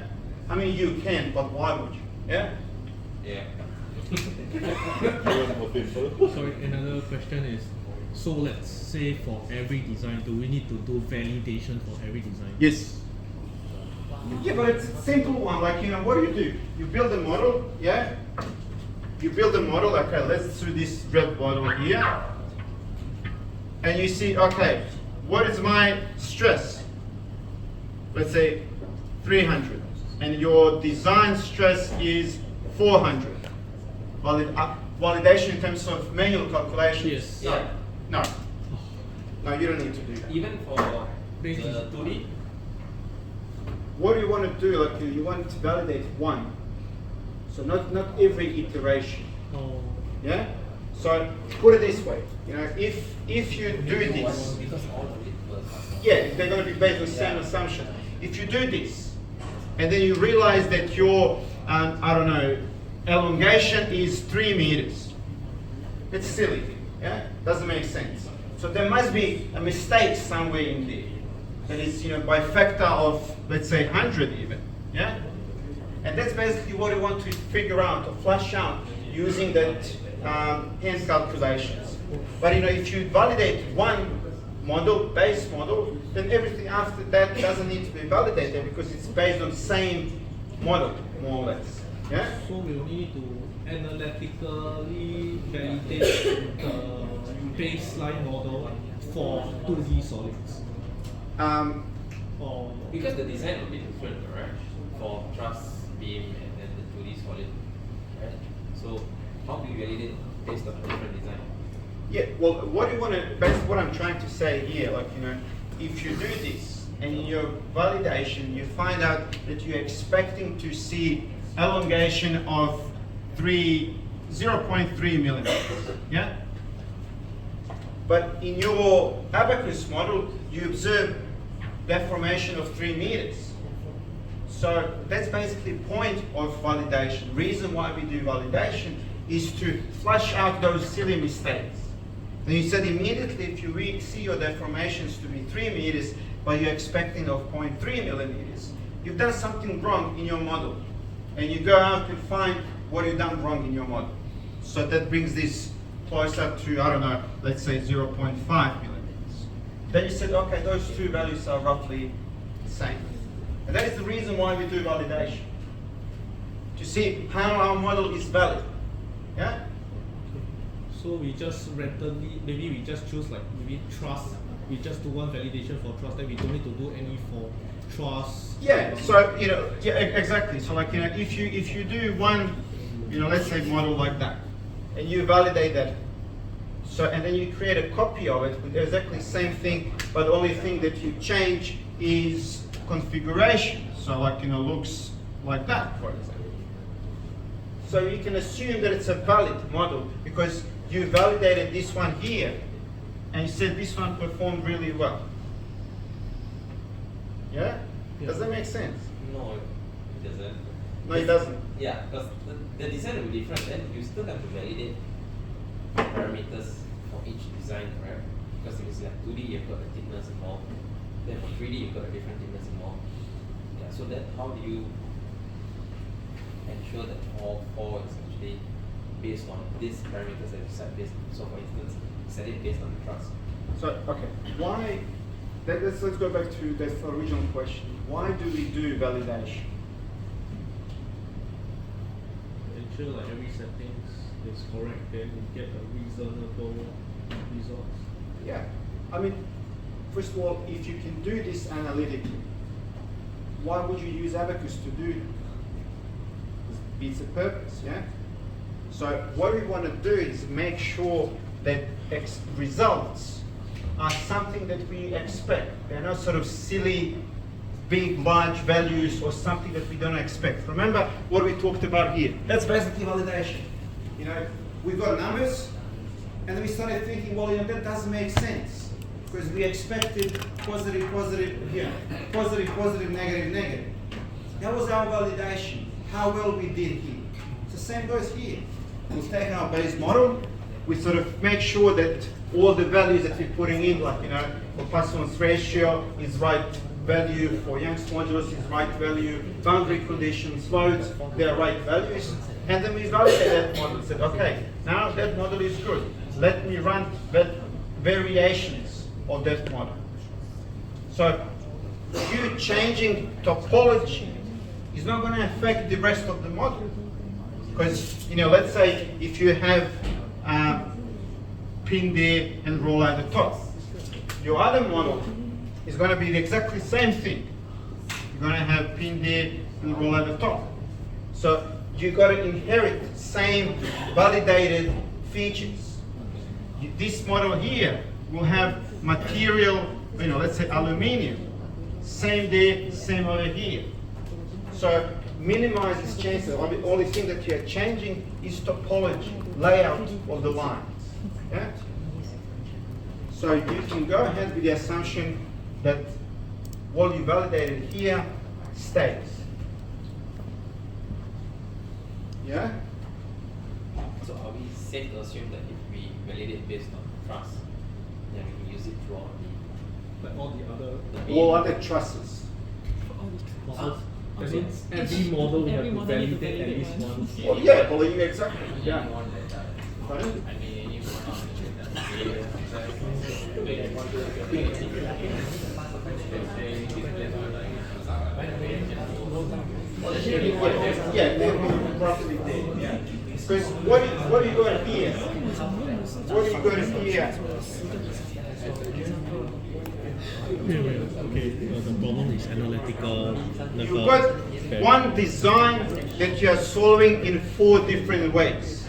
I mean, you can, but why would you? Yeah? Yeah. Sorry, another question is, so let's say for every design, do we need to do validation for every design? Yes. Yeah, but it's a simple one. Like, you know, what do? You build a model, yeah? You build a model, okay, let's do this red model here. And you see, okay, what is my stress? Let's say 300. And your design stress is 400. Validation in terms of manual calculations? Yes. Yeah. No. No, you don't need to do that. Even for the 2D, What do you want to do? Like, you want to validate one. So not every iteration. Oh. Yeah? So put it this way. You know, if you do this, because all of it was yeah, they're going to be based on the same assumption. If you do this, and then you realize that your, I don't know, elongation is 3 meters. It's silly, yeah? Doesn't make sense. So there must be a mistake somewhere in there. That is, you know, by factor of, let's say, 100 even, yeah? And that's basically what you want to figure out, or flush out, using that hand calculations. But, you know, if you validate one model, base model, then everything after that doesn't need to be validated because it's based on the same model, more or less. Yeah? So we will need to analytically validate the baseline model for 2D solids. Or because the design will be different, right? For truss, beam, and then the 2D solid, right? So how do you validate based on different design? Yeah, well, what you want to, basically what I'm trying to say here, like, you know, if you do this and in your validation you find out that you're expecting to see elongation of 0.3 millimeters, yeah? But in your abacus model, you observe deformation of 3 meters. So that's basically point of validation. Reason why we do validation is to flush out those silly mistakes. And you said immediately if you see your deformations to be 3 meters, but you're expecting of 0.3 millimeters, you've done something wrong in your model. And you go out and find what you've done wrong in your model. So that brings this closer to, I don't know, let's say 0.5 millimeters. Then you said, okay, those two values are roughly the same. And that is the reason why we do validation. To see how our model is valid. Yeah? So we just randomly, maybe we just choose like maybe trust. We just do one validation for trust, then we don't need to do any for trust. Yeah, so yeah, exactly. So like if you do one, let's say model like that, and you validate that, so and then you create a copy of it with exactly the same thing, but the only thing that you change is configuration. So like looks like that, for example. So you can assume that it's a valid model because you validated this one here, and you said this one performed really well. Yeah? Does that make sense? No, it doesn't. No, it doesn't. Yeah, because the design will be different. Then you still have to validate parameters for each design, right? Because if it's like 2D, you've got the thickness involved. Then for 3D, you've got a different thickness involved. Yeah, so that how do you ensure that all four is actually based on these parameters that you set based? So for instance, set it based on the trust. So, okay, why, let's go back to that original question. Why do we do validation? Ensure like every settings is correct, then you get a reasonable results. Yeah, I mean, first of all, if you can do this analytically, why would you use Abacus to do it? It's a purpose, yeah? So what we want to do is make sure that results are something that we expect. They're not sort of silly, big, large values or something that we don't expect. Remember what we talked about here. That's basically validation. We've got numbers, and then we started thinking, well, that doesn't make sense because we expected positive, positive here, positive, positive, negative, negative. That was our validation, how well we did here. So same goes here. We'll take our base model, we sort of make sure that all the values that we're putting in, like, for Poisson's ratio is right value, for Young's modulus is right value, boundary conditions, loads, they're right values. And then we validate that model and said, okay, now that model is good. Let me run variations of that model. So you changing topology is not going to affect the rest of the model. Because, let's say if you have pin there and roll at the top, your other model is going to be exactly the same thing. You're going to have pin there and roll at the top. So you've got to inherit same validated features. This model here will have material, let's say aluminium. Same there, same over here. So minimize this change. The only thing that you're changing is topology, layout of the lines. Yeah? So you can go ahead with the assumption that what you validated here stays. Yeah? So are we safe to assume that if we validate based on trust, then we can use it throughout Like all the other. All other trusses. Oh, That means every model we have Every to model need to validate at validate least once. once. Well, yeah, well, exactly. Yeah. Pardon? Yeah, they will roughly there. Yeah. Because what are you going here? What are you going here? Okay, the problem is analytical. You've got one design that you are solving in 4 different ways.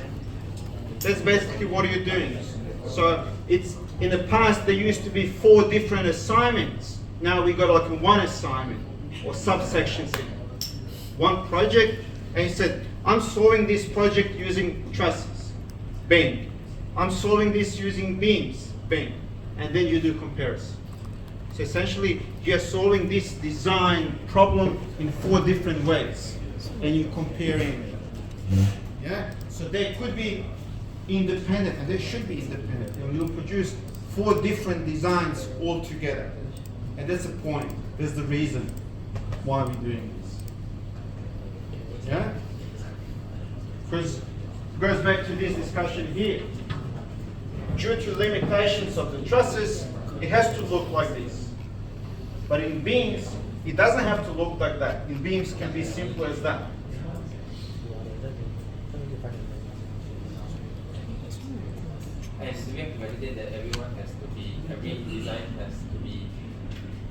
That's basically what you're doing. So it's in the past there used to be 4 different assignments. Now we got like one assignment or subsections in one project, and you said, I'm solving this project using trusses, bang. I'm solving this using beams, bang. And then you do comparison. So essentially, you're solving this design problem in 4 different ways, and you're comparing. Yeah. So they could be independent, and they should be independent. And you'll produce 4 different designs all together. And that's the point. That's the reason why we're doing this. Yeah? Because it goes back to this discussion here. Due to limitations of the trusses, it has to look like this. But in beams, it doesn't have to look like that. In beams can be simple as that. And we have to validate that everyone has to be, every design has to be,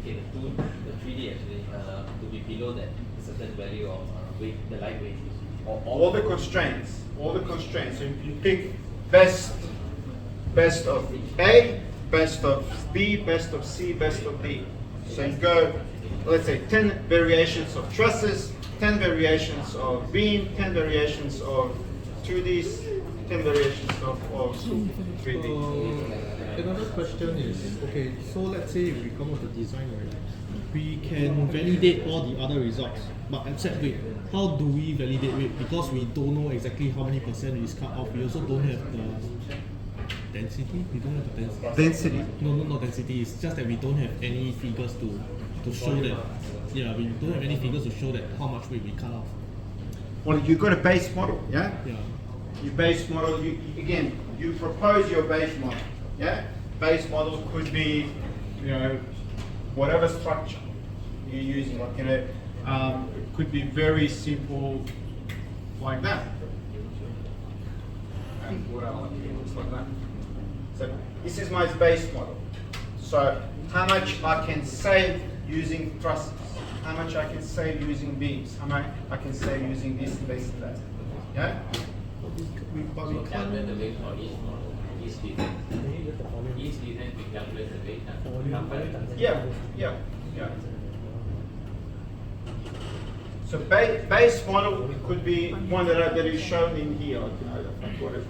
okay, the 3D actually, to be below that certain value of weight, the light weight. All the constraints. All the constraints. So you pick best of A, best of B, best of C, best of D. So you go, let's say 10 variations of trusses, 10 variations of beam, 10 variations of 2Ds, 10 variations of 3D. Another question is, okay, so let's say we come up with a design, right? We can validate all the other results, but except weight. How do we validate weight? Because we don't know exactly how many percent is cut off. We also don't have the density. We don't have the density. Density. No, not density. It's just that we don't have any figures to show that. Yeah, we don't have any figures to show that how much weight we cut off. Well, you've got a base model, yeah? Yeah. Your base model, you propose your base model, yeah? Base model could be, whatever structure you're using, like, it could be very simple, like that. And what else? Looks like that. So this is my base model. So how much I can save using trusses, how much I can save using beams, how much I can save using this and this and that. Yeah? But we can't. Calculate the weight for each model, each design. Each design we calculate the weight. Yeah. So base model could be one that is shown in here. Whatever.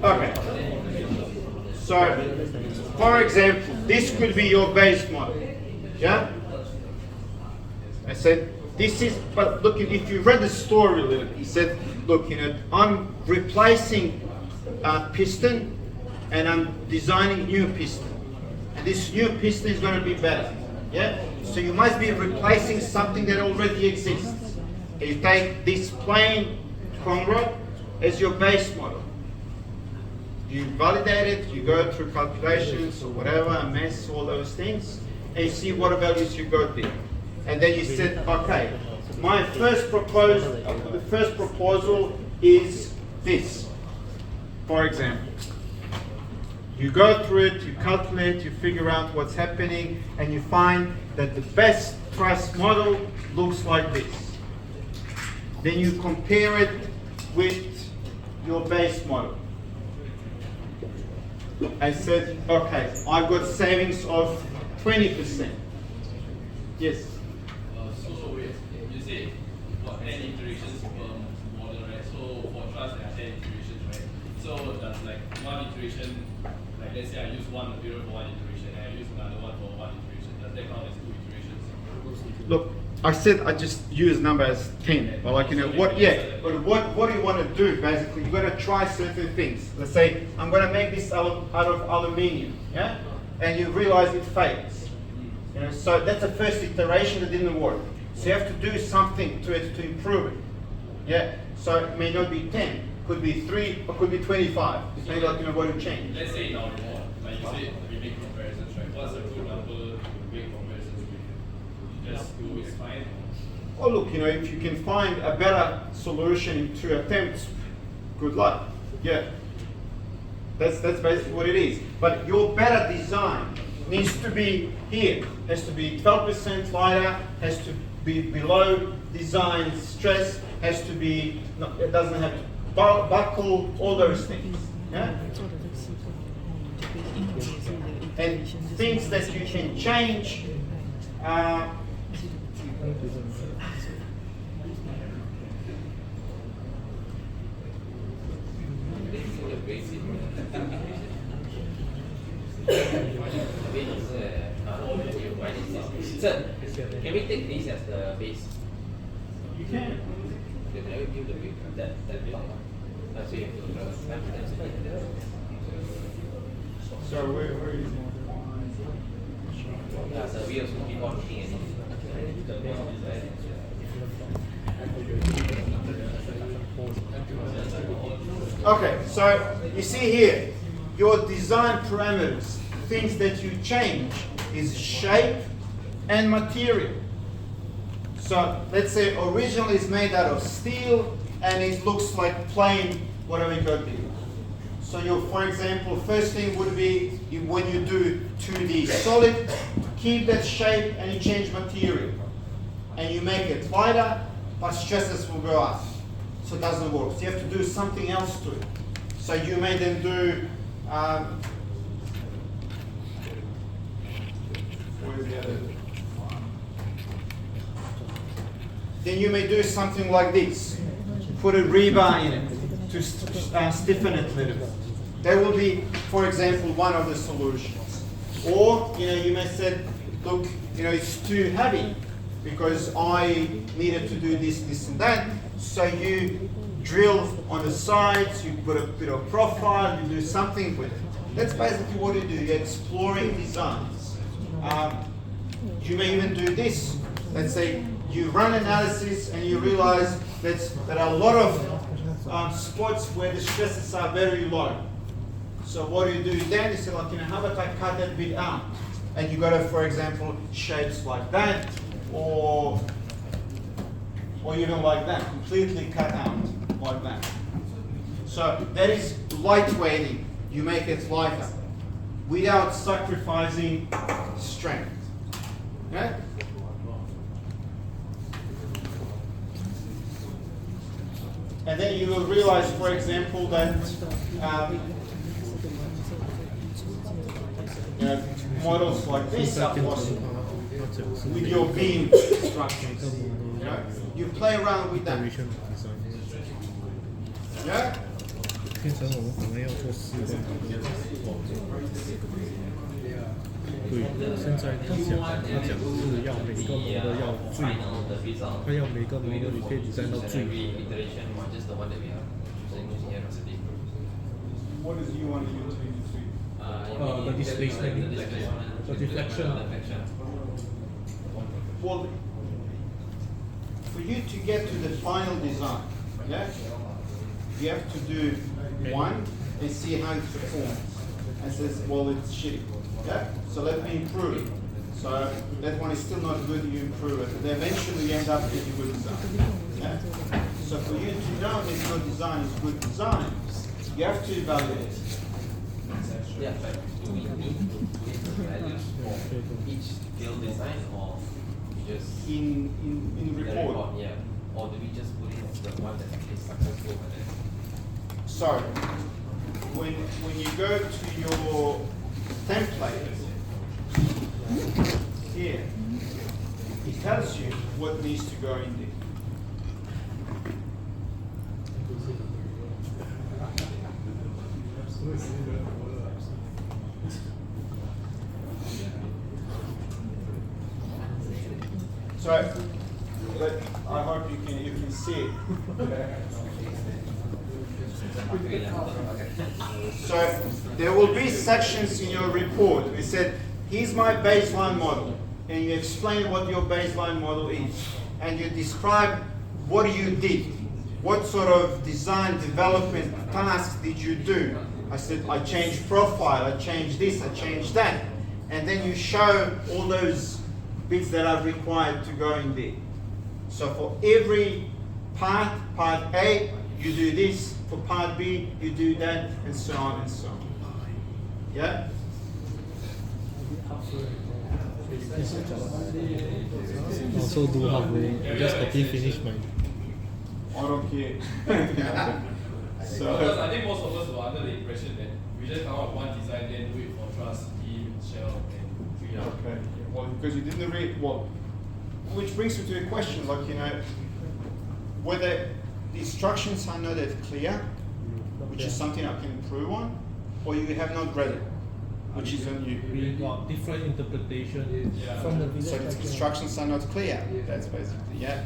Okay. So, for example, this could be your base model. Yeah? I said, this is, but look, if you read the story a little bit, he said, look, I'm replacing a piston and I'm designing new piston. And this new piston is going to be better. Yeah? So you must be replacing something that already exists. You take this plain conrod as your base model. You validate it, you go through calculations or whatever, MS, all those things, and you see what values you got there. And then you said, okay, my first proposal is this, for example. You go through it, you calculate, you figure out what's happening, and you find that the best truss model looks like this. Then you compare it with your base model. I said, okay, I've got savings of 20%. Yes? So you say for 10 iterations per model, right? So for trust there are 10 iterations, right? So that's like one iteration, like let's say I use one material for one iteration and I use another one for one iteration. Does that count as 2 iterations? Look, I said I just use number as 10, but like, what do you want to do basically? You're going to try certain things. Let's say, I'm going to make this out of aluminium, yeah? And you realize it fails. So that's the first iteration that didn't work. So you have to do something to it to improve it. Yeah? So it may not be 10, could be 3, or could be 25, depending on what you change. Let's say in our report, like you said, we make comparisons, right? What's a good number to make comparisons with? You just do is fine. Oh look, if you can find a better solution in 2 attempts, good luck. Yeah. That's basically what it is. But your better design needs to be here. Has to be 12% lighter, has to be below design stress, has to be, it doesn't have to buckle, all those things. Yeah? And things that you can change So, can we take this as the base? You can. Okay, can I view the base? That block? So you have to So where is so we also before looking at it. Okay, so you see here, your design parameters, things that you change is shape and material. So let's say originally it's made out of steel and it looks like plain whatever you got there. So for example, first thing would be when you do 2D solid, keep that shape and you change material. And you make it lighter, but stresses will go up. So it doesn't work. So you have to do something else to it. So you may then do, where's the other? Then you may do something like this. Put a rebar in it to stiffen it a little bit. That will be, for example, one of the solutions. Or, you may say, look, it's too heavy because I needed to do this, this, and that. So you drill on the sides, you put a bit of profile, you do something with it. That's basically what you do. You're exploring designs. You may even do this. Let's say you run analysis and you realize that there are a lot of spots where the stresses are very low. So what do you do then? You say, like, how about I cut that bit out? And you got, for example, shapes like that, or even like that, completely cut out like that. So that is lightweighting. You make it lighter without sacrificing strength. Okay? And then you will realize, for example, that models like this are possible with your beam structures. You play around with that. Yeah? 变成我们可能要做4个对，现在他讲是要每个模的要最好，他要每个模的你可以 design 到最好。 What is you want to use between the three? The displacement, the deflection. Well, for you to get to the final design, yeah, you have to do one and see how it performs. And says, well, it's shitty. Yeah? So let me improve it. So that one is still not good, you improve it. And eventually you end up with a good design. Yeah? So for you to know that your design is good design, you have to evaluate it. Yeah, but do we need to values for each field design, or just In the report. Yeah, or do we just put in the one that is successful and then? So when you go to your template here, it tells you what needs to go in there. So, but I hope you can see it. So there will be sections in your report. We said, here's my baseline model, and you explain what your baseline model is, and you describe what you did, what sort of design development tasks did you do. I said, I changed profile, I changed this, I changed that, and then you show all those bits that are required to go in there. So for every part A, you do this, for part B, you do that, and so on and so on. Yeah? Also do halfway. I just copy finish mine. I don't care. Because So, I think most of us were under the impression that we just come out with one design, then do it for trust, team, shell, and 3 okay. Well, because you didn't read well. Which brings me to a question, like, you know, whether the instructions are not that clear, which is something I can improve on, or you have not read it, which is on you. We got different interpretation. From the So village. the instructions are not clear. That's basically, yeah.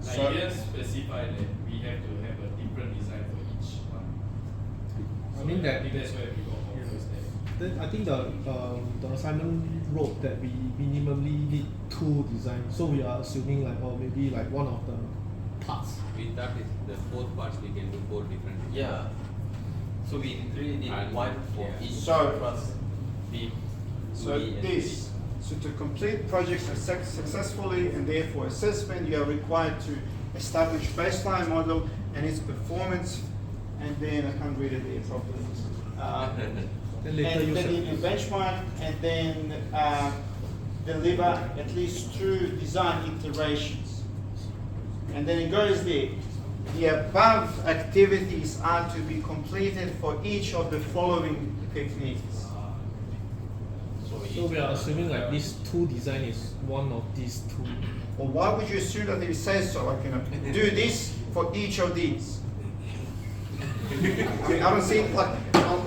Like So, you didn't specify that we have to have a different design for each one. I mean that. I think that's where we got confused there. Then I think the assignment wrote that we minimally need 2 designs. So we are assuming like, or maybe like one of the parts. We thought is the 4 parts we can do 4 different. Yeah. So we really need And- one for yeah. each So- trust. B, so B, and this, so to complete projects successfully and therefore assessment, you are required to establish baseline model and its performance, and then I can't read it here properly. Then later you And then said- you benchmark, and then deliver at least 2 design iterations. And then it goes there. The above activities are to be completed for each of the following techniques. So we are assuming like this 2 design is one of these 2. Well, why would you assume that it says so? Like, you know, do this for each of these. I mean, I don't see it like,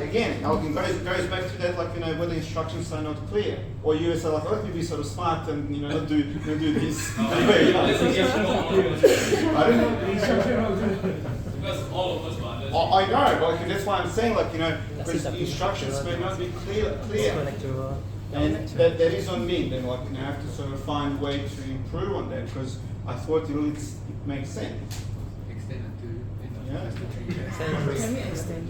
again, it goes back to that, like, you know, whether instructions are not clear. Or you say, like, let me be sort of smart and, you know, not do this. I don't know. Because all of us were under. I know, but like, that's why I'm saying, like, you know, because the instructions may not be clear. And that is on me, then, like, you know, I have to sort of find a way to improve on that, because I thought it makes sense. Extend it to Yeah. Can we extend?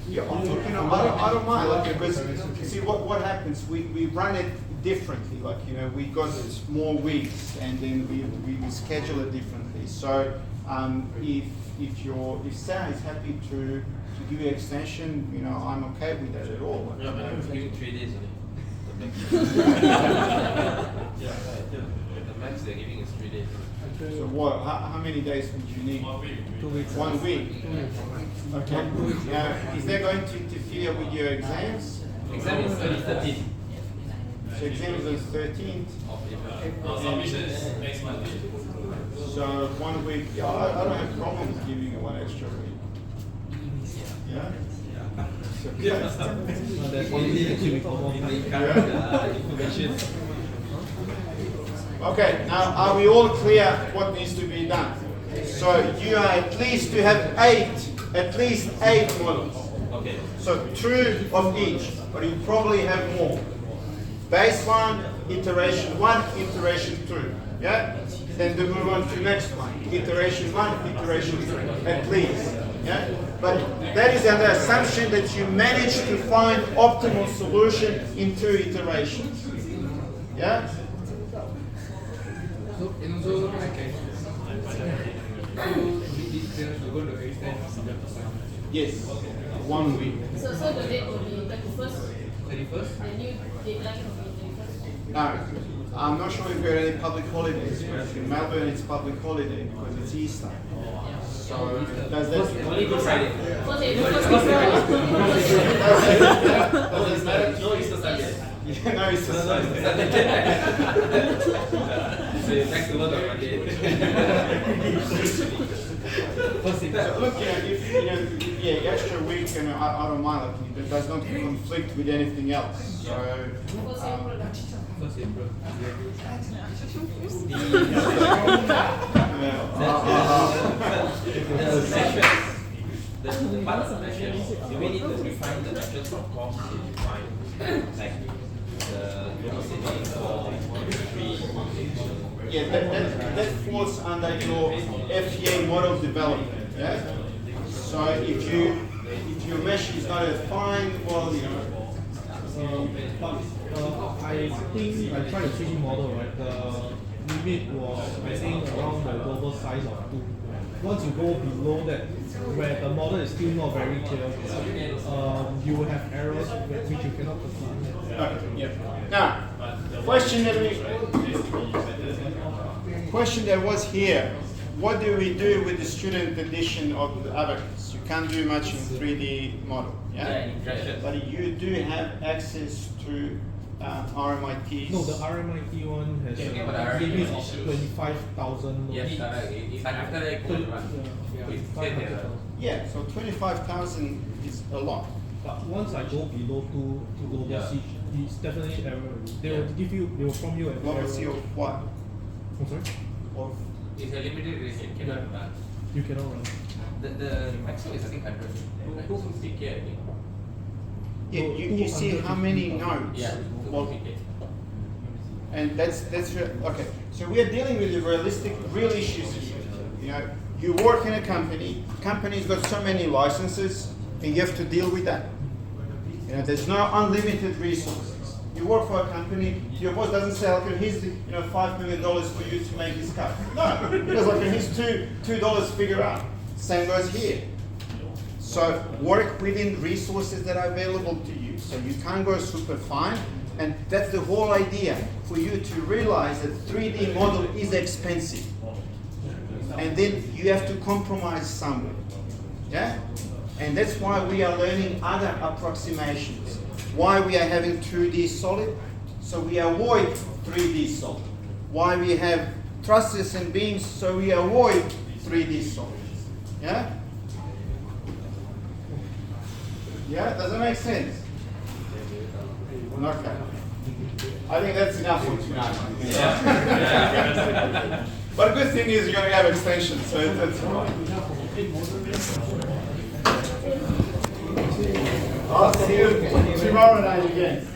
Yeah, I'm talking, I don't mind, like, because, you see, what happens, we run it differently, like, you know, we got more weeks, and then we schedule it differently. So, if Sarah is happy to give you extension, you know, I'm okay with that at all. Yeah, but I'm giving 3 days only. The max. Yeah, the max they're giving is 3 days. So what, how many days would you need? 1 week. 2 weeks. 1 week? Okay. Now, is that going to interfere with your exams? Exam is 13th So exams are 13th. of April. Our submission is next Monday. So 1 week, yeah, I don't have problems giving you 1 extra week. Yeah? So, There's only actually Information. okay, now are we all clear what needs to be done? So you are at least to have at least 8 models. Okay. So 2 of each, but you probably have more. Baseline, iteration 1, iteration 2. Yeah? Then to move on to next one. Iteration 1, iteration 3, at least. Yeah? But that is under assumption that you manage to find optimal solution in 2 iterations. Yeah? So I can. So we're going to extend Yes. 1 week. So the date will be 31st. 31st. The new deadline will be 31st. No, I'm not sure if there are any public holidays, but in Melbourne it's public holiday because it's Easter. So does that Only Good Friday. First April, first April. Does it matter? No, it's the Sunday. Yeah, no, it's the same. So back to work on Monday. So look, you know, if you know, yeah, extra week, and I don't mind. Like, it does not conflict with anything else. So. First April. First April. The measures. The part of the measures. Do we need to refine the measures from cost to define like the velocity for every. Yeah, that falls under your FEA model development. Yeah. So if your mesh is not defined, well, you know. I think I tried the 3D model, right? The limit was, I think, around the global size of 2. Once you go below that, where the model is still not very clear, you will have errors which you cannot continue. Okay. Yeah. Now, question that was here. What do we do with the student edition of the Abacus? You can't do much in 3D model, yeah? Yeah, impression. But you do have access to RMITs. No, the RMIT one has Yeah, but a RMIT limit issues. of 25,000. Yes, correct. It's after that code run. Yeah, It's 500,000. Yeah, so 25,000 is a lot. But once I go below two global Yeah. siege, it's definitely error. They will Yeah. give you, they will prompt you an Global error. C of what? I'm sorry? Of It's a limited region, cannot Yeah. run. You cannot run. The maximum is I think 100. 250k I think. you see how many 250,000. nodes? Yeah, Well, 250k. and that's okay. So we are dealing with the real issues here. You know, you work in a company. Company's got so many licenses, and you have to deal with that. You know, there's no unlimited resources. You work for a company. Your boss doesn't say, "Okay, here's the, $5 million for you to make this cut." No, because like here's $2 figure out. Same goes here. So work within resources that are available to you. So you can't go super fine. And that's the whole idea, for you to realize that 3D model is expensive. And then you have to compromise somewhere. Yeah? And that's why we are learning other approximations. Why we are having 2D solid, so we avoid 3D solid. Why we have trusses and beams, so we avoid 3D solids. Yeah? Yeah, does that make sense? Okay. I think that's enough for tonight. But the good thing is you're going to have extensions, so that's fine. I'll see you tomorrow night again.